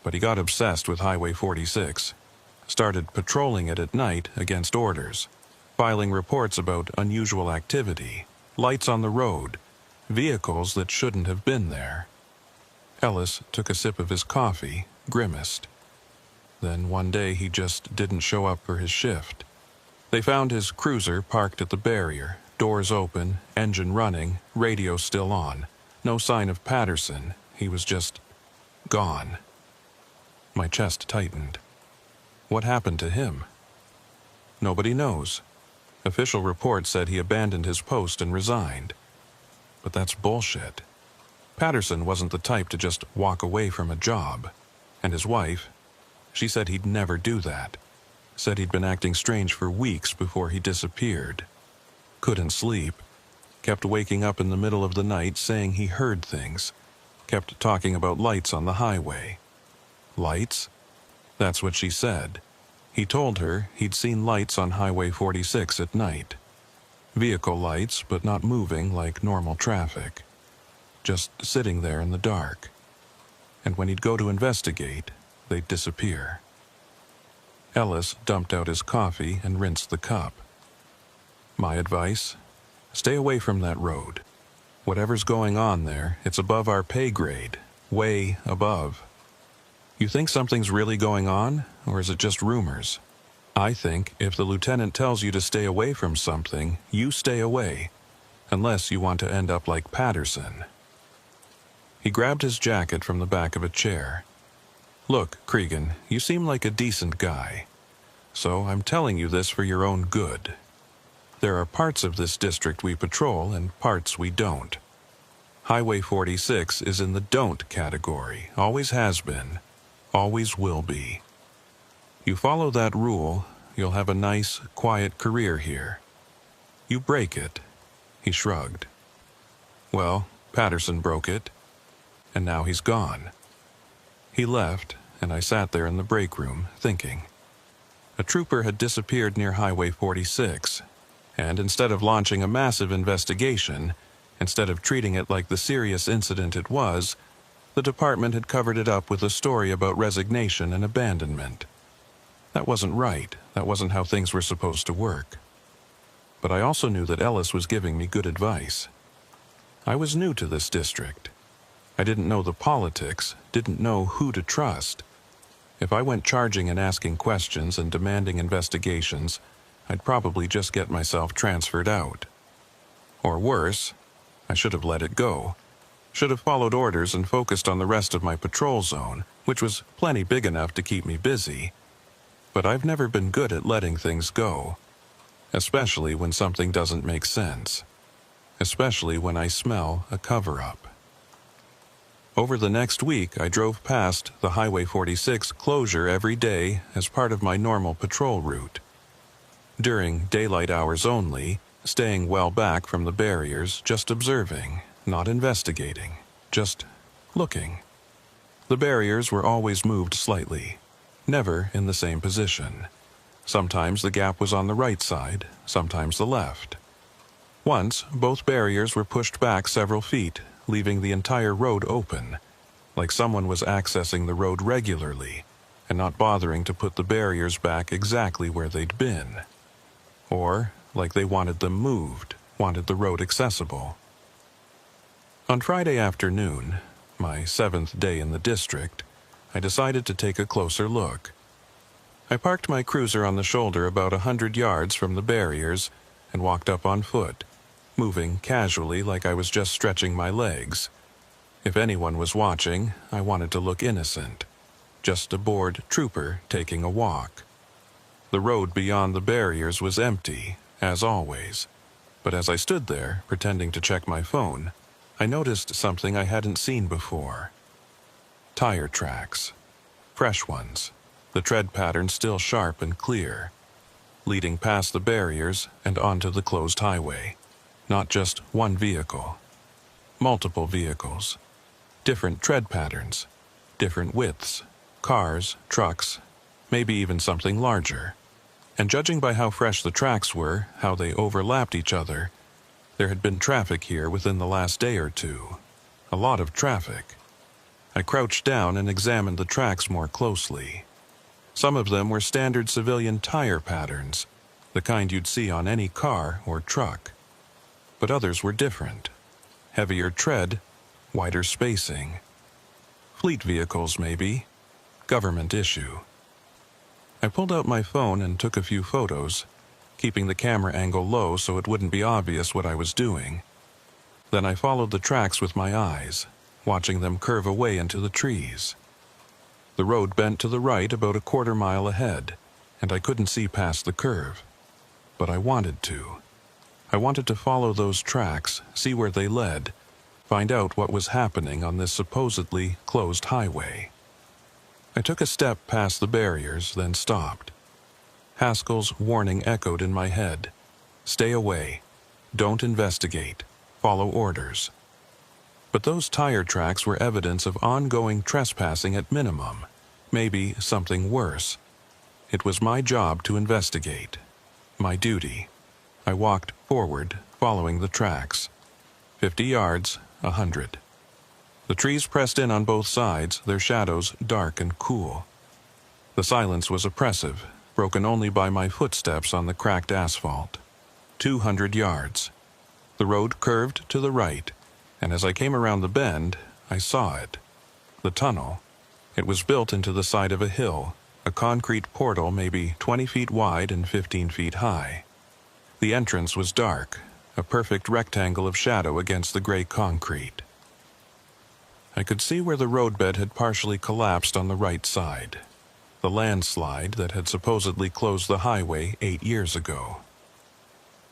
But he got obsessed with Highway 46, started patrolling it at night against orders, filing reports about unusual activity, lights on the road, vehicles that shouldn't have been there. Ellis took a sip of his coffee, grimaced. Then one day he just didn't show up for his shift. They found his cruiser parked at the barrier, doors open, engine running, radio still on. No sign of Patterson. He was just gone. My chest tightened. What happened to him? nobody knows. Official report said he abandoned his post and resigned. But that's bullshit. Patterson wasn't the type to just walk away from a job. And his wife, she said he'd never do that. Said he'd been acting strange for weeks before he disappeared. Couldn't sleep. Kept waking up in the middle of the night saying he heard things. Kept talking about lights on the highway. Lights? That's what she said. He told her he'd seen lights on Highway 46 at night. Vehicle lights, but not moving like normal traffic. Just sitting there in the dark. And when he'd go to investigate, they'd disappear. Ellis dumped out his coffee and rinsed the cup. My advice? Stay away from that road. Whatever's going on there, it's above our pay grade. Way above. You think something's really going on, or is it just rumors? I think if the lieutenant tells you to stay away from something, you stay away. Unless you want to end up like Patterson. He grabbed his jacket from the back of a chair. Look, Cregan, you seem like a decent guy. So I'm telling you this for your own good. There are parts of this district we patrol and parts we don't. Highway 46 is in the don't category, always has been, always will be. You follow that rule, you'll have a nice, quiet career here. You break it, he shrugged. Well, Patterson broke it, and now he's gone. He left, and I sat there in the break room, thinking. A trooper had disappeared near Highway 46, and instead of launching a massive investigation, instead of treating it like the serious incident it was, the department had covered it up with a story about resignation and abandonment. That wasn't right. That wasn't how things were supposed to work. But I also knew that Ellis was giving me good advice. I was new to this district. I didn't know the politics, didn't know who to trust. If I went charging and asking questions and demanding investigations, I'd probably just get myself transferred out. Or worse, I should have let it go. Should have followed orders and focused on the rest of my patrol zone, which was plenty big enough to keep me busy. But I've never been good at letting things go. Especially when something doesn't make sense. Especially when I smell a cover-up. Over the next week, I drove past the Highway 46 closure every day as part of my normal patrol route. During daylight hours only, staying well back from the barriers, just observing, not investigating, just looking. The barriers were always moved slightly, never in the same position. Sometimes the gap was on the right side, sometimes the left. Once, both barriers were pushed back several feet, leaving the entire road open, like someone was accessing the road regularly and not bothering to put the barriers back exactly where they'd been. Or, like they wanted them moved, wanted the road accessible. On Friday afternoon, my 7th day in the district, I decided to take a closer look. I parked my cruiser on the shoulder about 100 yards from the barriers and walked up on foot, moving casually like I was just stretching my legs. If anyone was watching, I wanted to look innocent. Just a bored trooper taking a walk. The road beyond the barriers was empty, as always. But as I stood there, pretending to check my phone, I noticed something I hadn't seen before. Tire tracks. Fresh ones. The tread pattern still sharp and clear. Leading past the barriers and onto the closed highway. Not just one vehicle. Multiple vehicles. Different tread patterns. Different widths. Cars, trucks, maybe even something larger. And judging by how fresh the tracks were, how they overlapped each other, there had been traffic here within the last day or two. A lot of traffic. I crouched down and examined the tracks more closely. Some of them were standard civilian tire patterns, the kind you'd see on any car or truck. But others were different. Heavier tread, wider spacing. Fleet vehicles, maybe. Government issue. I pulled out my phone and took a few photos, keeping the camera angle low so it wouldn't be obvious what I was doing. Then I followed the tracks with my eyes, watching them curve away into the trees. The road bent to the right about a quarter mile ahead, and I couldn't see past the curve. but I wanted to. I wanted to follow those tracks, see where they led, find out what was happening on this supposedly closed highway. I took a step past the barriers, then stopped. Haskell's warning echoed in my head. Stay away. Don't investigate. Follow orders. But those tire tracks were evidence of ongoing trespassing at minimum, maybe something worse. It was my job to investigate. My duty. I walked forward, following the tracks. 50 yards, 100. The trees pressed in on both sides, their shadows dark and cool. The silence was oppressive, broken only by my footsteps on the cracked asphalt. 200 yards. The road curved to the right, and as I came around the bend, I saw it. The tunnel. It was built into the side of a hill, a concrete portal maybe 20 feet wide and 15 feet high. The entrance was dark, a perfect rectangle of shadow against the gray concrete. I could see where the roadbed had partially collapsed on the right side, the landslide that had supposedly closed the highway 8 years ago.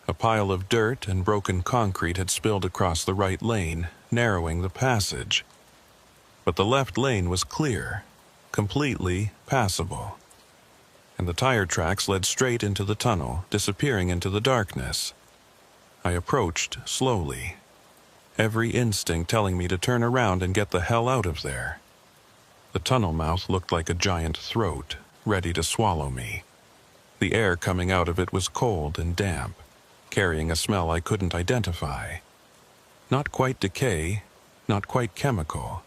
A pile of dirt and broken concrete had spilled across the right lane, narrowing the passage. But the left lane was clear, completely passable. And the tire tracks led straight into the tunnel, disappearing into the darkness. I approached slowly, every instinct telling me to turn around and get the hell out of there. The tunnel mouth looked like a giant throat, ready to swallow me. The air coming out of it was cold and damp, carrying a smell I couldn't identify. Not quite decay, not quite chemical.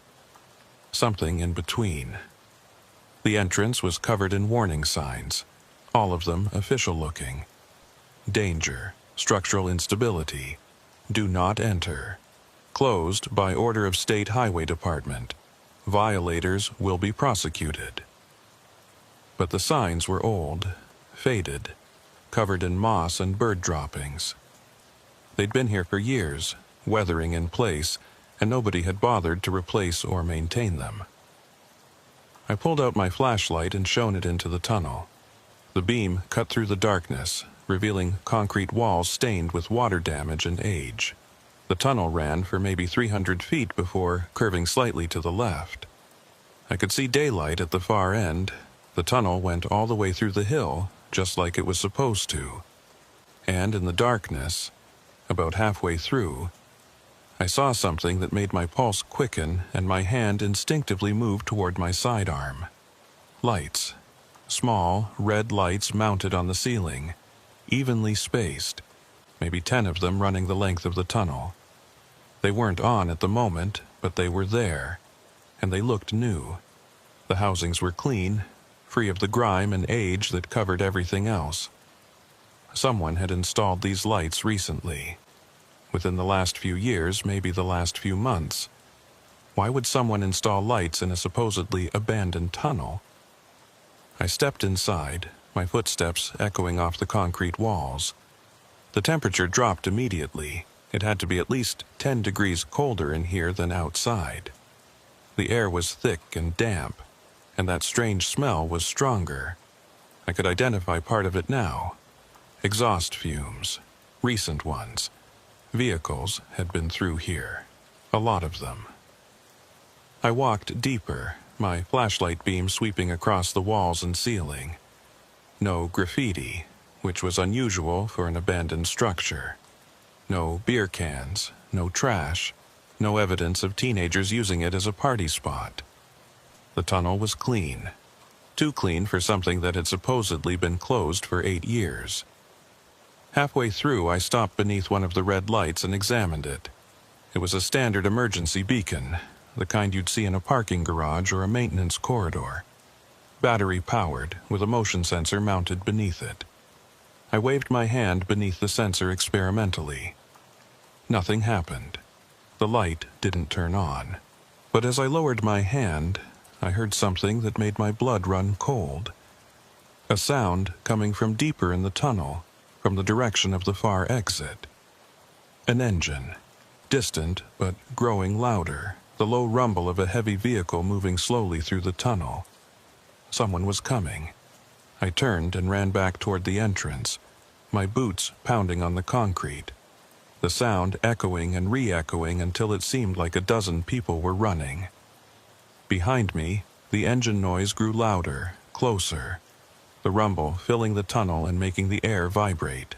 Something in between. The entrance was covered in warning signs, all of them official-looking. Danger, structural instability, do not enter. Closed by order of State Highway Department. Violators will be prosecuted. But the signs were old, faded, covered in moss and bird droppings. They'd been here for years, weathering in place, and nobody had bothered to replace or maintain them. I pulled out my flashlight and shone it into the tunnel. The beam cut through the darkness, revealing concrete walls stained with water damage and age. The tunnel ran for maybe 300 feet before curving slightly to the left. I could see daylight at the far end. The tunnel went all the way through the hill, just like it was supposed to. And in the darkness, about halfway through, I saw something that made my pulse quicken and my hand instinctively move toward my sidearm. Lights. Small, red lights mounted on the ceiling, evenly spaced, maybe 10 of them running the length of the tunnel. They weren't on at the moment, but they were there, and they looked new. The housings were clean, free of the grime and age that covered everything else. Someone had installed these lights recently. Within the last few years, maybe the last few months. Why would someone install lights in a supposedly abandoned tunnel? I stepped inside, my footsteps echoing off the concrete walls. The temperature dropped immediately. It had to be at least 10 degrees colder in here than outside. The air was thick and damp, and that strange smell was stronger. I could identify part of it now. Exhaust fumes, recent ones. Vehicles had been through here, a lot of them. I walked deeper, my flashlight beam sweeping across the walls and ceiling. No graffiti, which was unusual for an abandoned structure. No beer cans, no trash, no evidence of teenagers using it as a party spot. The tunnel was clean. Too clean for something that had supposedly been closed for 8 years. Halfway through, I stopped beneath one of the red lights and examined it. It was a standard emergency beacon, the kind you'd see in a parking garage or a maintenance corridor. Battery-powered, with a motion sensor mounted beneath it. I waved my hand beneath the sensor experimentally. Nothing happened. The light didn't turn on. But as I lowered my hand, I heard something that made my blood run cold. A sound coming from deeper in the tunnel, from the direction of the far exit. An engine, distant but growing louder, the low rumble of a heavy vehicle moving slowly through the tunnel. Someone was coming. I turned and ran back toward the entrance, my boots pounding on the concrete, the sound echoing and re-echoing until it seemed like a dozen people were running. Behind me, the engine noise grew louder, closer, the rumble filling the tunnel and making the air vibrate.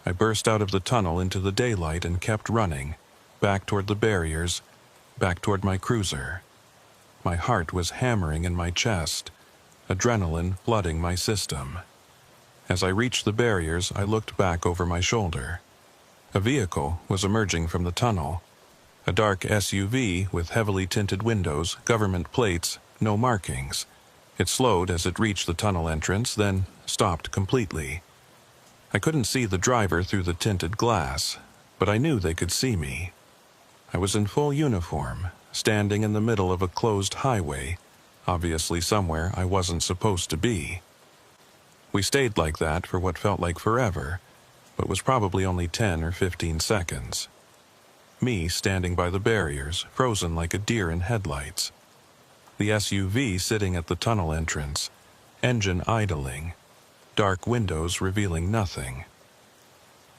I burst out of the tunnel into the daylight and kept running, back toward the barriers, back toward my cruiser. My heart was hammering in my chest, adrenaline flooding my system. As I reached the barriers, I looked back over my shoulder. A vehicle was emerging from the tunnel. A dark SUV with heavily tinted windows, government plates, no markings. It slowed as it reached the tunnel entrance, then stopped completely. I couldn't see the driver through the tinted glass, but I knew they could see me. I was in full uniform, standing in the middle of a closed highway, obviously somewhere I wasn't supposed to be. We stayed like that for what felt like forever, but was probably only 10 or 15 seconds. Me standing by the barriers, frozen like a deer in headlights. The SUV sitting at the tunnel entrance, engine idling, dark windows revealing nothing.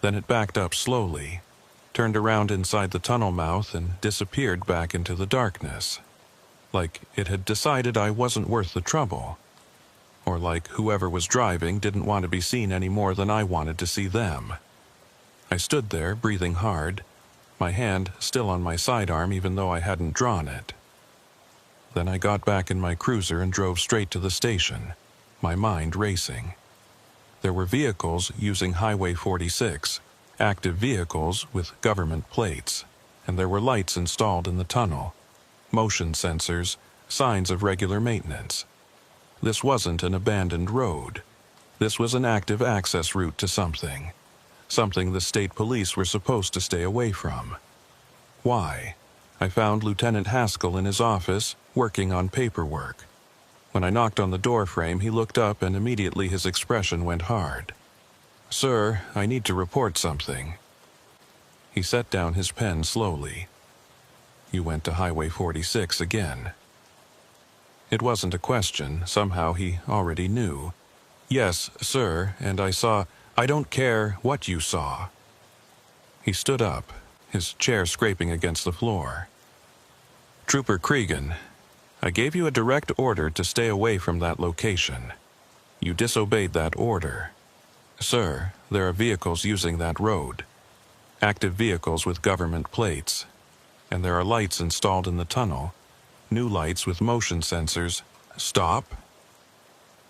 Then it backed up slowly, turned around inside the tunnel mouth and disappeared back into the darkness. Like it had decided I wasn't worth the trouble. Or like whoever was driving didn't want to be seen any more than I wanted to see them. I stood there, breathing hard, my hand still on my sidearm even though I hadn't drawn it. Then I got back in my cruiser and drove straight to the station, my mind racing. There were vehicles using Highway 46, active vehicles with government plates, and there were lights installed in the tunnel, motion sensors, signs of regular maintenance. This wasn't an abandoned road. This was an active access route to something the state police were supposed to stay away from. Why? I found Lieutenant Haskell in his office, working on paperwork. When I knocked on the door frame, he looked up and immediately his expression went hard. "Sir, I need to report something." He set down his pen slowly. "You went to Highway 46 again." It wasn't a question, somehow he already knew. "Yes, sir, and I saw—" "I don't care what you saw." He stood up, his chair scraping against the floor. "Trooper Cregan, I gave you a direct order to stay away from that location. You disobeyed that order. Sir, there are vehicles using that road. Active vehicles with government plates. And there are lights installed in the tunnel. New lights with motion sensors. Stop."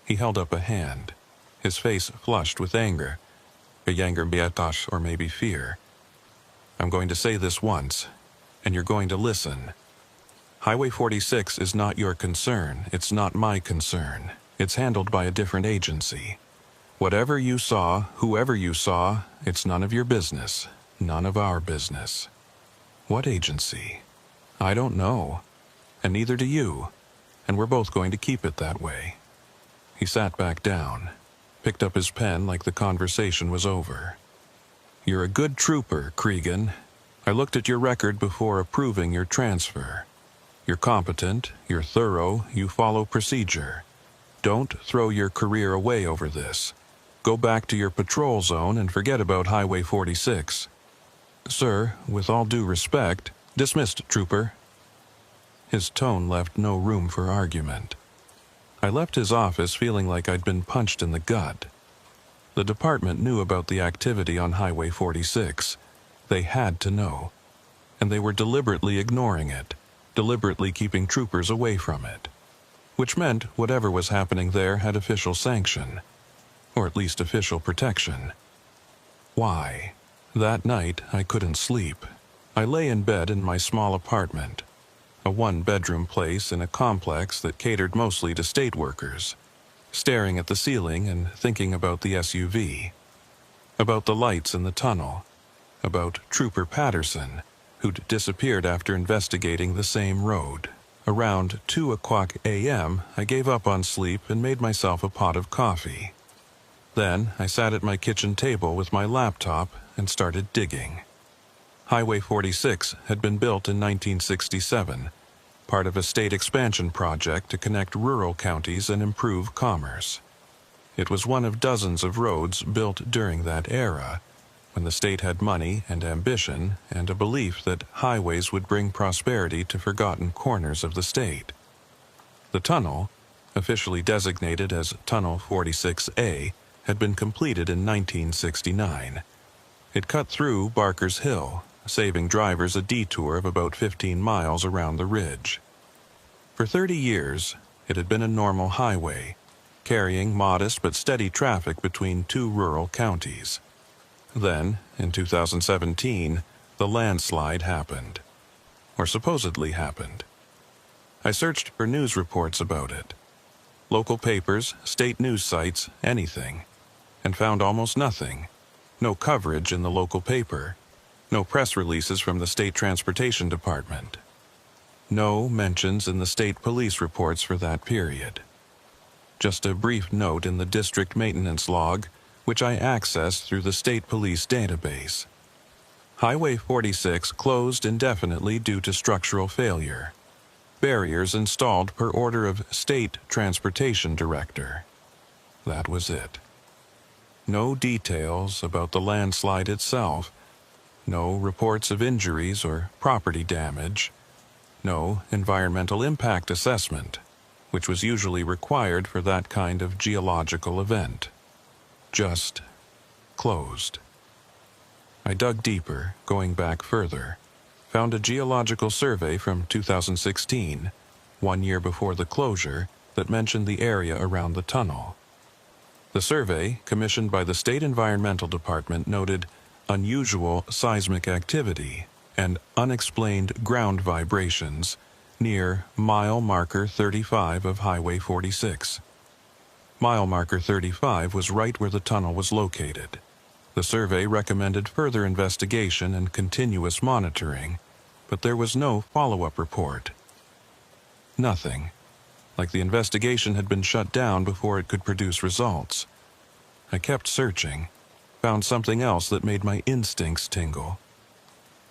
He held up a hand, his face flushed with anger. Or maybe fear. "I'm going to say this once, and you're going to listen. Highway 46 is not your concern. It's not my concern. It's handled by a different agency. Whatever you saw, whoever you saw, it's none of your business. None of our business." "What agency?" "I don't know. And neither do you. And we're both going to keep it that way." He sat back down, picked up his pen like the conversation was over. "You're a good trooper, Cregan. I looked at your record before approving your transfer. You're competent, you're thorough, you follow procedure. Don't throw your career away over this. Go back to your patrol zone and forget about Highway 46. "Sir, with all due respect—" "Dismissed, trooper." His tone left no room for argument. I left his office feeling like I'd been punched in the gut. The department knew about the activity on Highway 46. They had to know. And they were deliberately ignoring it, deliberately keeping troopers away from it. Which meant whatever was happening there had official sanction, or at least official protection. Why? That night I couldn't sleep. I lay in bed in my small apartment, a one-bedroom place in a complex that catered mostly to state workers, staring at the ceiling and thinking about the SUV, about the lights in the tunnel, about Trooper Patterson, who'd disappeared after investigating the same road. Around 2:00 a.m., I gave up on sleep and made myself a pot of coffee. Then I sat at my kitchen table with my laptop and started digging. Highway 46 had been built in 1967, part of a state expansion project to connect rural counties and improve commerce. It was one of dozens of roads built during that era, when the state had money and ambition and a belief that highways would bring prosperity to forgotten corners of the state. The tunnel, officially designated as Tunnel 46A, had been completed in 1969. It cut through Barker's Hill, saving drivers a detour of about 15 miles around the ridge. For 30 years, it had been a normal highway, carrying modest but steady traffic between two rural counties. Then, in 2017, the landslide happened. Or supposedly happened. I searched for news reports about it. Local papers, state news sites, anything. And found almost nothing. No coverage in the local paper. No press releases from the State Transportation Department. No mentions in the state police reports for that period. Just a brief note in the district maintenance log, which I accessed through the state police database. Highway 46 closed indefinitely due to structural failure. Barriers installed per order of State Transportation Director. That was it. No details about the landslide itself. No reports of injuries or property damage. No environmental impact assessment, which was usually required for that kind of geological event. Just closed. I dug deeper, going back further, found a geological survey from 2016, 1 year before the closure, that mentioned the area around the tunnel. The survey, commissioned by the State Environmental Department, noted unusual seismic activity and unexplained ground vibrations near mile marker 35 of Highway 46. Mile marker 35 was right where the tunnel was located. The survey recommended further investigation and continuous monitoring, but there was no follow-up report. Nothing. Like the investigation had been shut down before it could produce results. I kept searching, found something else that made my instincts tingle.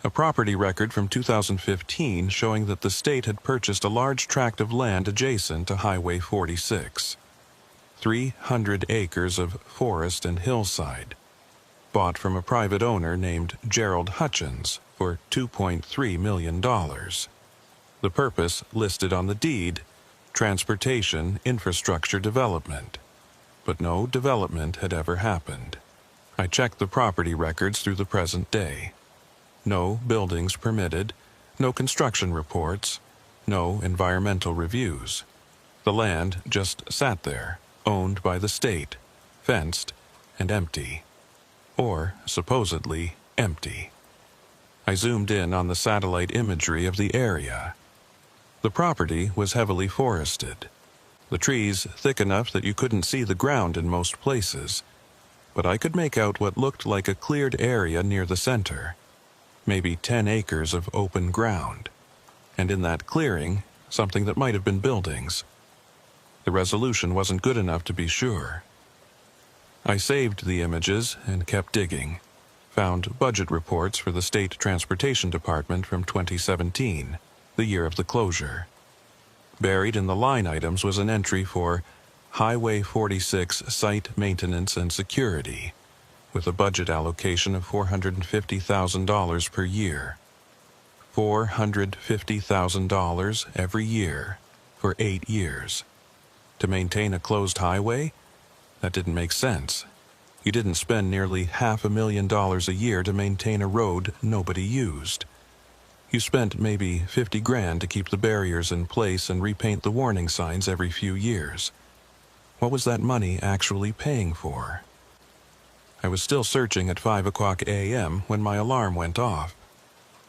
A property record from 2015 showing that the state had purchased a large tract of land adjacent to Highway 46. 300 acres of forest and hillside, bought from a private owner named Gerald Hutchins for $2.3 million. The purpose listed on the deed, transportation infrastructure development, but no development had ever happened. I checked the property records through the present day. No buildings permitted, no construction reports, no environmental reviews. The land just sat there, owned by the state, fenced and empty. Or supposedly empty. I zoomed in on the satellite imagery of the area. The property was heavily forested, the trees thick enough that you couldn't see the ground in most places, but I could make out what looked like a cleared area near the center, maybe 10 acres of open ground, and in that clearing, something that might have been buildings. The resolution wasn't good enough to be sure. I saved the images and kept digging, found budget reports for the State Transportation Department from 2017, the year of the closure. Buried in the line items was an entry for Highway 46 Site Maintenance and Security, with a budget allocation of $450,000 per year. $450,000 every year for 8 years. To maintain a closed highway? That didn't make sense. You didn't spend nearly $500,000 a year to maintain a road nobody used. You spent maybe $50,000 to keep the barriers in place and repaint the warning signs every few years. What was that money actually paying for? I was still searching at 5 o'clock a.m. when my alarm went off.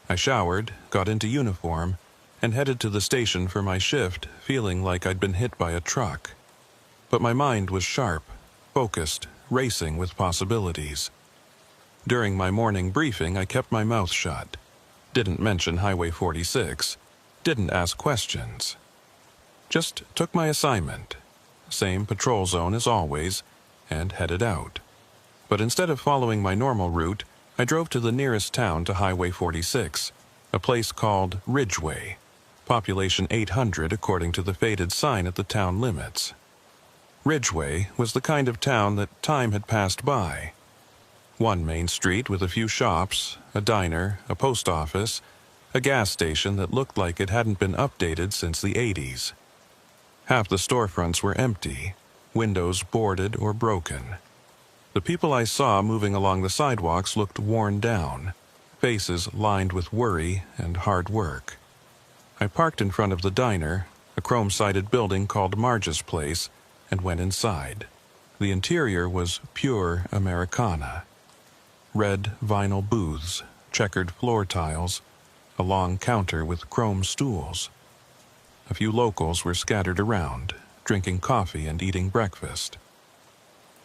I showered, got into uniform, and headed to the station for my shift, feeling like I'd been hit by a truck. But my mind was sharp, focused, racing with possibilities. During my morning briefing, I kept my mouth shut. Didn't mention Highway 46. Didn't ask questions. Just took my assignment. Same patrol zone as always, and headed out. But instead of following my normal route, I drove to the nearest town to Highway 46, a place called Ridgeway, population 800 according to the faded sign at the town limits. Ridgeway was the kind of town that time had passed by. One main street with a few shops, a diner, a post office, a gas station that looked like it hadn't been updated since the 80s. Half the storefronts were empty, windows boarded or broken. The people I saw moving along the sidewalks looked worn down, faces lined with worry and hard work. I parked in front of the diner, a chrome-sided building called Marge's Place, and went inside. The interior was pure Americana. Red vinyl booths, checkered floor tiles, a long counter with chrome stools. A few locals were scattered around, drinking coffee and eating breakfast.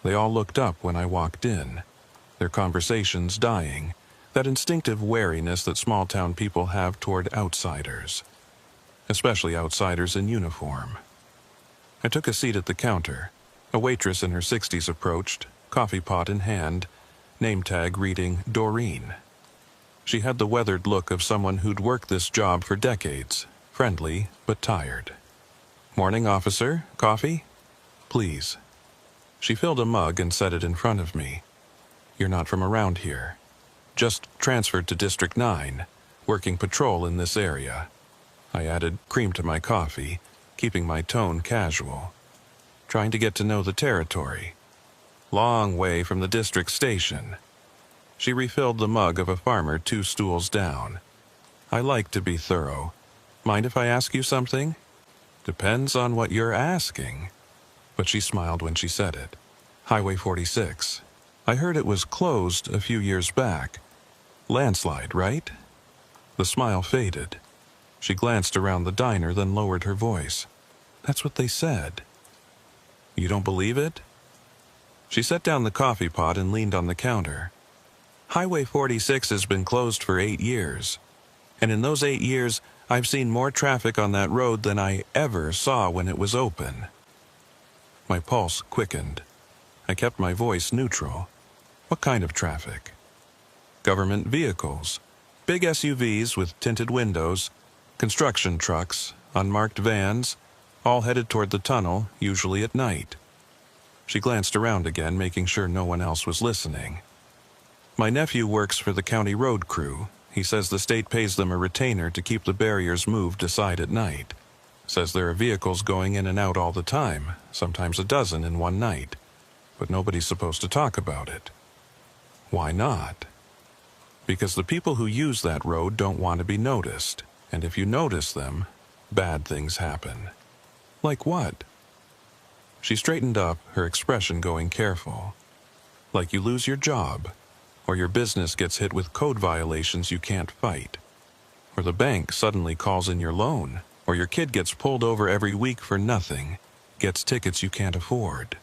They all looked up when I walked in, their conversations dying, that instinctive wariness that small-town people have toward outsiders, especially outsiders in uniform. I took a seat at the counter. A waitress in her 60s approached, coffee pot in hand, name tag reading Doreen. She had the weathered look of someone who'd worked this job for decades, friendly but tired. "Morning, officer. Coffee?" "Please." She filled a mug and set it in front of me. "You're not from around here. Just transferred to District 9, working patrol in this area." I added cream to my coffee, keeping my tone casual. "Trying to get to know the territory. Long way from the district station." She refilled the mug of a farmer 2 stools down. "I like to be thorough. Mind if I ask you something?" "Depends on what you're asking." But she smiled when she said it. "Highway 46. I heard it was closed a few years back. Landslide, right?" The smile faded. She glanced around the diner, then lowered her voice. "That's what they said." "You don't believe it?" She set down the coffee pot and leaned on the counter. "Highway 46 has been closed for 8 years. And in those 8 years, I've seen more traffic on that road than I ever saw when it was open." My pulse quickened. I kept my voice neutral. "What kind of traffic?" "Government vehicles. Big SUVs with tinted windows, construction trucks, unmarked vans, all headed toward the tunnel, usually at night." She glanced around again, making sure no one else was listening. "My nephew works for the county road crew. He says the state pays them a retainer to keep the barriers moved aside at night. Says there are vehicles going in and out all the time, sometimes a dozen in one night. But nobody's supposed to talk about it." "Why not?" "Because the people who use that road don't want to be noticed. And if you notice them, bad things happen." "Like what?" She straightened up, her expression going careful. "Like you lose your job, or your business gets hit with code violations you can't fight, or the bank suddenly calls in your loan, or your kid gets pulled over every week for nothing, gets tickets you can't afford."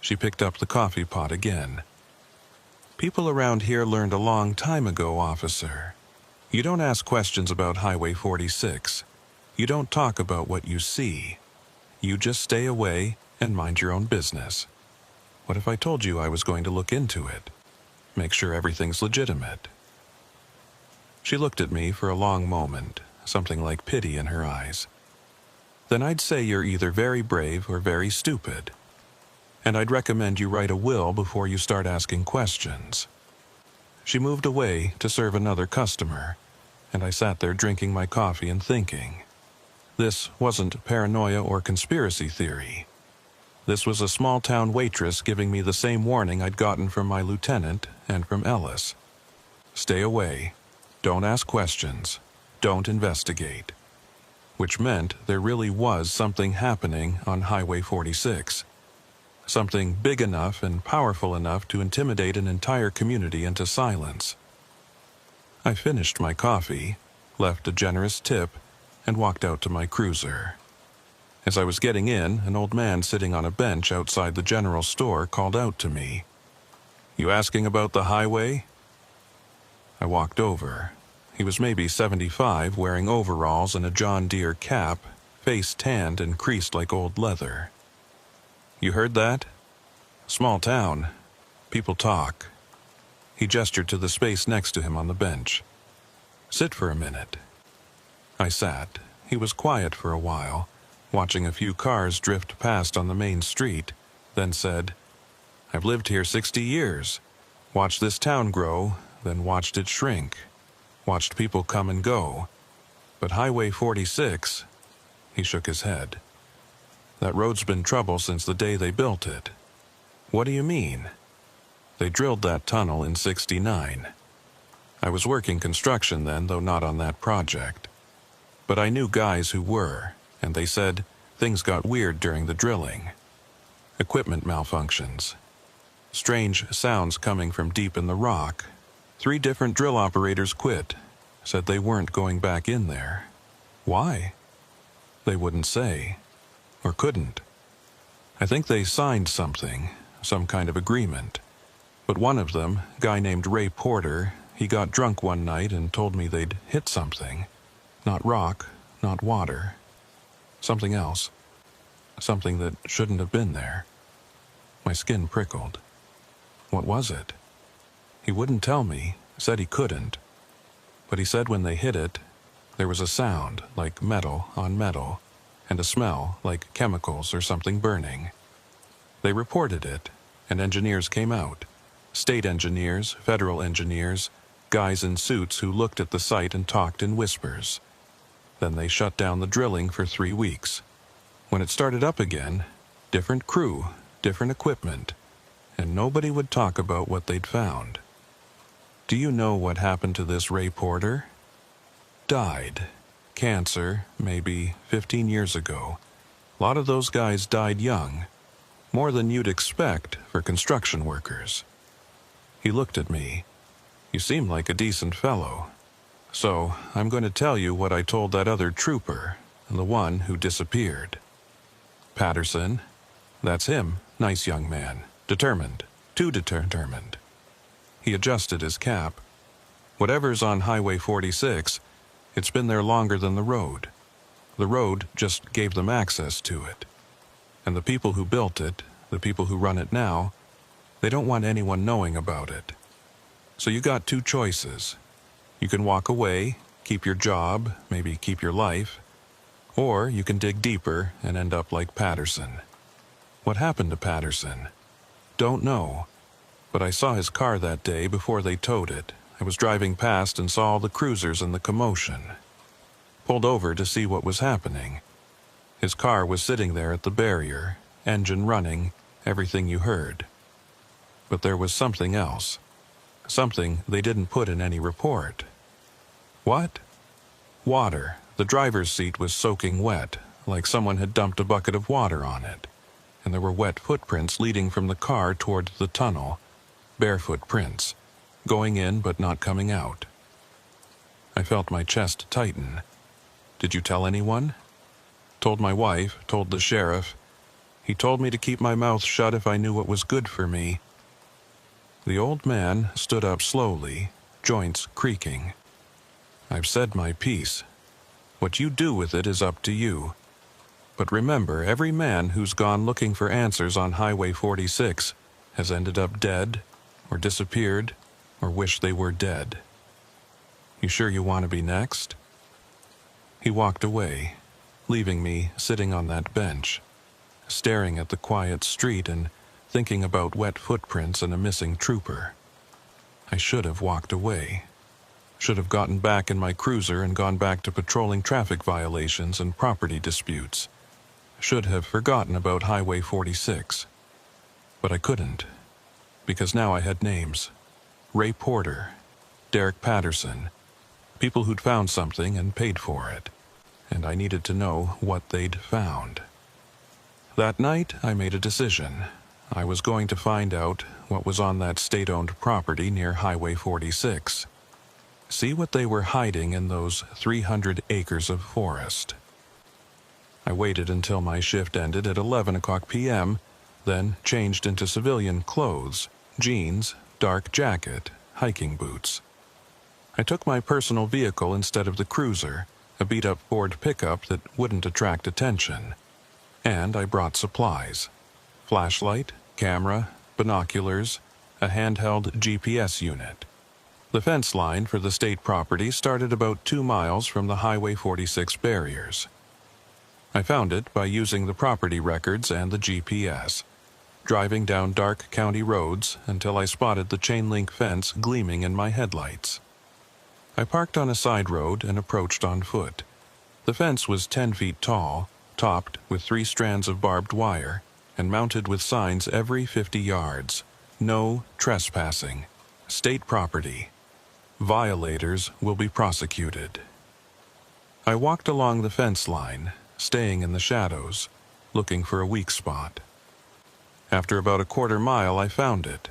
She picked up the coffee pot again. "People around here learned a long time ago, officer. You don't ask questions about Highway 46. You don't talk about what you see. You just stay away and mind your own business. What if I told you I was going to look into it? Make sure everything's legitimate." She looked at me for a long moment, something like pity in her eyes. "Then I'd say you're either very brave or very stupid. And I'd recommend you write a will before you start asking questions." She moved away to serve another customer, and I sat there drinking my coffee and thinking. This wasn't paranoia or conspiracy theory. This was a small-town waitress giving me the same warning I'd gotten from my lieutenant and from Ellis. Stay away. Don't ask questions. Don't investigate. Which meant there really was something happening on Highway 46. Something big enough and powerful enough to intimidate an entire community into silence. I finished my coffee, left a generous tip, and walked out to my cruiser. As I was getting in, an old man sitting on a bench outside the general store called out to me. "You asking about the highway?" I walked over. He was maybe 75, wearing overalls and a John Deere cap, face tanned and creased like old leather. "You heard that? Small town. People talk." He gestured to the space next to him on the bench. "Sit for a minute." I sat. He was quiet for a while, watching a few cars drift past on the main street, then said, "I've lived here 60 years. Watched this town grow, then watched it shrink. Watched people come and go. But Highway 46," he shook his head. "That road's been trouble since the day they built it." "What do you mean?" "They drilled that tunnel in '69. I was working construction then, though not on that project. But I knew guys who were, and they said things got weird during the drilling. Equipment malfunctions. Strange sounds coming from deep in the rock. 3 different drill operators quit, said they weren't going back in there. Why? They wouldn't say, or couldn't. I think they signed something, some kind of agreement. But one of them, guy named Ray Porter, he got drunk one night and told me they'd hit something. Not rock, not water. Something else. Something that shouldn't have been there. My skin prickled. What was it? He wouldn't tell me, said he couldn't. But he said when they hit it, there was a sound like metal on metal, and a smell like chemicals or something burning. They reported it, and engineers came out. State engineers, federal engineers, guys in suits who looked at the site and talked in whispers. Then they shut down the drilling for 3 weeks. When it started up again, different crew, different equipment, and nobody would talk about what they'd found. Do you know what happened to this Ray Porter? Died. Cancer, maybe 15 years ago. A lot of those guys died young, more than you'd expect for construction workers. He looked at me. You seem like a decent fellow. So, I'm going to tell you what I told that other trooper, the one who disappeared. Patterson. That's him, nice young man. Determined. Too determined. He adjusted his cap. Whatever's on Highway 46, it's been there longer than the road. The road just gave them access to it. And the people who built it, the people who run it now, they don't want anyone knowing about it. So you got 2 choices. You can walk away, keep your job, maybe keep your life, or you can dig deeper and end up like Patterson. What happened to Patterson? Don't know. But I saw his car that day before they towed it. I was driving past and saw all the cruisers and the commotion. Pulled over to see what was happening. His car was sitting there at the barrier, engine running, everything you heard. But there was something else. Something they didn't put in any report. What? Water. The driver's seat was soaking wet, like someone had dumped a bucket of water on it. And there were wet footprints leading from the car toward the tunnel. Barefoot prints. Going in but not coming out. I felt my chest tighten. Did you tell anyone? Told my wife, told the sheriff. He told me to keep my mouth shut if I knew what was good for me. The old man stood up slowly, joints creaking. I've said my piece. What you do with it is up to you. But remember, every man who's gone looking for answers on Highway 46 has ended up dead, or disappeared, or wished they were dead. You sure you want to be next? He walked away, leaving me sitting on that bench, staring at the quiet street and thinking about wet footprints and a missing trooper. I should have walked away. Should have gotten back in my cruiser and gone back to patrolling traffic violations and property disputes. Should have forgotten about Highway 46. But I couldn't, because now I had names. Ray Porter, Derek Patterson, people who'd found something and paid for it, and I needed to know what they'd found. That night, I made a decision. I was going to find out what was on that state-owned property near Highway 46. See what they were hiding in those 300 acres of forest. I waited until my shift ended at 11 o'clock p.m., then changed into civilian clothes, jeans, dark jacket, hiking boots. I took my personal vehicle instead of the cruiser, a beat-up Ford pickup that wouldn't attract attention. And I brought supplies. Flashlight, camera, binoculars, a handheld GPS unit. The fence line for the state property started about 2 miles from the Highway 46 barriers. I found it by using the property records and the GPS, driving down dark county roads until I spotted the chain-link fence gleaming in my headlights. I parked on a side road and approached on foot. The fence was 10 feet tall, topped with 3 strands of barbed wire, and mounted with signs every 50 yards. No trespassing. State property. Violators will be prosecuted. I walked along the fence line, staying in the shadows, looking for a weak spot. After about a quarter mile, I found it.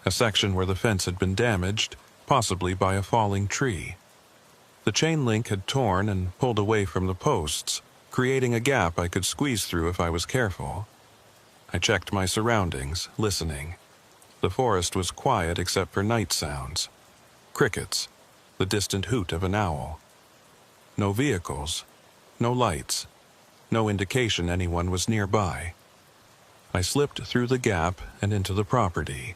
A section where the fence had been damaged, possibly by a falling tree. The chain link had torn and pulled away from the posts, creating a gap I could squeeze through if I was careful. I checked my surroundings, listening. The forest was quiet except for night sounds. Crickets, the distant hoot of an owl. No vehicles, no lights, no indication anyone was nearby. I slipped through the gap and into the property.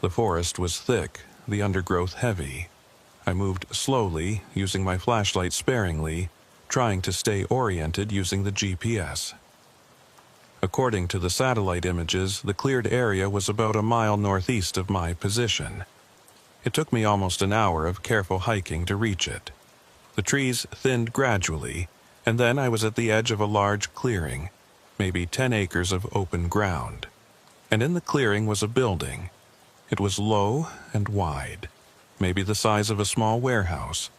The forest was thick, the undergrowth heavy. I moved slowly, using my flashlight sparingly, trying to stay oriented using the GPS. According to the satellite images, the cleared area was about a mile northeast of my position. It took me almost an hour of careful hiking to reach it. The trees thinned gradually, and then I was at the edge of a large clearing, maybe 10 acres of open ground. And in the clearing was a building. It was low and wide, maybe the size of a small warehouse,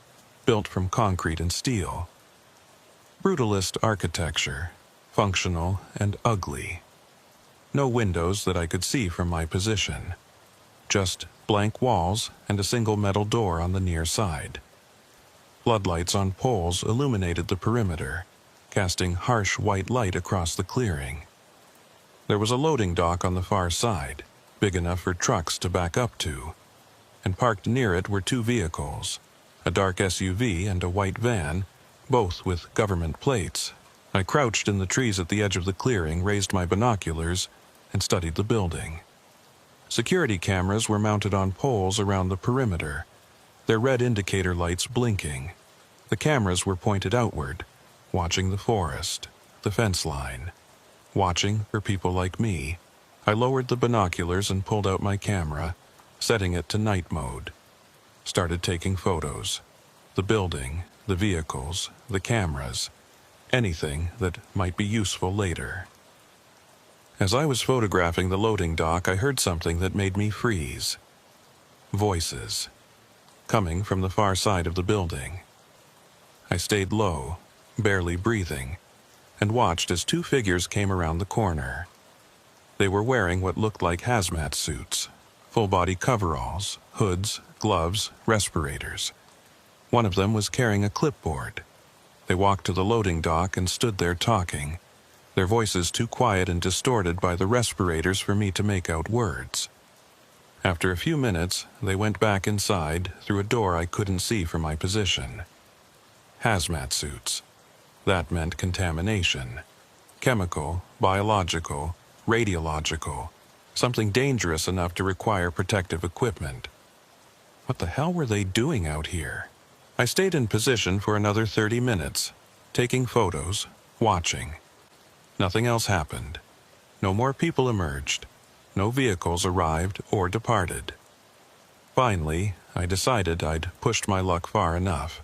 built from concrete and steel. Brutalist architecture, functional and ugly. No windows that I could see from my position. Just blank walls and a single metal door on the near side. Floodlights on poles illuminated the perimeter, casting harsh white light across the clearing. There was a loading dock on the far side, big enough for trucks to back up to, and parked near it were 2 vehicles, a dark SUV and a white van, both with government plates. I crouched in the trees at the edge of the clearing, raised my binoculars, and studied the building. Security cameras were mounted on poles around the perimeter, their red indicator lights blinking. The cameras were pointed outward, watching the forest, the fence line, watching for people like me. I lowered the binoculars and pulled out my camera, setting it to night mode. Started taking photos. The building, the vehicles, the cameras, anything that might be useful later. As I was photographing the loading dock, I heard something that made me freeze. Voices, coming from the far side of the building. I stayed low, barely breathing, and watched as 2 figures came around the corner. They were wearing what looked like hazmat suits, full-body coveralls, hoods, gloves, respirators. One of them was carrying a clipboard. They walked to the loading dock and stood there talking, their voices too quiet and distorted by the respirators for me to make out words. After a few minutes, they went back inside through a door I couldn't see from my position. Hazmat suits. That meant contamination. Chemical, biological, radiological. Something dangerous enough to require protective equipment. What the hell were they doing out here? I stayed in position for another 30 minutes, taking photos, watching. Nothing else happened. No more people emerged. No vehicles arrived or departed. Finally, I decided I'd pushed my luck far enough.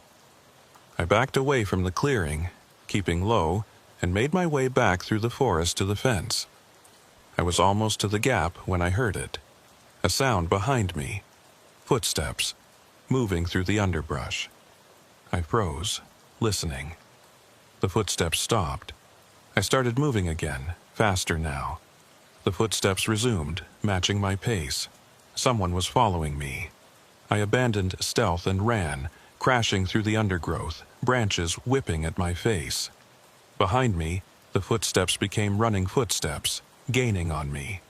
I backed away from the clearing, keeping low, and made my way back through the forest to the fence. I was almost to the gap when I heard it. A sound behind me. Footsteps, moving through the underbrush. I froze, listening. The footsteps stopped. I started moving again, faster now. The footsteps resumed, matching my pace. Someone was following me. I abandoned stealth and ran, crashing through the undergrowth, branches whipping at my face. Behind me, the footsteps became running footsteps, gaining on me.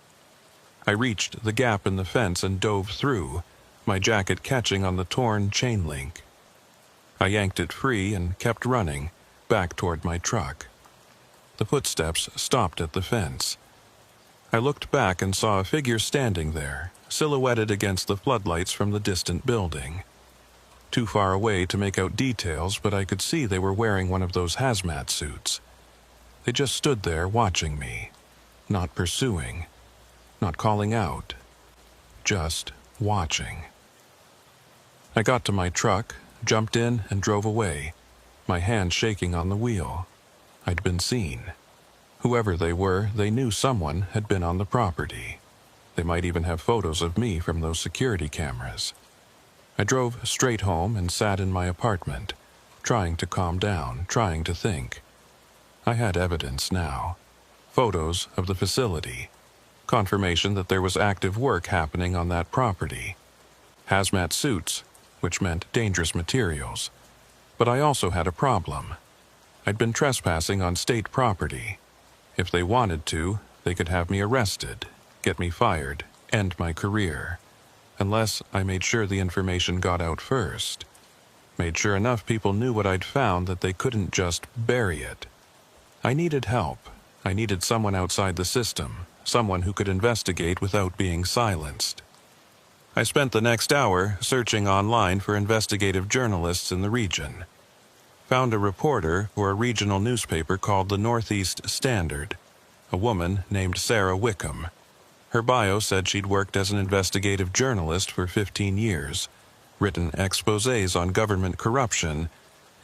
I reached the gap in the fence and dove through, my jacket catching on the torn chain link. I yanked it free and kept running, back toward my truck. The footsteps stopped at the fence. I looked back and saw a figure standing there, silhouetted against the floodlights from the distant building. Too far away to make out details, but I could see they were wearing one of those hazmat suits. They just stood there watching me, not pursuing, not calling out, just watching. I got to my truck, jumped in, and drove away, my hand shaking on the wheel. I'd been seen. Whoever they were, they knew someone had been on the property. They might even have photos of me from those security cameras. I drove straight home and sat in my apartment, trying to calm down, trying to think. I had evidence now. Photos of the facility. Confirmation that there was active work happening on that property. Hazmat suits, which meant dangerous materials. But I also had a problem. I'd been trespassing on state property. If they wanted to, they could have me arrested, get me fired, end my career. Unless I made sure the information got out first. Made sure enough people knew what I'd found that they couldn't just bury it. I needed help. I needed someone outside the system, someone who could investigate without being silenced. I spent the next hour searching online for investigative journalists in the region. Found a reporter for a regional newspaper called the Northeast Standard, a woman named Sarah Wickham. Her bio said she'd worked as an investigative journalist for 15 years, written exposés on government corruption,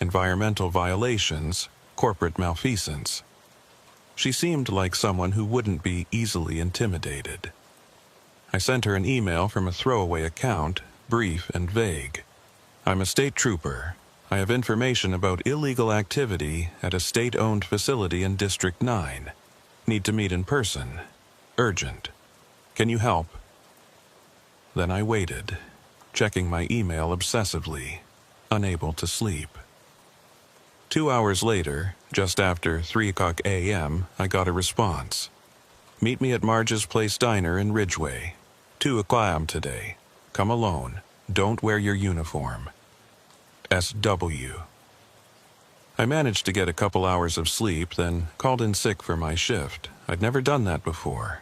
environmental violations, corporate malfeasance. She seemed like someone who wouldn't be easily intimidated. I sent her an email from a throwaway account, brief and vague. I'm a state trooper. I have information about illegal activity at a state-owned facility in District 9. Need to meet in person. Urgent. Can you help? Then I waited, checking my email obsessively, unable to sleep. 2 hours later, just after 3:00 a.m., I got a response. Meet me at Marge's Place Diner in Ridgeway. 2 p.m. today. Come alone. Don't wear your uniform. SW. I managed to get a couple hours of sleep, then called in sick for my shift. I'd never done that before.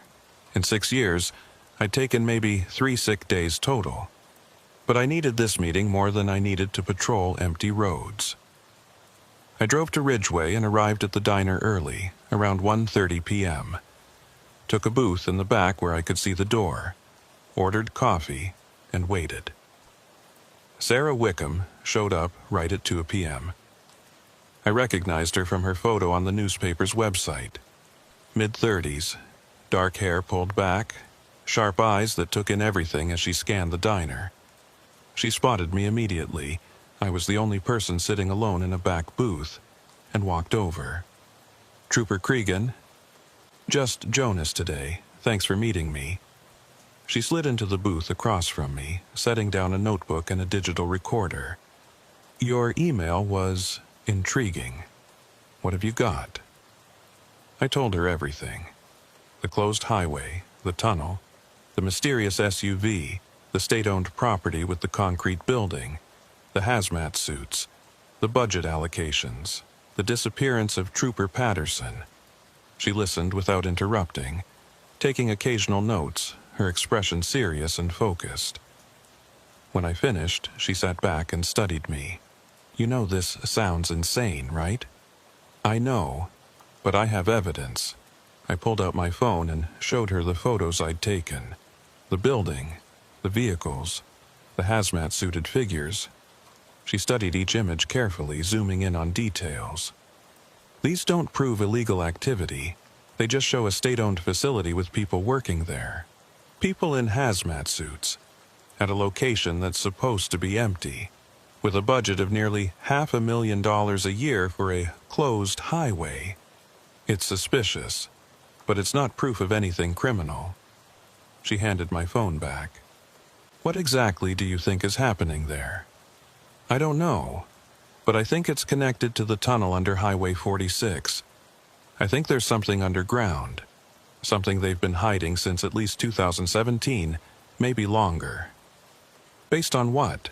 In 6 years, I'd taken maybe 3 sick days total. But I needed this meeting more than I needed to patrol empty roads. I drove to Ridgeway and arrived at the diner early, around 1:30 p.m. Took a booth in the back where I could see the door, ordered coffee, and waited. Sarah Wickham showed up right at 2 p.m. I recognized her from her photo on the newspaper's website. Mid-30s, dark hair pulled back, sharp eyes that took in everything as she scanned the diner. She spotted me immediately. I was the only person sitting alone in a back booth, and walked over. Trooper Cregan? Just Jonas today. Thanks for meeting me. She slid into the booth across from me, setting down a notebook and a digital recorder. Your email was intriguing. What have you got? I told her everything. The closed highway, the tunnel, the mysterious SUV, the state-owned property with the concrete building, the hazmat suits, the budget allocations, the disappearance of Trooper Patterson. She listened without interrupting, taking occasional notes, her expression serious and focused. When I finished, she sat back and studied me. You know this sounds insane, right? I know, but I have evidence. I pulled out my phone and showed her the photos I'd taken. The building, the vehicles, the hazmat-suited figures. She studied each image carefully, zooming in on details. These don't prove illegal activity. They just show a state-owned facility with people working there. People in hazmat suits, at a location that's supposed to be empty, with a budget of nearly $500,000 a year for a closed highway. It's suspicious, but it's not proof of anything criminal. She handed my phone back. What exactly do you think is happening there? I don't know, but I think it's connected to the tunnel under Highway 46. I think there's something underground, something they've been hiding since at least 2017, maybe longer. Based on what?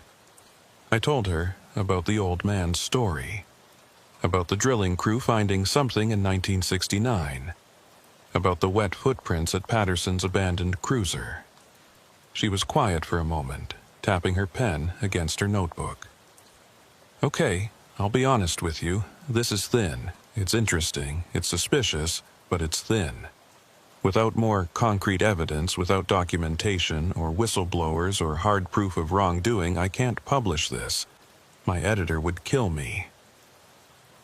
I told her about the old man's story, about the drilling crew finding something in 1969, about the wet footprints at Patterson's abandoned cruiser. She was quiet for a moment, tapping her pen against her notebook. Okay, I'll be honest with you, this is thin. It's interesting, it's suspicious, but it's thin. Without more concrete evidence, without documentation, or whistleblowers, or hard proof of wrongdoing, I can't publish this. My editor would kill me.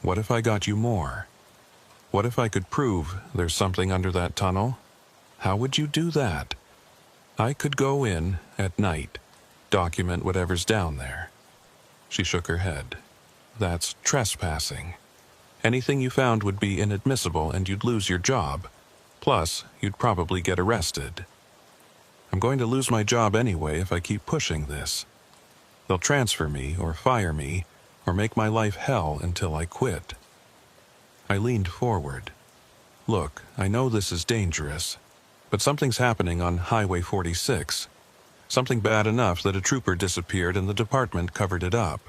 What if I got you more? What if I could prove there's something under that tunnel? How would you do that? I could go in at night, document whatever's down there. She shook her head. That's trespassing. Anything you found would be inadmissible and you'd lose your job. Plus, you'd probably get arrested. I'm going to lose my job anyway if I keep pushing this. They'll transfer me or fire me or make my life hell until I quit. I leaned forward. Look, I know this is dangerous, but something's happening on Highway 46. Something bad enough that a trooper disappeared and the department covered it up.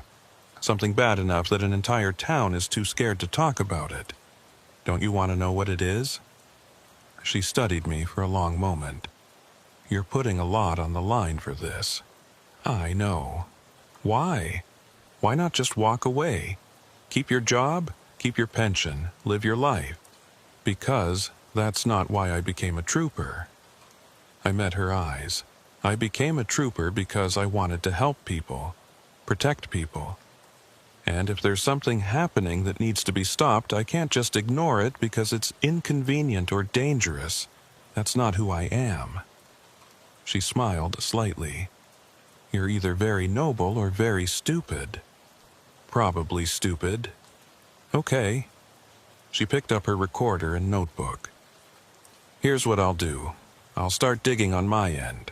Something bad enough that an entire town is too scared to talk about it. Don't you want to know what it is? She studied me for a long moment. You're putting a lot on the line for this. I know. Why? Why not just walk away? Keep your job, keep your pension, live your life. Because that's not why I became a trooper. I met her eyes. I became a trooper because I wanted to help people, protect people. And if there's something happening that needs to be stopped, I can't just ignore it because it's inconvenient or dangerous. That's not who I am. She smiled slightly. You're either very noble or very stupid. Probably stupid. Okay. She picked up her recorder and notebook. Here's what I'll do. I'll start digging on my end.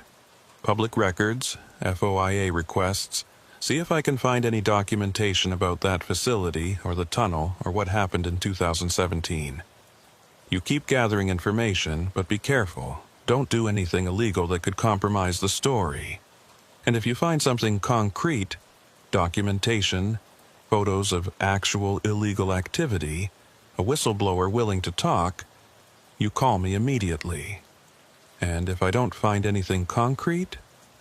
Public records, FOIA requests. See if I can find any documentation about that facility or the tunnel or what happened in 2017. You keep gathering information, but be careful. Don't do anything illegal that could compromise the story. And if you find something concrete, documentation, photos of actual illegal activity, a whistleblower willing to talk, you call me immediately. And if I don't find anything concrete,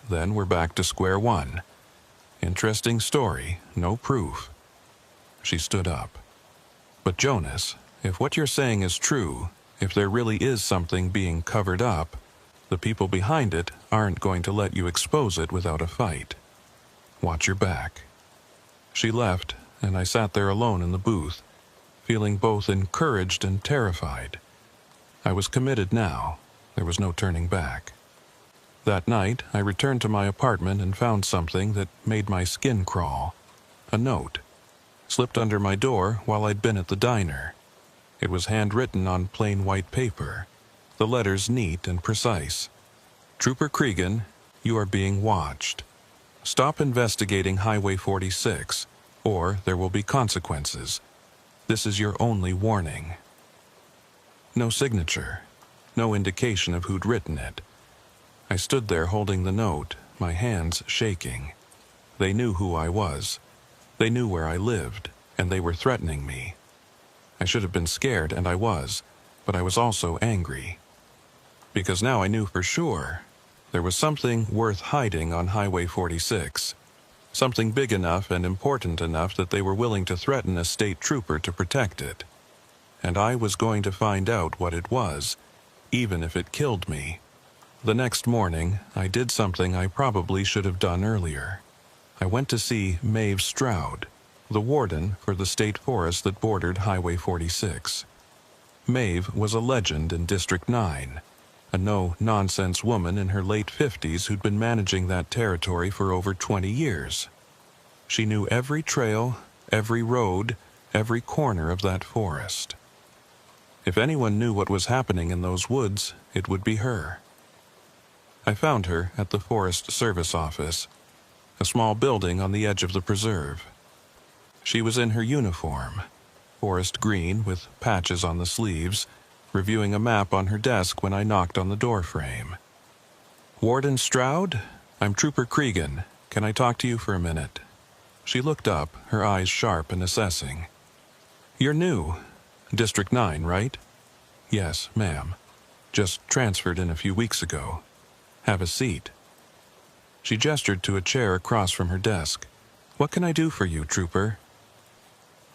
then we're back to square one. Interesting story, no proof. She stood up. But Jonas, if what you're saying is true, if there really is something being covered up, the people behind it aren't going to let you expose it without a fight. Watch your back. She left, and I sat there alone in the booth, feeling both encouraged and terrified. I was committed now. There was no turning back. That night, I returned to my apartment and found something that made my skin crawl. A note. Slipped under my door while I'd been at the diner. It was handwritten on plain white paper, the letters neat and precise. Trooper Cregan, you are being watched. Stop investigating Highway 46, or there will be consequences. This is your only warning. No signature. No indication of who'd written it. I stood there holding the note, my hands shaking. They knew who I was. They knew where I lived, and they were threatening me. I should have been scared, and I was, but I was also angry. Because now I knew for sure. There was something worth hiding on Highway 46. Something big enough and important enough that they were willing to threaten a state trooper to protect it. And I was going to find out what it was, even if it killed me. The next morning, I did something I probably should have done earlier. I went to see Maeve Stroud, the warden for the state forest that bordered Highway 46. Maeve was a legend in District 9, a no-nonsense woman in her late 50s who'd been managing that territory for over 20 years. She knew every trail, every road, every corner of that forest. If anyone knew what was happening in those woods, it would be her. I found her at the Forest Service office, a small building on the edge of the preserve. She was in her uniform, forest green with patches on the sleeves, reviewing a map on her desk when I knocked on the doorframe. Warden Stroud, I'm Trooper Cregan. Can I talk to you for a minute? She looked up, her eyes sharp and assessing. You're new. District 9, right? Yes, ma'am. Just transferred in a few weeks ago. Have a seat. She gestured to a chair across from her desk. What can I do for you, Trooper?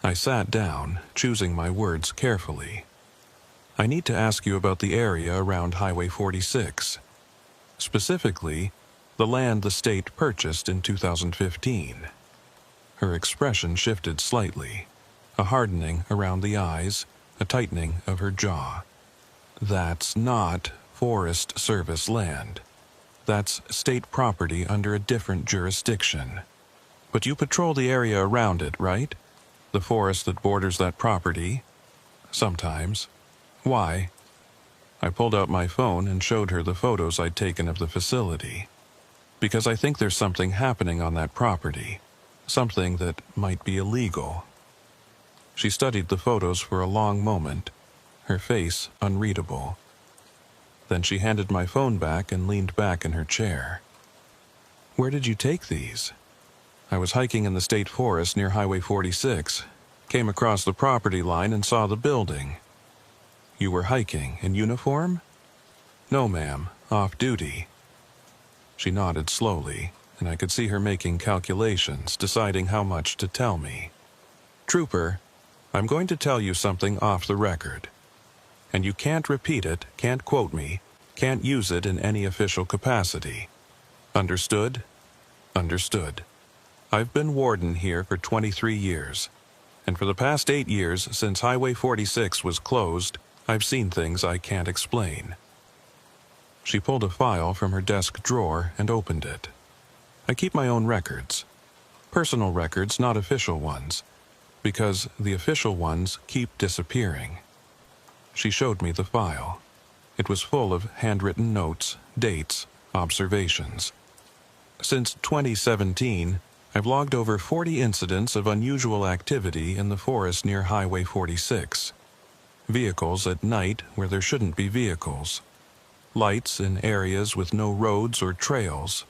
I sat down, choosing my words carefully. I need to ask you about the area around Highway 46. Specifically, the land the state purchased in 2015. Her expression shifted slightly, a hardening around the eyes, a tightening of her jaw. That's not Forest Service land. That's state property under a different jurisdiction. But you patrol the area around it, right? The forest that borders that property? Sometimes. Why? I pulled out my phone and showed her the photos I'd taken of the facility. Because I think there's something happening on that property. Something that might be illegal. She studied the photos for a long moment, her face unreadable. Then she handed my phone back and leaned back in her chair. Where did you take these? I was hiking in the state forest near Highway 46, came across the property line and saw the building. You were hiking in uniform? No, ma'am, off duty. She nodded slowly, and I could see her making calculations, deciding how much to tell me. Trooper, I'm going to tell you something off the record. And you can't repeat it, can't quote me, can't use it in any official capacity. Understood? Understood. I've been warden here for 23 years, and for the past 8 years since Highway 46 was closed, I've seen things I can't explain. She pulled a file from her desk drawer and opened it. I keep my own records. Personal records, not official ones, because the official ones keep disappearing. She showed me the file. It was full of handwritten notes, dates, observations. Since 2017, I've logged over 40 incidents of unusual activity in the forest near Highway 46. Vehicles at night where there shouldn't be vehicles. Lights in areas with no roads or trails.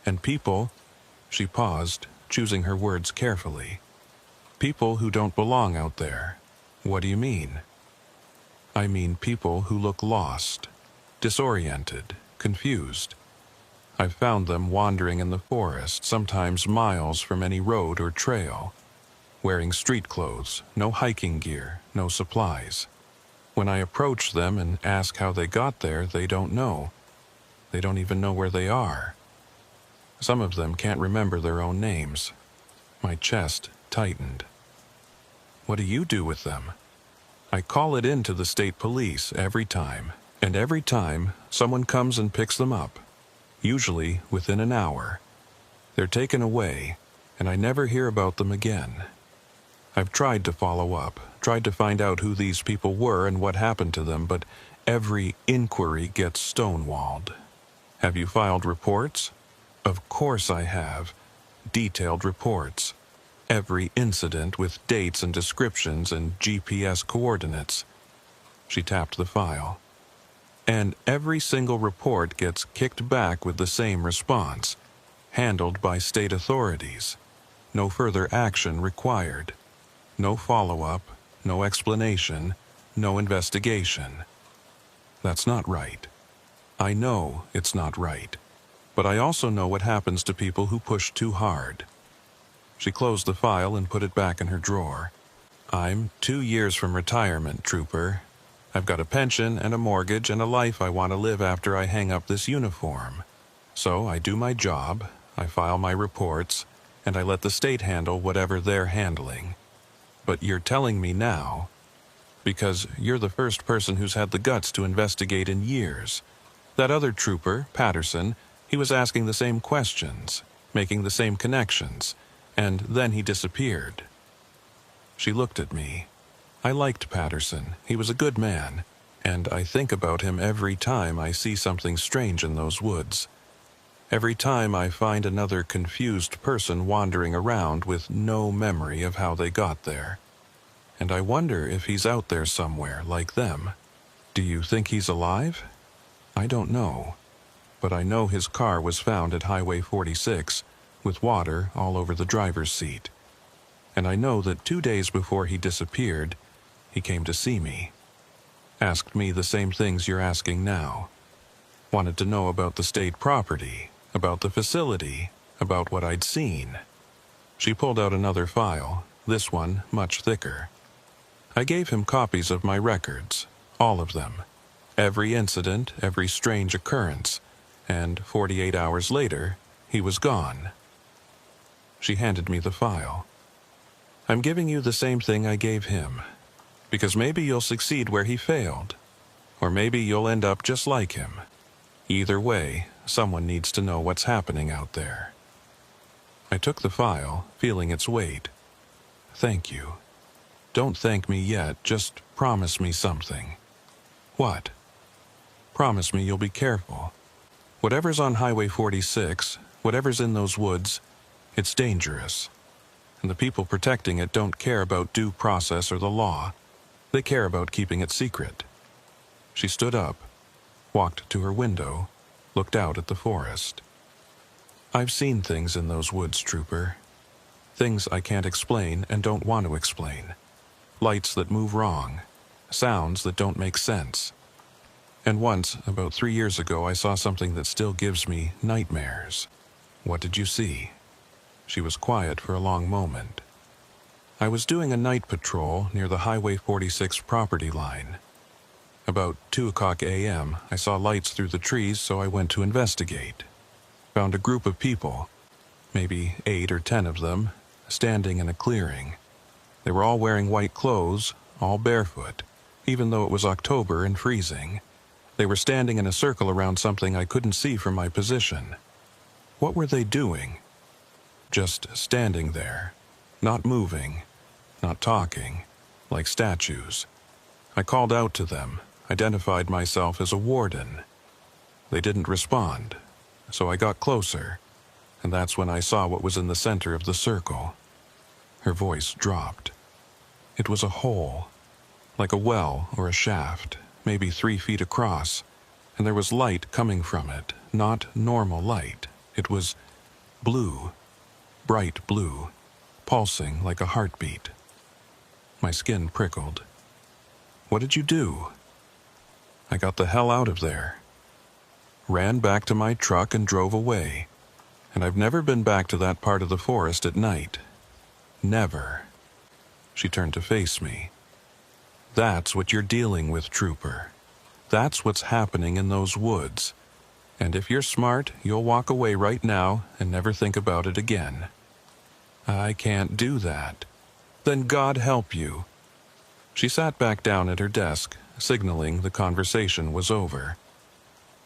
And people, she paused, choosing her words carefully. People who don't belong out there. What do you mean? I mean people who look lost, disoriented, confused. I've found them wandering in the forest, sometimes miles from any road or trail, wearing street clothes, no hiking gear, no supplies. When I approach them and ask how they got there, they don't know. They don't even know where they are. Some of them can't remember their own names. My chest tightened. What do you do with them? I call it in to the state police every time, and every time someone comes and picks them up. Usually within an hour. They're taken away, and I never hear about them again. I've tried to follow up, tried to find out who these people were and what happened to them, but every inquiry gets stonewalled. Have you filed reports? Of course I have. Detailed reports. Every incident with dates and descriptions and GPS coordinates. She tapped the file. And every single report gets kicked back with the same response, handled by state authorities. No further action required. No follow-up, no explanation, no investigation. That's not right. I know it's not right, but I also know what happens to people who push too hard. She closed the file and put it back in her drawer. I'm 2 years from retirement, Trooper. I've got a pension and a mortgage and a life I want to live after I hang up this uniform. So I do my job, I file my reports, and I let the state handle whatever they're handling. But you're telling me now, because you're the first person who's had the guts to investigate in years. That other trooper, Patterson, he was asking the same questions, making the same connections, and then he disappeared. She looked at me. I liked Patterson. He was a good man, and I think about him every time I see something strange in those woods. Every time I find another confused person wandering around with no memory of how they got there. And I wonder if he's out there somewhere, like them. Do you think he's alive? I don't know. But I know his car was found at Highway 46, with water all over the driver's seat. And I know that 2 days before he disappeared, he came to see me. Asked me the same things you're asking now. Wanted to know about the state property, about the facility, about what I'd seen. She pulled out another file, this one much thicker. I gave him copies of my records, all of them, every incident, every strange occurrence, and 48 hours later, he was gone. She handed me the file. I'm giving you the same thing I gave him, because maybe you'll succeed where he failed, or maybe you'll end up just like him. Either way, someone needs to know what's happening out there. I took the file, feeling its weight. Thank you. Don't thank me yet, just promise me something. What? Promise me you'll be careful. Whatever's on Highway 46, whatever's in those woods, it's dangerous. And the people protecting it don't care about due process or the law. They care about keeping it secret. She stood up, walked to her window, looked out at the forest. I've seen things in those woods, Trooper. Things I can't explain and don't want to explain. Lights that move wrong. Sounds that don't make sense. And once, about 3 years ago, I saw something that still gives me nightmares. What did you see? She was quiet for a long moment. I was doing a night patrol near the Highway 46 property line. About 2 o'clock a.m., I saw lights through the trees, so I went to investigate. Found a group of people, maybe 8 or 10 of them, standing in a clearing. They were all wearing white clothes, all barefoot, even though it was October and freezing. They were standing in a circle around something I couldn't see from my position. What were they doing? Just standing there, not moving, not talking, like statues. I called out to them, identified myself as a warden. They didn't respond, so I got closer, and that's when I saw what was in the center of the circle. Her voice dropped. It was a hole, like a well or a shaft, maybe 3 feet across, and there was light coming from it, not normal light. It was blue, bright blue, pulsing like a heartbeat. My skin prickled. What did you do? I got the hell out of there. Ran back to my truck and drove away. And I've never been back to that part of the forest at night. Never. She turned to face me. That's what you're dealing with, Trooper. That's what's happening in those woods. And if you're smart, you'll walk away right now and never think about it again. I can't do that. Then God help you. She sat back down at her desk, signaling the conversation was over.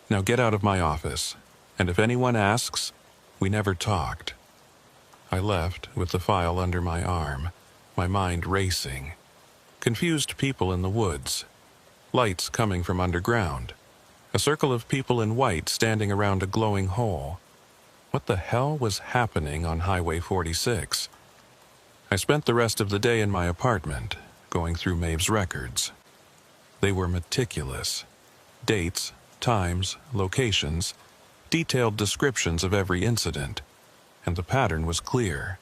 Now get out of my office, and if anyone asks, we never talked. I left with the file under my arm, my mind racing. Confused people in the woods. Lights coming from underground. A circle of people in white standing around a glowing hole. What the hell was happening on Highway 46? I spent the rest of the day in my apartment, going through Maeve's records. They were meticulous. Dates, times, locations, detailed descriptions of every incident. And the pattern was clear.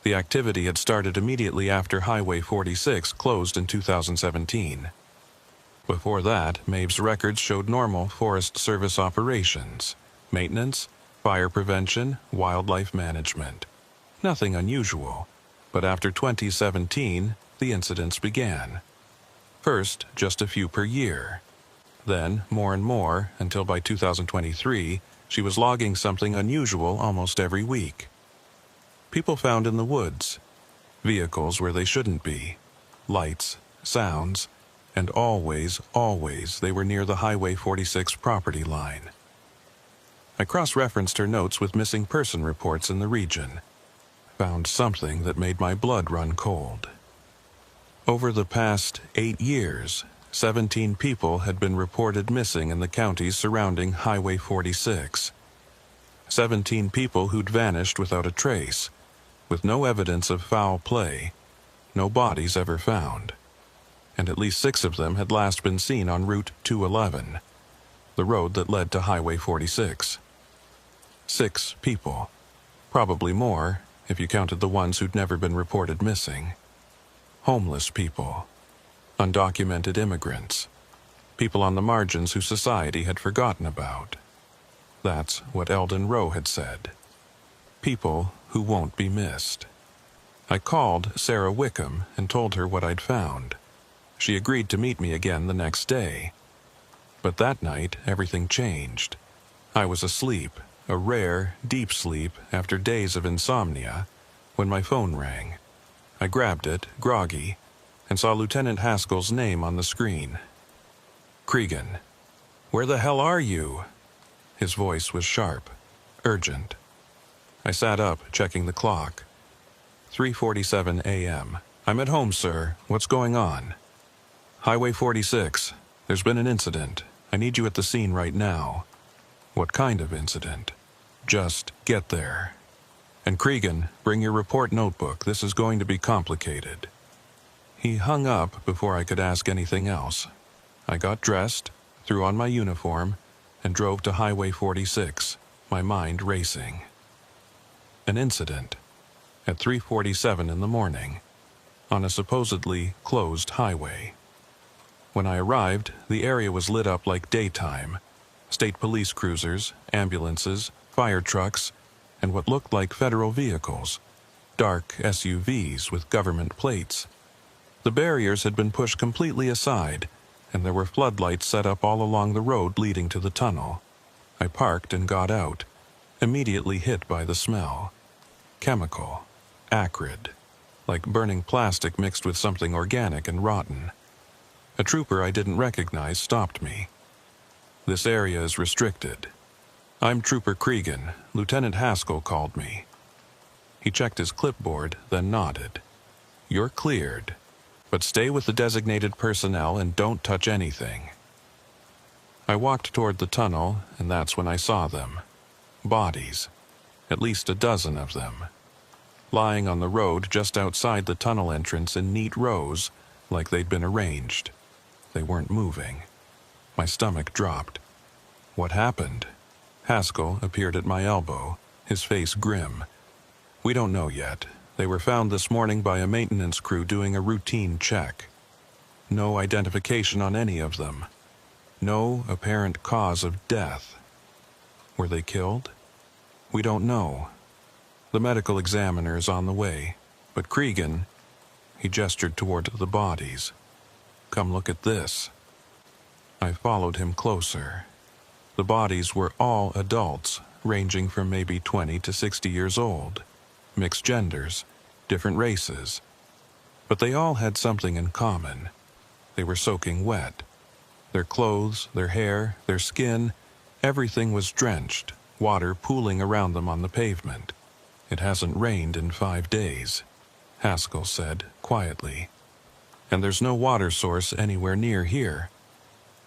The activity had started immediately after Highway 46 closed in 2017. Before that, Maeve's records showed normal Forest Service operations, maintenance, fire prevention, wildlife management. Nothing unusual, but after 2017, the incidents began. First, just a few per year. Then, more and more, until by 2023, she was logging something unusual almost every week. People found in the woods, vehicles where they shouldn't be, lights, sounds, and always, always they were near the Highway 46 property line. I cross-referenced her notes with missing person reports in the region. Found something that made my blood run cold. Over the past 8 years, 17 people had been reported missing in the counties surrounding Highway 46. 17 people who'd vanished without a trace, with no evidence of foul play, no bodies ever found. And at least 6 of them had last been seen on Route 211, the road that led to Highway 46. 6 people, probably more if you counted the ones who'd never been reported missing. Homeless people, undocumented immigrants, people on the margins who society had forgotten about. That's what Eldon Rowe had said. People who won't be missed. I called Sarah Wickham and told her what I'd found. She agreed to meet me again the next day. But that night, everything changed. I was asleep, a rare, deep sleep after days of insomnia, when my phone rang. I grabbed it, groggy, and saw Lieutenant Haskell's name on the screen. "Cregan, where the hell are you?" His voice was sharp, urgent. I sat up, checking the clock. 3:47 a.m. "I'm at home, sir. What's going on?" "Highway 46. There's been an incident. I need you at the scene right now." "What kind of incident?" "Just get there. And Cregan, bring your report notebook. This is going to be complicated." He hung up before I could ask anything else. I got dressed, threw on my uniform, and drove to Highway 46, my mind racing. An incident. At 3:47 in the morning, on a supposedly closed highway. When I arrived, the area was lit up like daytime. State police cruisers, ambulances, fire trucks, and what looked like federal vehicles. Dark SUVs with government plates. The barriers had been pushed completely aside, and there were floodlights set up all along the road leading to the tunnel. I parked and got out, immediately hit by the smell. Chemical. Acrid. Like burning plastic mixed with something organic and rotten. A trooper I didn't recognize stopped me. "This area is restricted." "I'm Trooper Cregan. Lieutenant Haskell called me." He checked his clipboard, then nodded. "You're cleared, but stay with the designated personnel and don't touch anything." I walked toward the tunnel, and that's when I saw them. Bodies. At least a dozen of them. Lying on the road just outside the tunnel entrance in neat rows, like they'd been arranged. They weren't moving. My stomach dropped. "What happened?" Haskell appeared at my elbow, his face grim. "We don't know yet. They were found this morning by a maintenance crew doing a routine check. No identification on any of them. No apparent cause of death. Were they killed? We don't know. The medical examiner is on the way, but Cregan," he gestured toward the bodies. "Come look at this." I followed him closer. The bodies were all adults, ranging from maybe 20 to 60 years old. Mixed genders, different races. But they all had something in common. They were soaking wet. Their clothes, their hair, their skin, everything was drenched, water pooling around them on the pavement. "It hasn't rained in 5 days," Haskell said quietly. "And there's no water source anywhere near here.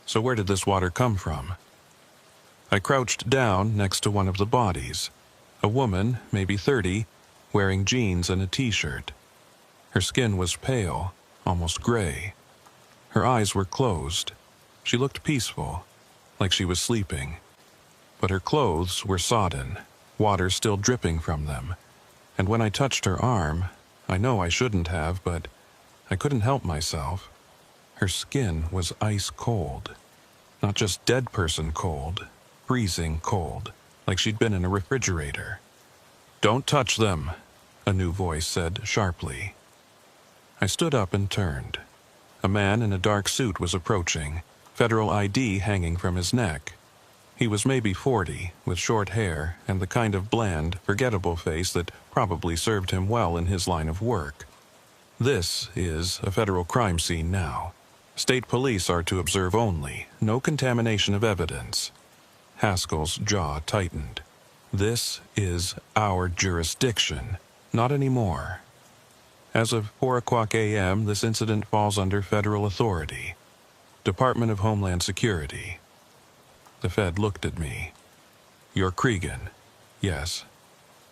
So where did this water come from?" I crouched down next to one of the bodies. A woman, maybe 30, wearing jeans and a t-shirt. Her skin was pale, almost gray. Her eyes were closed. She looked peaceful, like she was sleeping. But her clothes were sodden, water still dripping from them. And when I touched her arm, I know I shouldn't have, but I couldn't help myself. Her skin was ice cold. Not just dead person cold, freezing cold, like she'd been in a refrigerator. "Don't touch them," a new voice said sharply. I stood up and turned. A man in a dark suit was approaching, federal ID hanging from his neck. He was maybe 40, with short hair and the kind of bland, forgettable face that probably served him well in his line of work. This is a federal crime scene now. State police are to observe only, no contamination of evidence. Haskell's jaw tightened. This is our jurisdiction, not anymore. As of 4 o'clock a.m., this incident falls under federal authority. Department of Homeland Security. The Fed looked at me. "You're Cregan?" "Yes."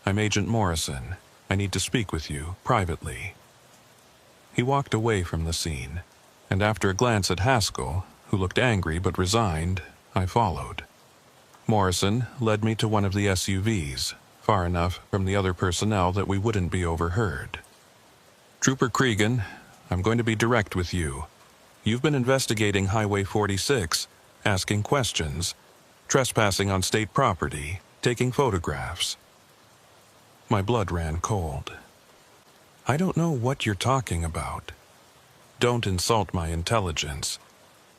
"I'm Agent Morrison. I need to speak with you, privately." He walked away from the scene, and after a glance at Haskell, who looked angry but resigned, I followed. Morrison led me to one of the SUVs, far enough from the other personnel that we wouldn't be overheard. "Trooper Cregan, I'm going to be direct with you. You've been investigating Highway 46, asking questions, trespassing on state property, taking photographs." My blood ran cold. I don't know what you're talking about. Don't insult my intelligence.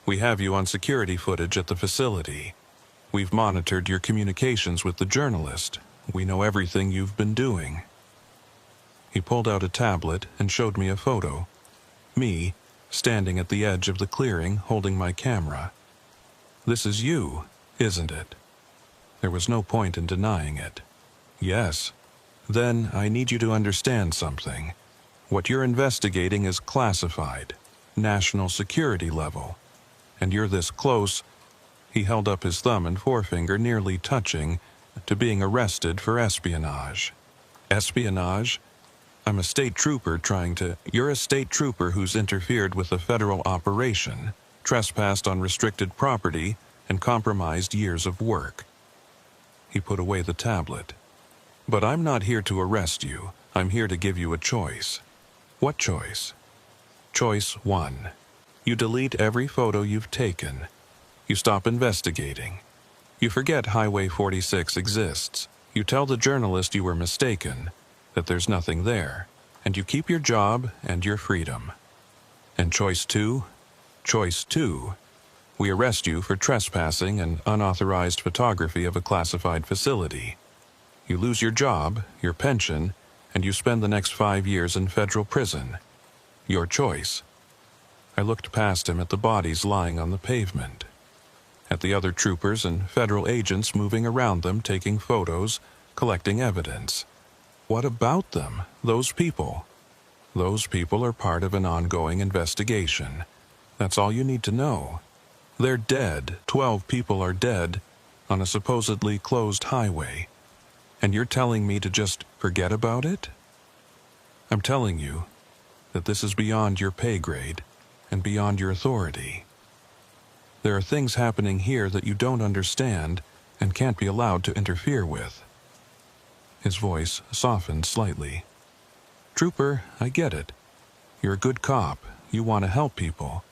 We have you on security footage at the facility. We've monitored your communications with the journalist. We know everything you've been doing. He pulled out a tablet and showed me a photo. Me, standing at the edge of the clearing, holding my camera. This is you, isn't it? There was no point in denying it. Yes. Then I need you to understand something. What you're investigating is classified, national security level. And you're this close, he held up his thumb and forefinger nearly touching, to being arrested for espionage. Espionage? I'm a state trooper You're a state trooper who's interfered with a federal operation, trespassed on restricted property, and compromised years of work. He put away the tablet. But I'm not here to arrest you. I'm here to give you a choice. What choice? Choice 1. You delete every photo you've taken. You stop investigating. You forget Highway 46 exists. You tell the journalist you were mistaken, that there's nothing there, and you keep your job and your freedom. And choice 2? Choice 2. We arrest you for trespassing and unauthorized photography of a classified facility. You lose your job, your pension, and you spend the next 5 years in federal prison. Your choice. I looked past him at the bodies lying on the pavement, at the other troopers and federal agents moving around them, taking photos, collecting evidence. What about them, those people? Those people are part of an ongoing investigation. That's all you need to know. They're dead. 12 people are dead on a supposedly closed highway. And you're telling me to just forget about it? I'm telling you that this is beyond your pay grade and beyond your authority. There are things happening here that you don't understand and can't be allowed to interfere with. His voice softened slightly. Trooper, I get it. You're a good cop. You want to help people.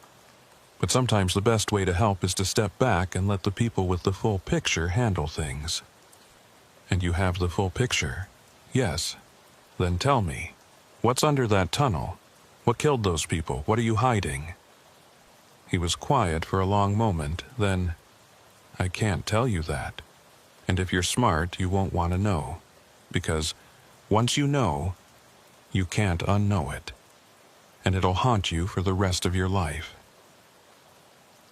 But sometimes the best way to help is to step back and let the people with the full picture handle things. And you have the full picture? Yes. Then tell me, what's under that tunnel? What killed those people? What are you hiding? He was quiet for a long moment, then, I can't tell you that. And if you're smart, you won't want to know. Because once you know, you can't unknow it. And it'll haunt you for the rest of your life.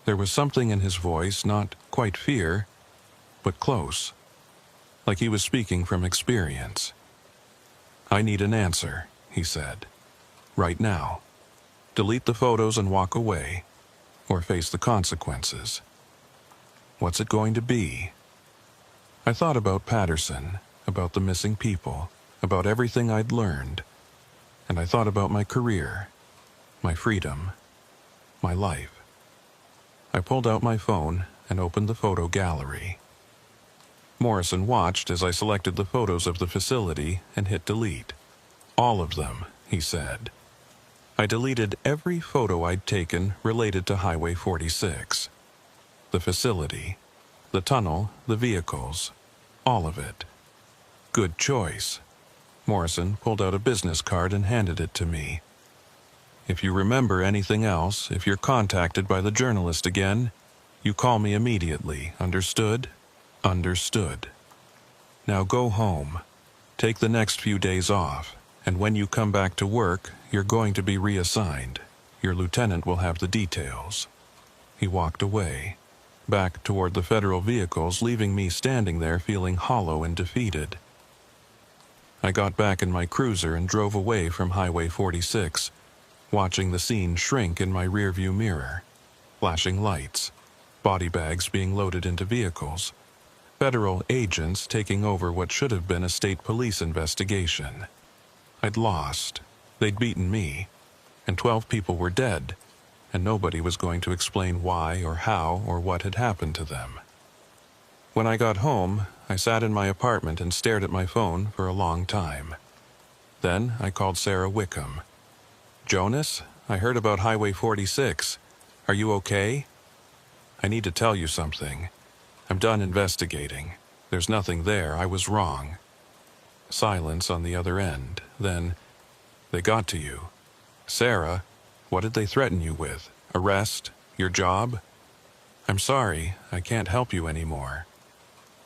There was something in his voice, not quite fear, but close. Like he was speaking from experience. I need an answer, he said. Right now. Delete the photos and walk away. Or face the consequences. What's it going to be? I thought about Patterson, about the missing people, about everything I'd learned. And I thought about my career, my freedom, my life. I pulled out my phone and opened the photo gallery. Morrison watched as I selected the photos of the facility and hit delete. All of them, he said. I deleted every photo I'd taken related to Highway 46. The facility, the tunnel, the vehicles, all of it. Good choice. Morrison pulled out a business card and handed it to me. If you remember anything else, if you're contacted by the journalist again, you call me immediately, understood? Understood. Now go home. Take the next few days off. And when you come back to work, you're going to be reassigned. Your lieutenant will have the details. He walked away, back toward the federal vehicles, leaving me standing there feeling hollow and defeated. I got back in my cruiser and drove away from Highway 46, watching the scene shrink in my rearview mirror. Flashing lights, body bags being loaded into vehicles, federal agents taking over what should have been a state police investigation. I'd lost. They'd beaten me. And 12 people were dead. And nobody was going to explain why or how or what had happened to them. When I got home, I sat in my apartment and stared at my phone for a long time. Then I called Sarah Wickham. Jonas, I heard about Highway 46. Are you okay? I need to tell you something. I'm done investigating. There's nothing there. I was wrong. Silence on the other end. Then, They got to you. Sarah, what did they threaten you with? Arrest? Your job? I'm sorry, I can't help you anymore.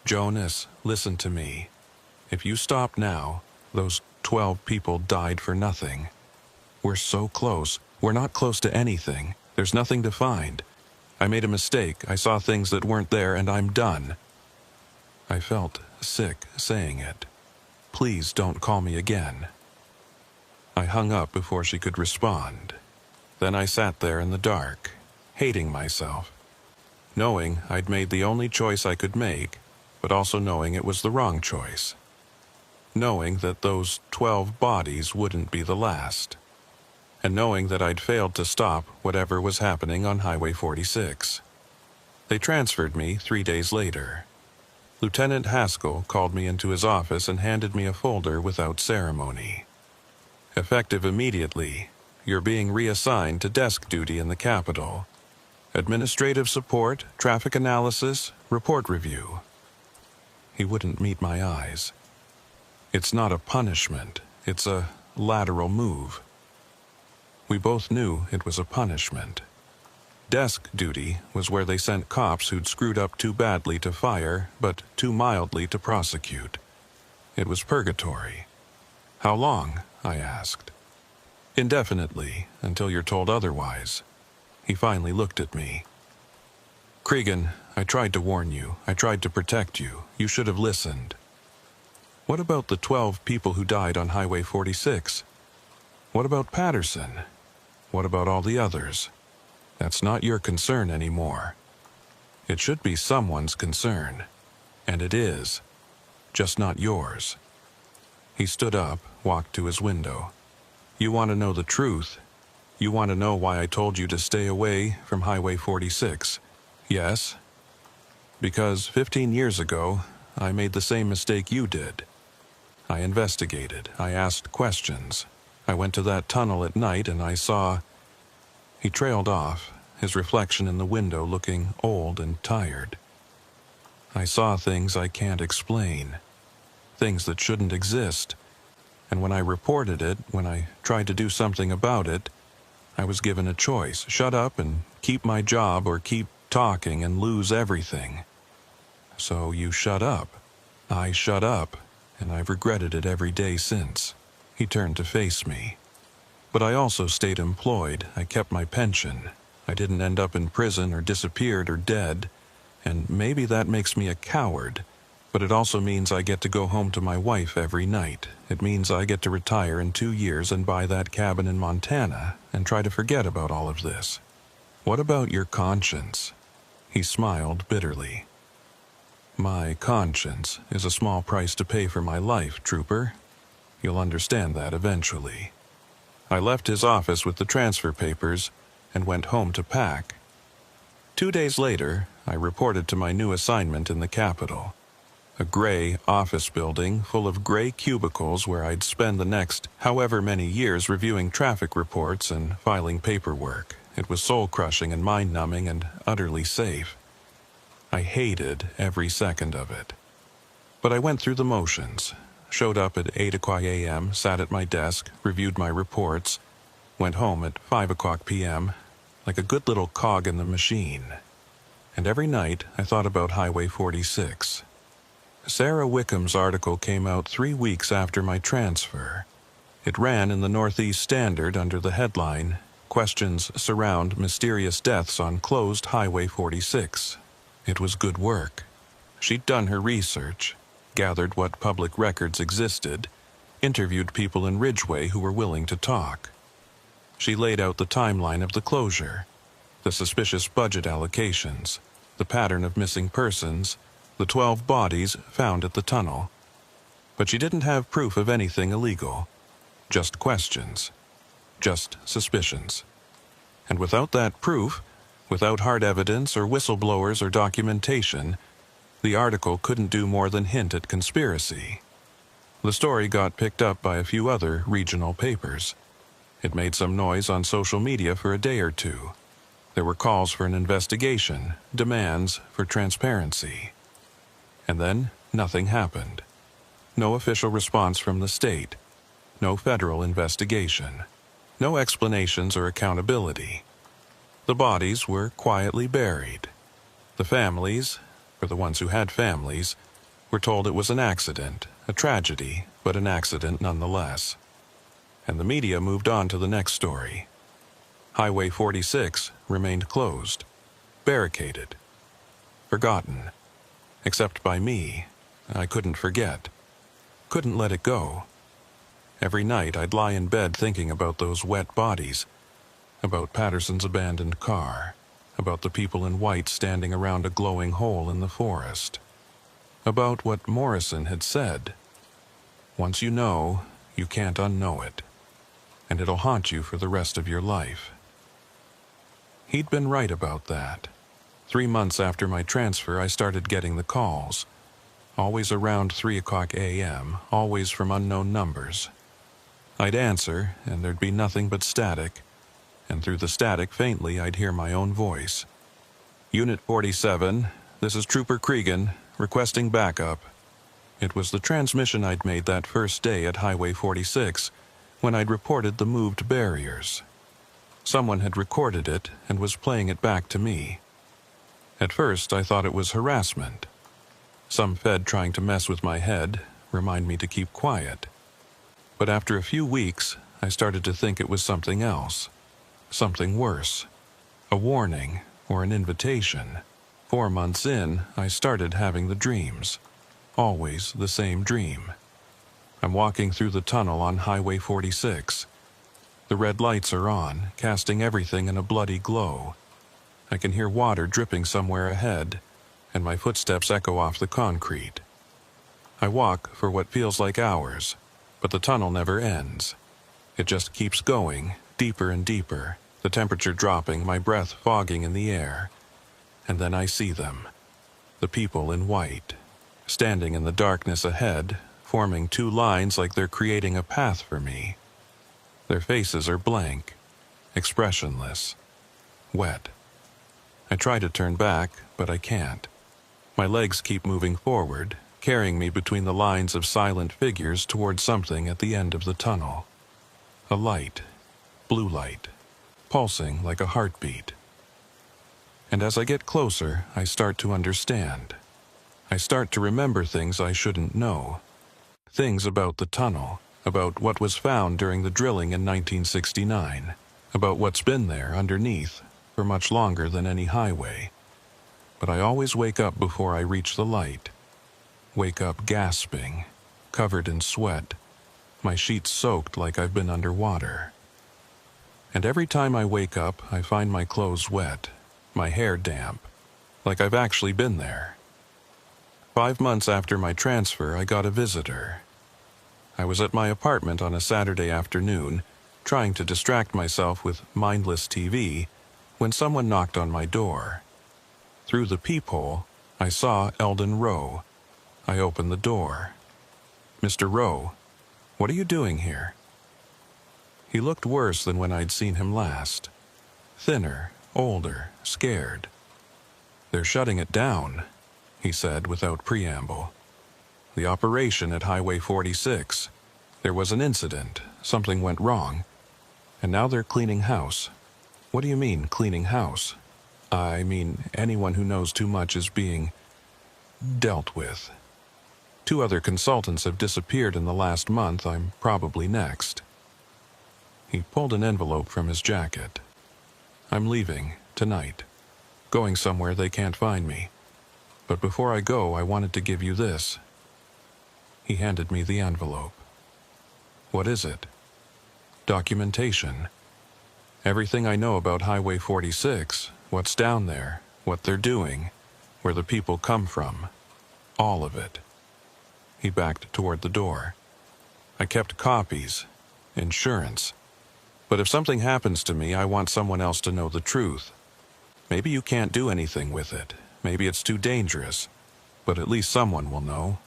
Jonas, listen to me. If you stop now, those 12 people died for nothing. We're so close. We're not close to anything. There's nothing to find. I made a mistake. I saw things that weren't there, and I'm done. I felt sick saying it. Please don't call me again. I hung up before she could respond. Then I sat there in the dark, hating myself, knowing I'd made the only choice I could make, but also knowing it was the wrong choice. Knowing that those 12 bodies wouldn't be the last. And knowing that I'd failed to stop whatever was happening on Highway 46. They transferred me 3 days later. Lieutenant Haskell called me into his office and handed me a folder without ceremony. Effective immediately, you're being reassigned to desk duty in the Capitol. Administrative support, traffic analysis, report review. He wouldn't meet my eyes. It's not a punishment, it's a lateral move. We both knew it was a punishment. Desk duty was where they sent cops who'd screwed up too badly to fire, but too mildly to prosecute. It was purgatory. How long? I asked. Indefinitely, until you're told otherwise. He finally looked at me. Cregan, I tried to warn you. I tried to protect you. You should have listened. What about the 12 people who died on Highway 46? What about Patterson? What about all the others? That's not your concern anymore. It should be someone's concern. And it is. Just not yours. He stood up, walked to his window. You want to know the truth? You want to know why I told you to stay away from Highway 46? Yes? Because 15 years ago, I made the same mistake you did. I investigated. I asked questions. I went to that tunnel at night and I saw... He trailed off, his reflection in the window looking old and tired. I saw things I can't explain. Things that shouldn't exist. And when I reported it, when I tried to do something about it, I was given a choice. Shut up and keep my job or keep talking and lose everything. So you shut up. I shut up, and I've regretted it every day since. He turned to face me. But I also stayed employed. I kept my pension. I didn't end up in prison or disappeared or dead. And maybe that makes me a coward. But it also means I get to go home to my wife every night. It means I get to retire in 2 years and buy that cabin in Montana and try to forget about all of this. What about your conscience? He smiled bitterly. My conscience is a small price to pay for my life, Trooper. You'll understand that eventually. I left his office with the transfer papers and went home to pack. 2 days later, I reported to my new assignment in the Capitol. A gray office building full of gray cubicles where I'd spend the next however many years reviewing traffic reports and filing paperwork. It was soul-crushing and mind-numbing and utterly safe. I hated every second of it. But I went through the motions, showed up at 8 o'clock a.m., sat at my desk, reviewed my reports, went home at 5 o'clock p.m., like a good little cog in the machine. And every night I thought about Highway 46. Sarah Wickham's article came out 3 weeks after my transfer. It ran in the Northeast Standard under the headline, Questions Surround Mysterious Deaths on Closed Highway 46. It was good work. She'd done her research, gathered what public records existed, interviewed people in Ridgeway who were willing to talk. She laid out the timeline of the closure, the suspicious budget allocations, the pattern of missing persons, the 12 bodies found at the tunnel. But she didn't have proof of anything illegal. Just questions. Just suspicions. And without that proof, without hard evidence or whistleblowers or documentation, the article couldn't do more than hint at conspiracy. The story got picked up by a few other regional papers. It made some noise on social media for a day or two. There were calls for an investigation, demands for transparency. And then nothing happened. No official response from the state. No federal investigation. No explanations or accountability. The bodies were quietly buried. The families, for the ones who had families, were told it was an accident, a tragedy, but an accident nonetheless. And the media moved on to the next story. Highway 46 remained closed, barricaded, forgotten. Except by me, I couldn't forget. Couldn't let it go. Every night I'd lie in bed thinking about those wet bodies, about Patterson's abandoned car, about the people in white standing around a glowing hole in the forest, about what Morrison had said. Once you know, you can't unknow it, and it'll haunt you for the rest of your life. He'd been right about that. 3 months after my transfer, I started getting the calls. Always around 3 o'clock a.m., always from unknown numbers. I'd answer, and there'd be nothing but static, and through the static, faintly, I'd hear my own voice. Unit 47, this is Trooper Cregan, requesting backup. It was the transmission I'd made that first day at Highway 46, when I'd reported the moved barriers. Someone had recorded it and was playing it back to me. At first, I thought it was harassment. Some Fed trying to mess with my head, remind me to keep quiet. But after a few weeks, I started to think it was something else. Something worse. A warning or an invitation. 4 months in, I started having the dreams. Always the same dream. I'm walking through the tunnel on Highway 46. The red lights are on, casting everything in a bloody glow. I can hear water dripping somewhere ahead, and my footsteps echo off the concrete. I walk for what feels like hours, but the tunnel never ends. It just keeps going, deeper and deeper, the temperature dropping, my breath fogging in the air. And then I see them. The people in white, standing in the darkness ahead, forming 2 lines like they're creating a path for me. Their faces are blank, expressionless, wet. I try to turn back, but I can't. My legs keep moving forward, carrying me between the lines of silent figures towards something at the end of the tunnel. A light, blue light, pulsing like a heartbeat. And as I get closer, I start to understand. I start to remember things I shouldn't know. Things about the tunnel, about what was found during the drilling in 1969, about what's been there underneath for much longer than any highway. But I always wake up before I reach the light. Wake up gasping, covered in sweat, my sheets soaked like I've been underwater. And every time I wake up, I find my clothes wet, my hair damp, like I've actually been there. 5 months after my transfer, I got a visitor. I was at my apartment on a Saturday afternoon, trying to distract myself with mindless TV, when someone knocked on my door. Through the peephole, I saw Eldon Rowe. I opened the door. "Mr. Rowe, what are you doing here?" He looked worse than when I'd seen him last. Thinner, older, scared. "They're shutting it down," he said without preamble. "The operation at Highway 46. There was an incident, something went wrong, and now they're cleaning house." "What do you mean, cleaning house?" "I mean, anyone who knows too much is being dealt with. 2 other consultants have disappeared in the last month. I'm probably next." He pulled an envelope from his jacket. "I'm leaving, tonight. Going somewhere they can't find me. But before I go, I wanted to give you this." He handed me the envelope. "What is it?" "Documentation. Everything I know about Highway 46, what's down there, what they're doing, where the people come from. All of it." He backed toward the door. "I kept copies. Insurance. But if something happens to me, I want someone else to know the truth. Maybe you can't do anything with it. Maybe it's too dangerous. But at least someone will know.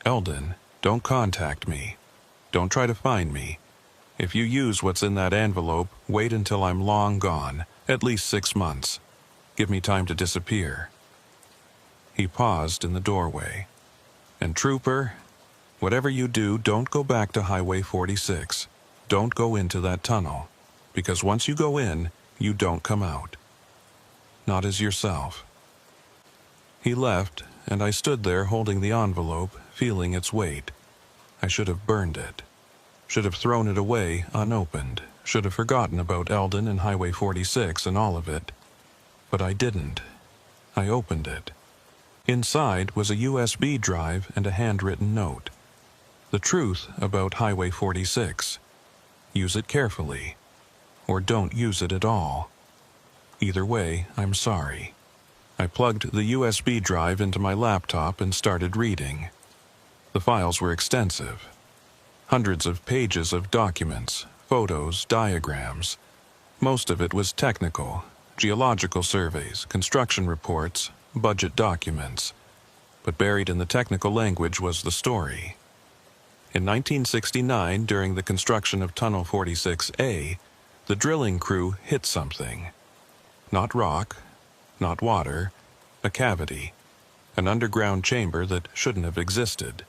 Eldon, don't contact me. Don't try to find me. If you use what's in that envelope, wait until I'm long gone, at least 6 months. Give me time to disappear." He paused in the doorway. "And Trooper, Whatever you do, don't go back to Highway 46. Don't go into that tunnel, because once you go in, you don't come out. Not as yourself." He left, and I stood there holding the envelope, feeling its weight. I should have burned it. Should have thrown it away unopened. Should have forgotten about Eldon and Highway 46 and all of it. But I didn't. I opened it. Inside was a USB drive and a handwritten note. The truth about Highway 46. Use it carefully, or don't use it at all. Either way, I'm sorry. I plugged the USB drive into my laptop and started reading. The files were extensive. Hundreds of pages of documents, photos, diagrams. Most of it was technical, geological surveys, construction reports, budget documents. But buried in the technical language was the story. In 1969, during the construction of Tunnel 46A, the drilling crew hit something. Not rock, not water, a cavity, an underground chamber that shouldn't have existed.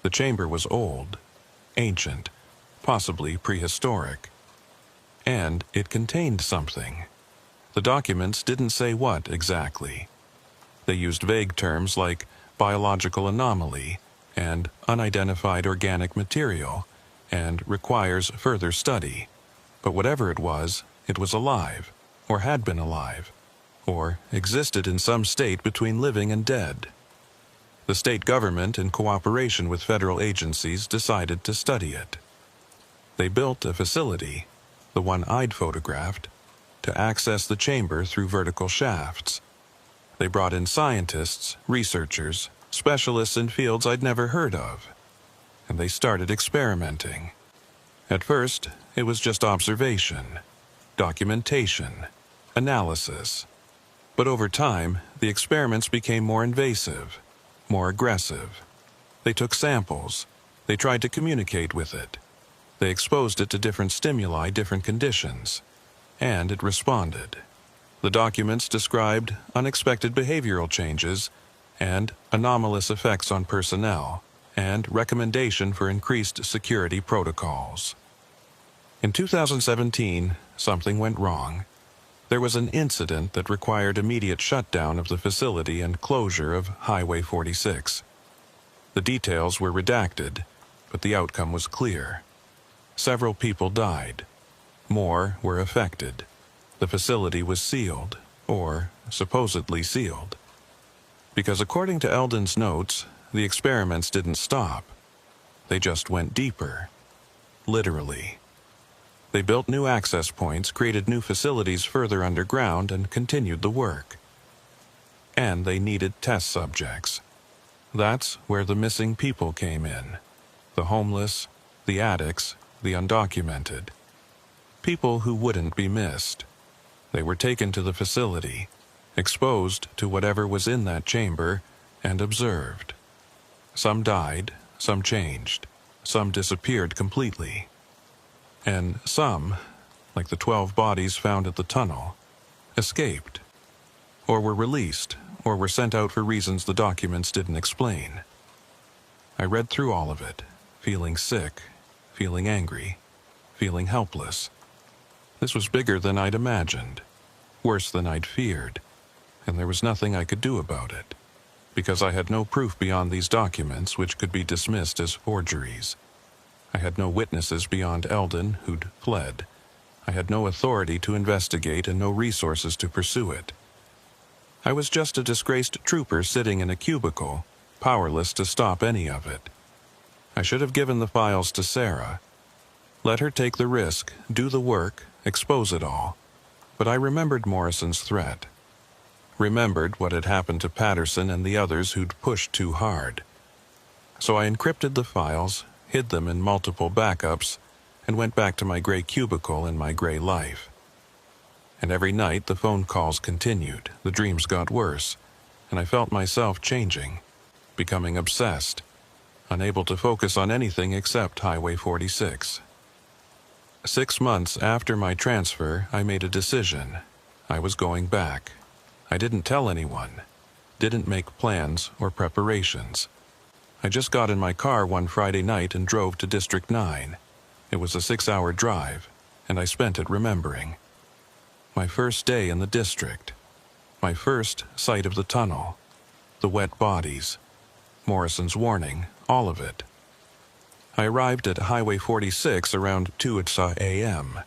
The chamber was old, ancient, possibly prehistoric. And it contained something. The documents didn't say what exactly. They used vague terms like biological anomaly and unidentified organic material, and requires further study. But whatever it was alive, or had been alive, or existed in some state between living and dead. The state government, in cooperation with federal agencies, decided to study it. They built a facility, the one I'd photographed, to access the chamber through vertical shafts. They brought in scientists, researchers, specialists in fields I'd never heard of, and they started experimenting. At first, it was just observation, documentation, analysis. But over time, the experiments became more invasive, more aggressive. They took samples. They tried to communicate with it. They exposed it to different stimuli, different conditions, and it responded. The documents described unexpected behavioral changes and anomalous effects on personnel, and recommendation for increased security protocols. In 2017, something went wrong. There was an incident that required immediate shutdown of the facility and closure of Highway 46. The details were redacted, but the outcome was clear. Several people died. More were affected. The facility was sealed, or supposedly sealed. Because according to Eldon's notes, the experiments didn't stop. They just went deeper. Literally. They built new access points, created new facilities further underground, and continued the work. And they needed test subjects. That's where the missing people came in. The homeless, the addicts, the undocumented. People who wouldn't be missed. They were taken to the facility, exposed to whatever was in that chamber, and observed. Some died, some changed, some disappeared completely. And some, like the 12 bodies found at the tunnel, escaped, or were released, or were sent out for reasons the documents didn't explain. I read through all of it, feeling sick, feeling angry, feeling helpless. This was bigger than I'd imagined, worse than I'd feared, and there was nothing I could do about it, because I had no proof beyond these documents which could be dismissed as forgeries. I had no witnesses beyond Eldon who'd fled. I had no authority to investigate and no resources to pursue it. I was just a disgraced trooper sitting in a cubicle, powerless to stop any of it. I should have given the files to Sarah. Let her take the risk, do the work, expose it all. But I remembered Morrison's threat. Remembered what had happened to Patterson and the others who'd pushed too hard. So I encrypted the files, hid them in multiple backups, and went back to my gray cubicle and my gray life. And every night the phone calls continued, the dreams got worse, and I felt myself changing, becoming obsessed, unable to focus on anything except Highway 46. 6 months after my transfer, I made a decision. I was going back. I didn't tell anyone, didn't make plans or preparations. I just got in my car one Friday night and drove to District 9. It was a 6-hour drive, and I spent it remembering. My first day in the district. My first sight of the tunnel. The wet bodies. Morrison's warning, all of it. I arrived at Highway 46 around 2 a.m.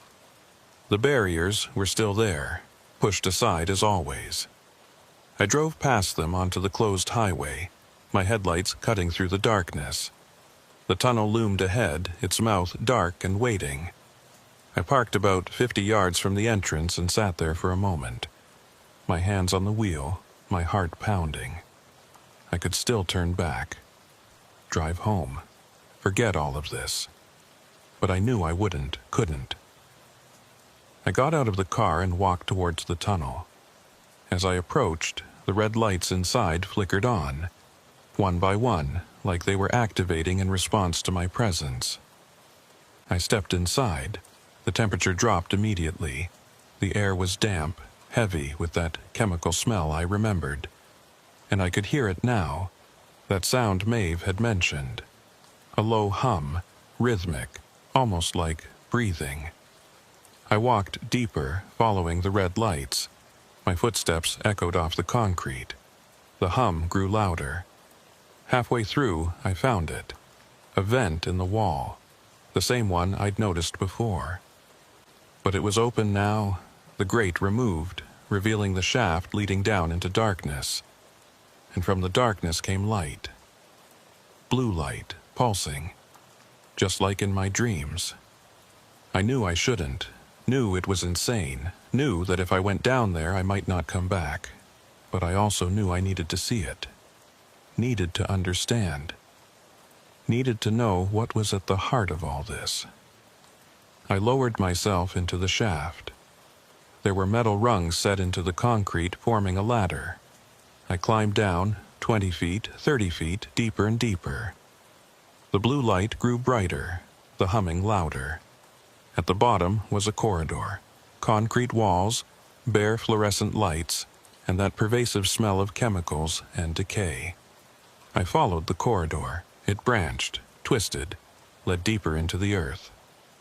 The barriers were still there, pushed aside as always. I drove past them onto the closed highway, my headlights cutting through the darkness. The tunnel loomed ahead, its mouth dark and waiting. I parked about 50 yards from the entrance and sat there for a moment, my hands on the wheel, my heart pounding. I could still turn back, drive home, forget all of this. But I knew I couldn't. I got out of the car and walked towards the tunnel. As I approached, the red lights inside flickered on, one by one, like they were activating in response to my presence. I stepped inside. The temperature dropped immediately. The air was damp, heavy with that chemical smell I remembered. And I could hear it now, that sound Maeve had mentioned. A low hum, rhythmic, almost like breathing. I walked deeper, following the red lights. My footsteps echoed off the concrete. The hum grew louder. Halfway through, I found it. A vent in the wall. The same one I'd noticed before. But it was open now, the grate removed, revealing the shaft leading down into darkness. And from the darkness came light. Blue light, pulsing. Just like in my dreams. I knew I shouldn't. Knew it was insane, knew that if I went down there I might not come back, but I also knew I needed to see it, needed to understand, needed to know what was at the heart of all this. I lowered myself into the shaft. There were metal rungs set into the concrete, forming a ladder. I climbed down, 20 feet, 30 feet, deeper and deeper. The blue light grew brighter, the humming louder. At the bottom was a corridor, concrete walls, bare fluorescent lights, and that pervasive smell of chemicals and decay. I followed the corridor. It branched, twisted, led deeper into the earth.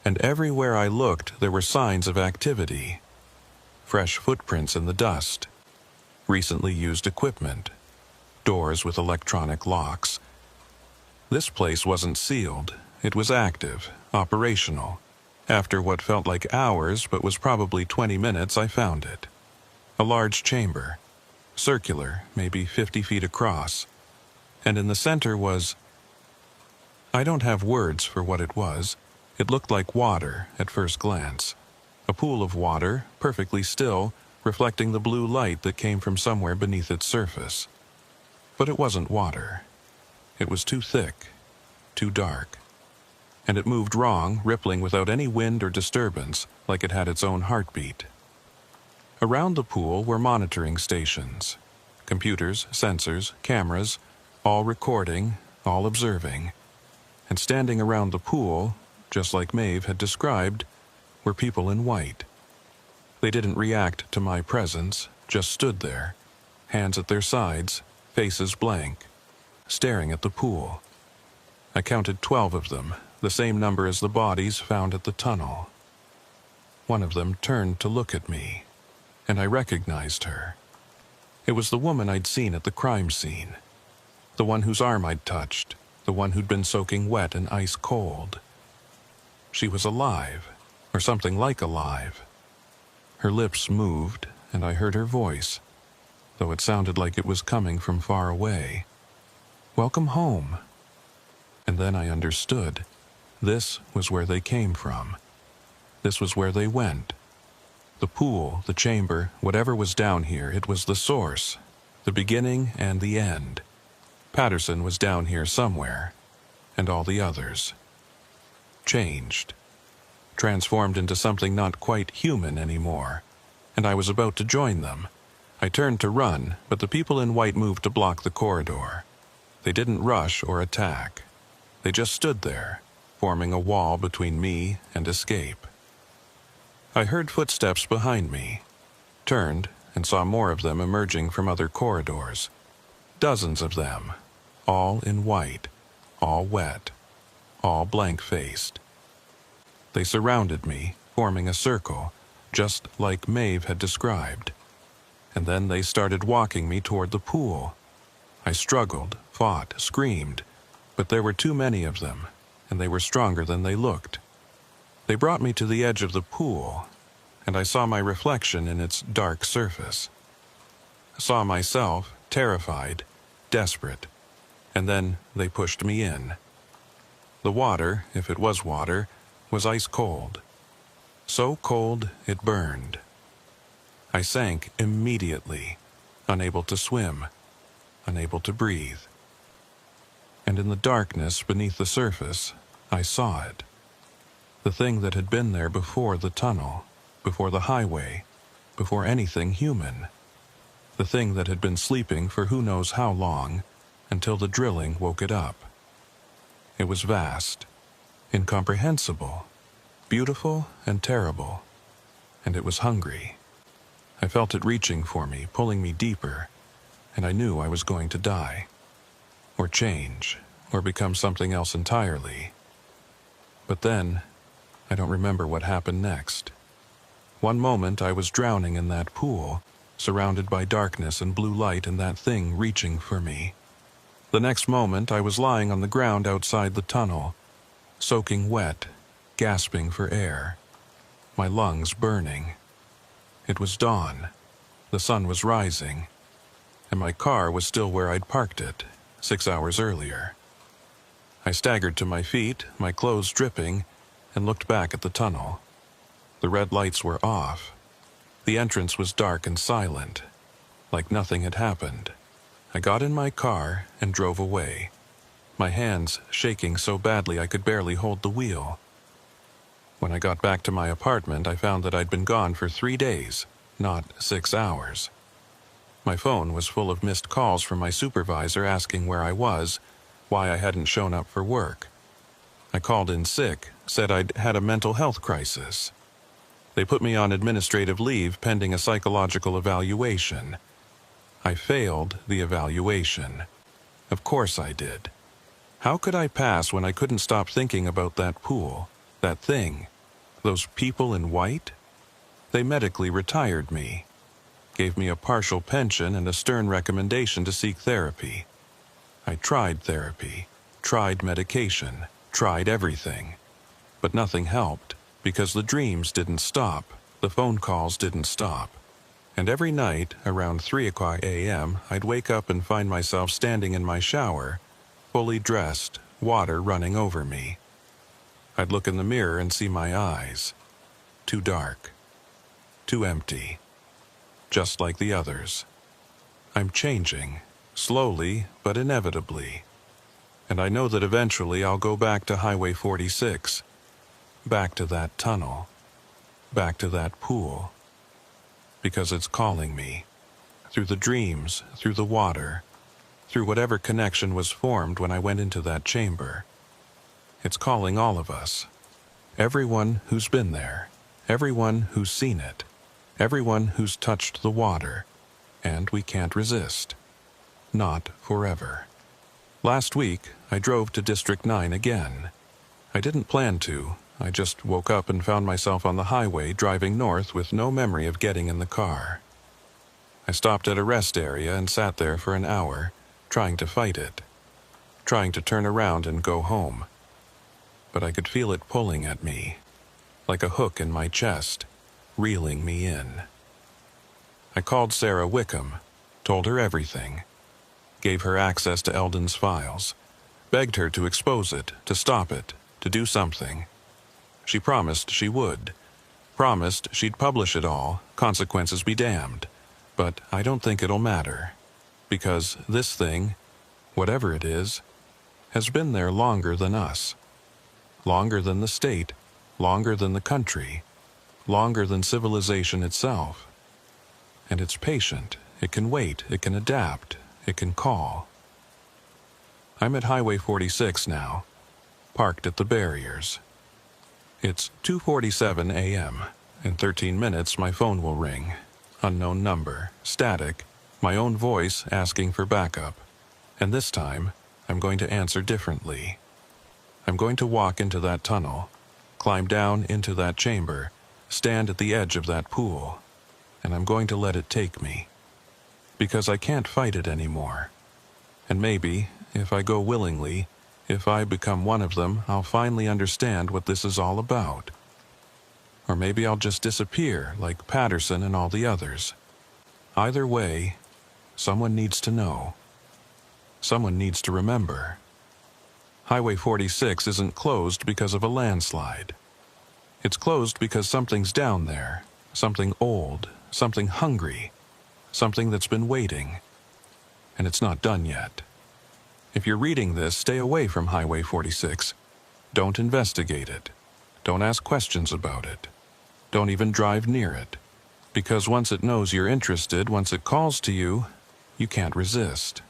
And everywhere I looked there were signs of activity. Fresh footprints in the dust. Recently used equipment. Doors with electronic locks. This place wasn't sealed. It was active, operational. After what felt like hours, but was probably 20 minutes, I found it. A large chamber, circular, maybe 50 feet across. And in the center was... I don't have words for what it was. It looked like water at first glance. A pool of water, perfectly still, reflecting the blue light that came from somewhere beneath its surface. But it wasn't water. It was too thick, too dark. And it moved wrong, rippling without any wind or disturbance, like it had its own heartbeat. Around the pool were monitoring stations. Computers, sensors, cameras, all recording, all observing. And standing around the pool, just like Maeve had described, were people in white. They didn't react to my presence, just stood there, hands at their sides, faces blank, staring at the pool. I counted 12 of them, the same number as the bodies found at the tunnel. One of them turned to look at me, and I recognized her. It was the woman I'd seen at the crime scene, the one whose arm I'd touched, the one who'd been soaking wet and ice cold. She was alive, or something like alive. Her lips moved, and I heard her voice, though it sounded like it was coming from far away. "Welcome home." And then I understood. This was where they came from. This was where they went. The pool, the chamber, whatever was down here, it was the source, the beginning and the end. Patterson was down here somewhere, and all the others. Changed. Transformed into something not quite human anymore, and I was about to join them. I turned to run, but the people in white moved to block the corridor. They didn't rush or attack. They just stood there, forming a wall between me and escape. I heard footsteps behind me, turned, and saw more of them emerging from other corridors. Dozens of them, all in white, all wet, all blank-faced. They surrounded me, forming a circle, just like Maeve had described. And then they started walking me toward the pool. I struggled, fought, screamed, but there were too many of them, and they were stronger than they looked. They brought me to the edge of the pool, and I saw my reflection in its dark surface. I saw myself, terrified, desperate, and then they pushed me in. The water, if it was water, was ice cold. So cold it burned. I sank immediately, unable to swim, unable to breathe. And in the darkness beneath the surface, I saw it. The thing that had been there before the tunnel, before the highway, before anything human. The thing that had been sleeping for who knows how long, until the drilling woke it up. It was vast, incomprehensible, beautiful and terrible, and it was hungry. I felt it reaching for me, pulling me deeper, and I knew I was going to die, or change, or become something else entirely. But then, I don't remember what happened next. One moment I was drowning in that pool, surrounded by darkness and blue light and that thing reaching for me. The next moment I was lying on the ground outside the tunnel, soaking wet, gasping for air, my lungs burning. It was dawn, the sun was rising, and my car was still where I'd parked it 6 hours earlier. I staggered to my feet, my clothes dripping, and looked back at the tunnel. The red lights were off. The entrance was dark and silent, like nothing had happened. I got in my car and drove away, my hands shaking so badly I could barely hold the wheel. When I got back to my apartment, I found that I'd been gone for 3 days, not 6 hours. My phone was full of missed calls from my supervisor asking where I was, why I hadn't shown up for work. I called in sick, said I'd had a mental health crisis. They put me on administrative leave pending a psychological evaluation. I failed the evaluation. Of course I did. How could I pass when I couldn't stop thinking about that pool, that thing, those people in white? They medically retired me, gave me a partial pension and a stern recommendation to seek therapy. I tried therapy, tried medication, tried everything. But nothing helped, because the dreams didn't stop, the phone calls didn't stop. And every night, around 3 o'clock a.m., I'd wake up and find myself standing in my shower, fully dressed, water running over me. I'd look in the mirror and see my eyes. Too dark. Too empty. Just like the others. I'm changing, slowly but inevitably. And I know that eventually I'll go back to Highway 46. Back to that tunnel. Back to that pool. Because it's calling me. Through the dreams, through the water, through whatever connection was formed when I went into that chamber. It's calling all of us. Everyone who's been there. Everyone who's seen it. Everyone who's touched the water. And we can't resist. Not forever. Last week, I drove to District 9 again. I didn't plan to. I just woke up and found myself on the highway driving north with no memory of getting in the car. I stopped at a rest area and sat there for an hour, trying to fight it, trying to turn around and go home. But I could feel it pulling at me, like a hook in my chest, reeling me in. I called Sarah Wickham, told her everything, gave her access to Eldon's files, begged her to expose it, to stop it, to do something. She promised she would. Promised she'd publish it all, consequences be damned. But I don't think it'll matter. Because this thing, whatever it is, has been there longer than us. Longer than the state, longer than the country, longer than civilization itself. And it's patient, it can wait, it can adapt, it can call. I'm at Highway 46 now, parked at the barriers. It's 2:47 a.m. In 13 minutes my phone will ring. Unknown number, static, my own voice asking for backup. And this time, I'm going to answer differently. I'm going to walk into that tunnel, climb down into that chamber, stand at the edge of that pool, and I'm going to let it take me. Because I can't fight it anymore. And maybe, if I go willingly, if I become one of them, I'll finally understand what this is all about. Or maybe I'll just disappear like Patterson and all the others. Either way, someone needs to know. Someone needs to remember. Highway 46 isn't closed because of a landslide. It's closed because something's down there, something old, something hungry, something that's been waiting. And it's not done yet. If you're reading this, stay away from Highway 46. Don't investigate it. Don't ask questions about it. Don't even drive near it. Because once it knows you're interested, once it calls to you, you can't resist.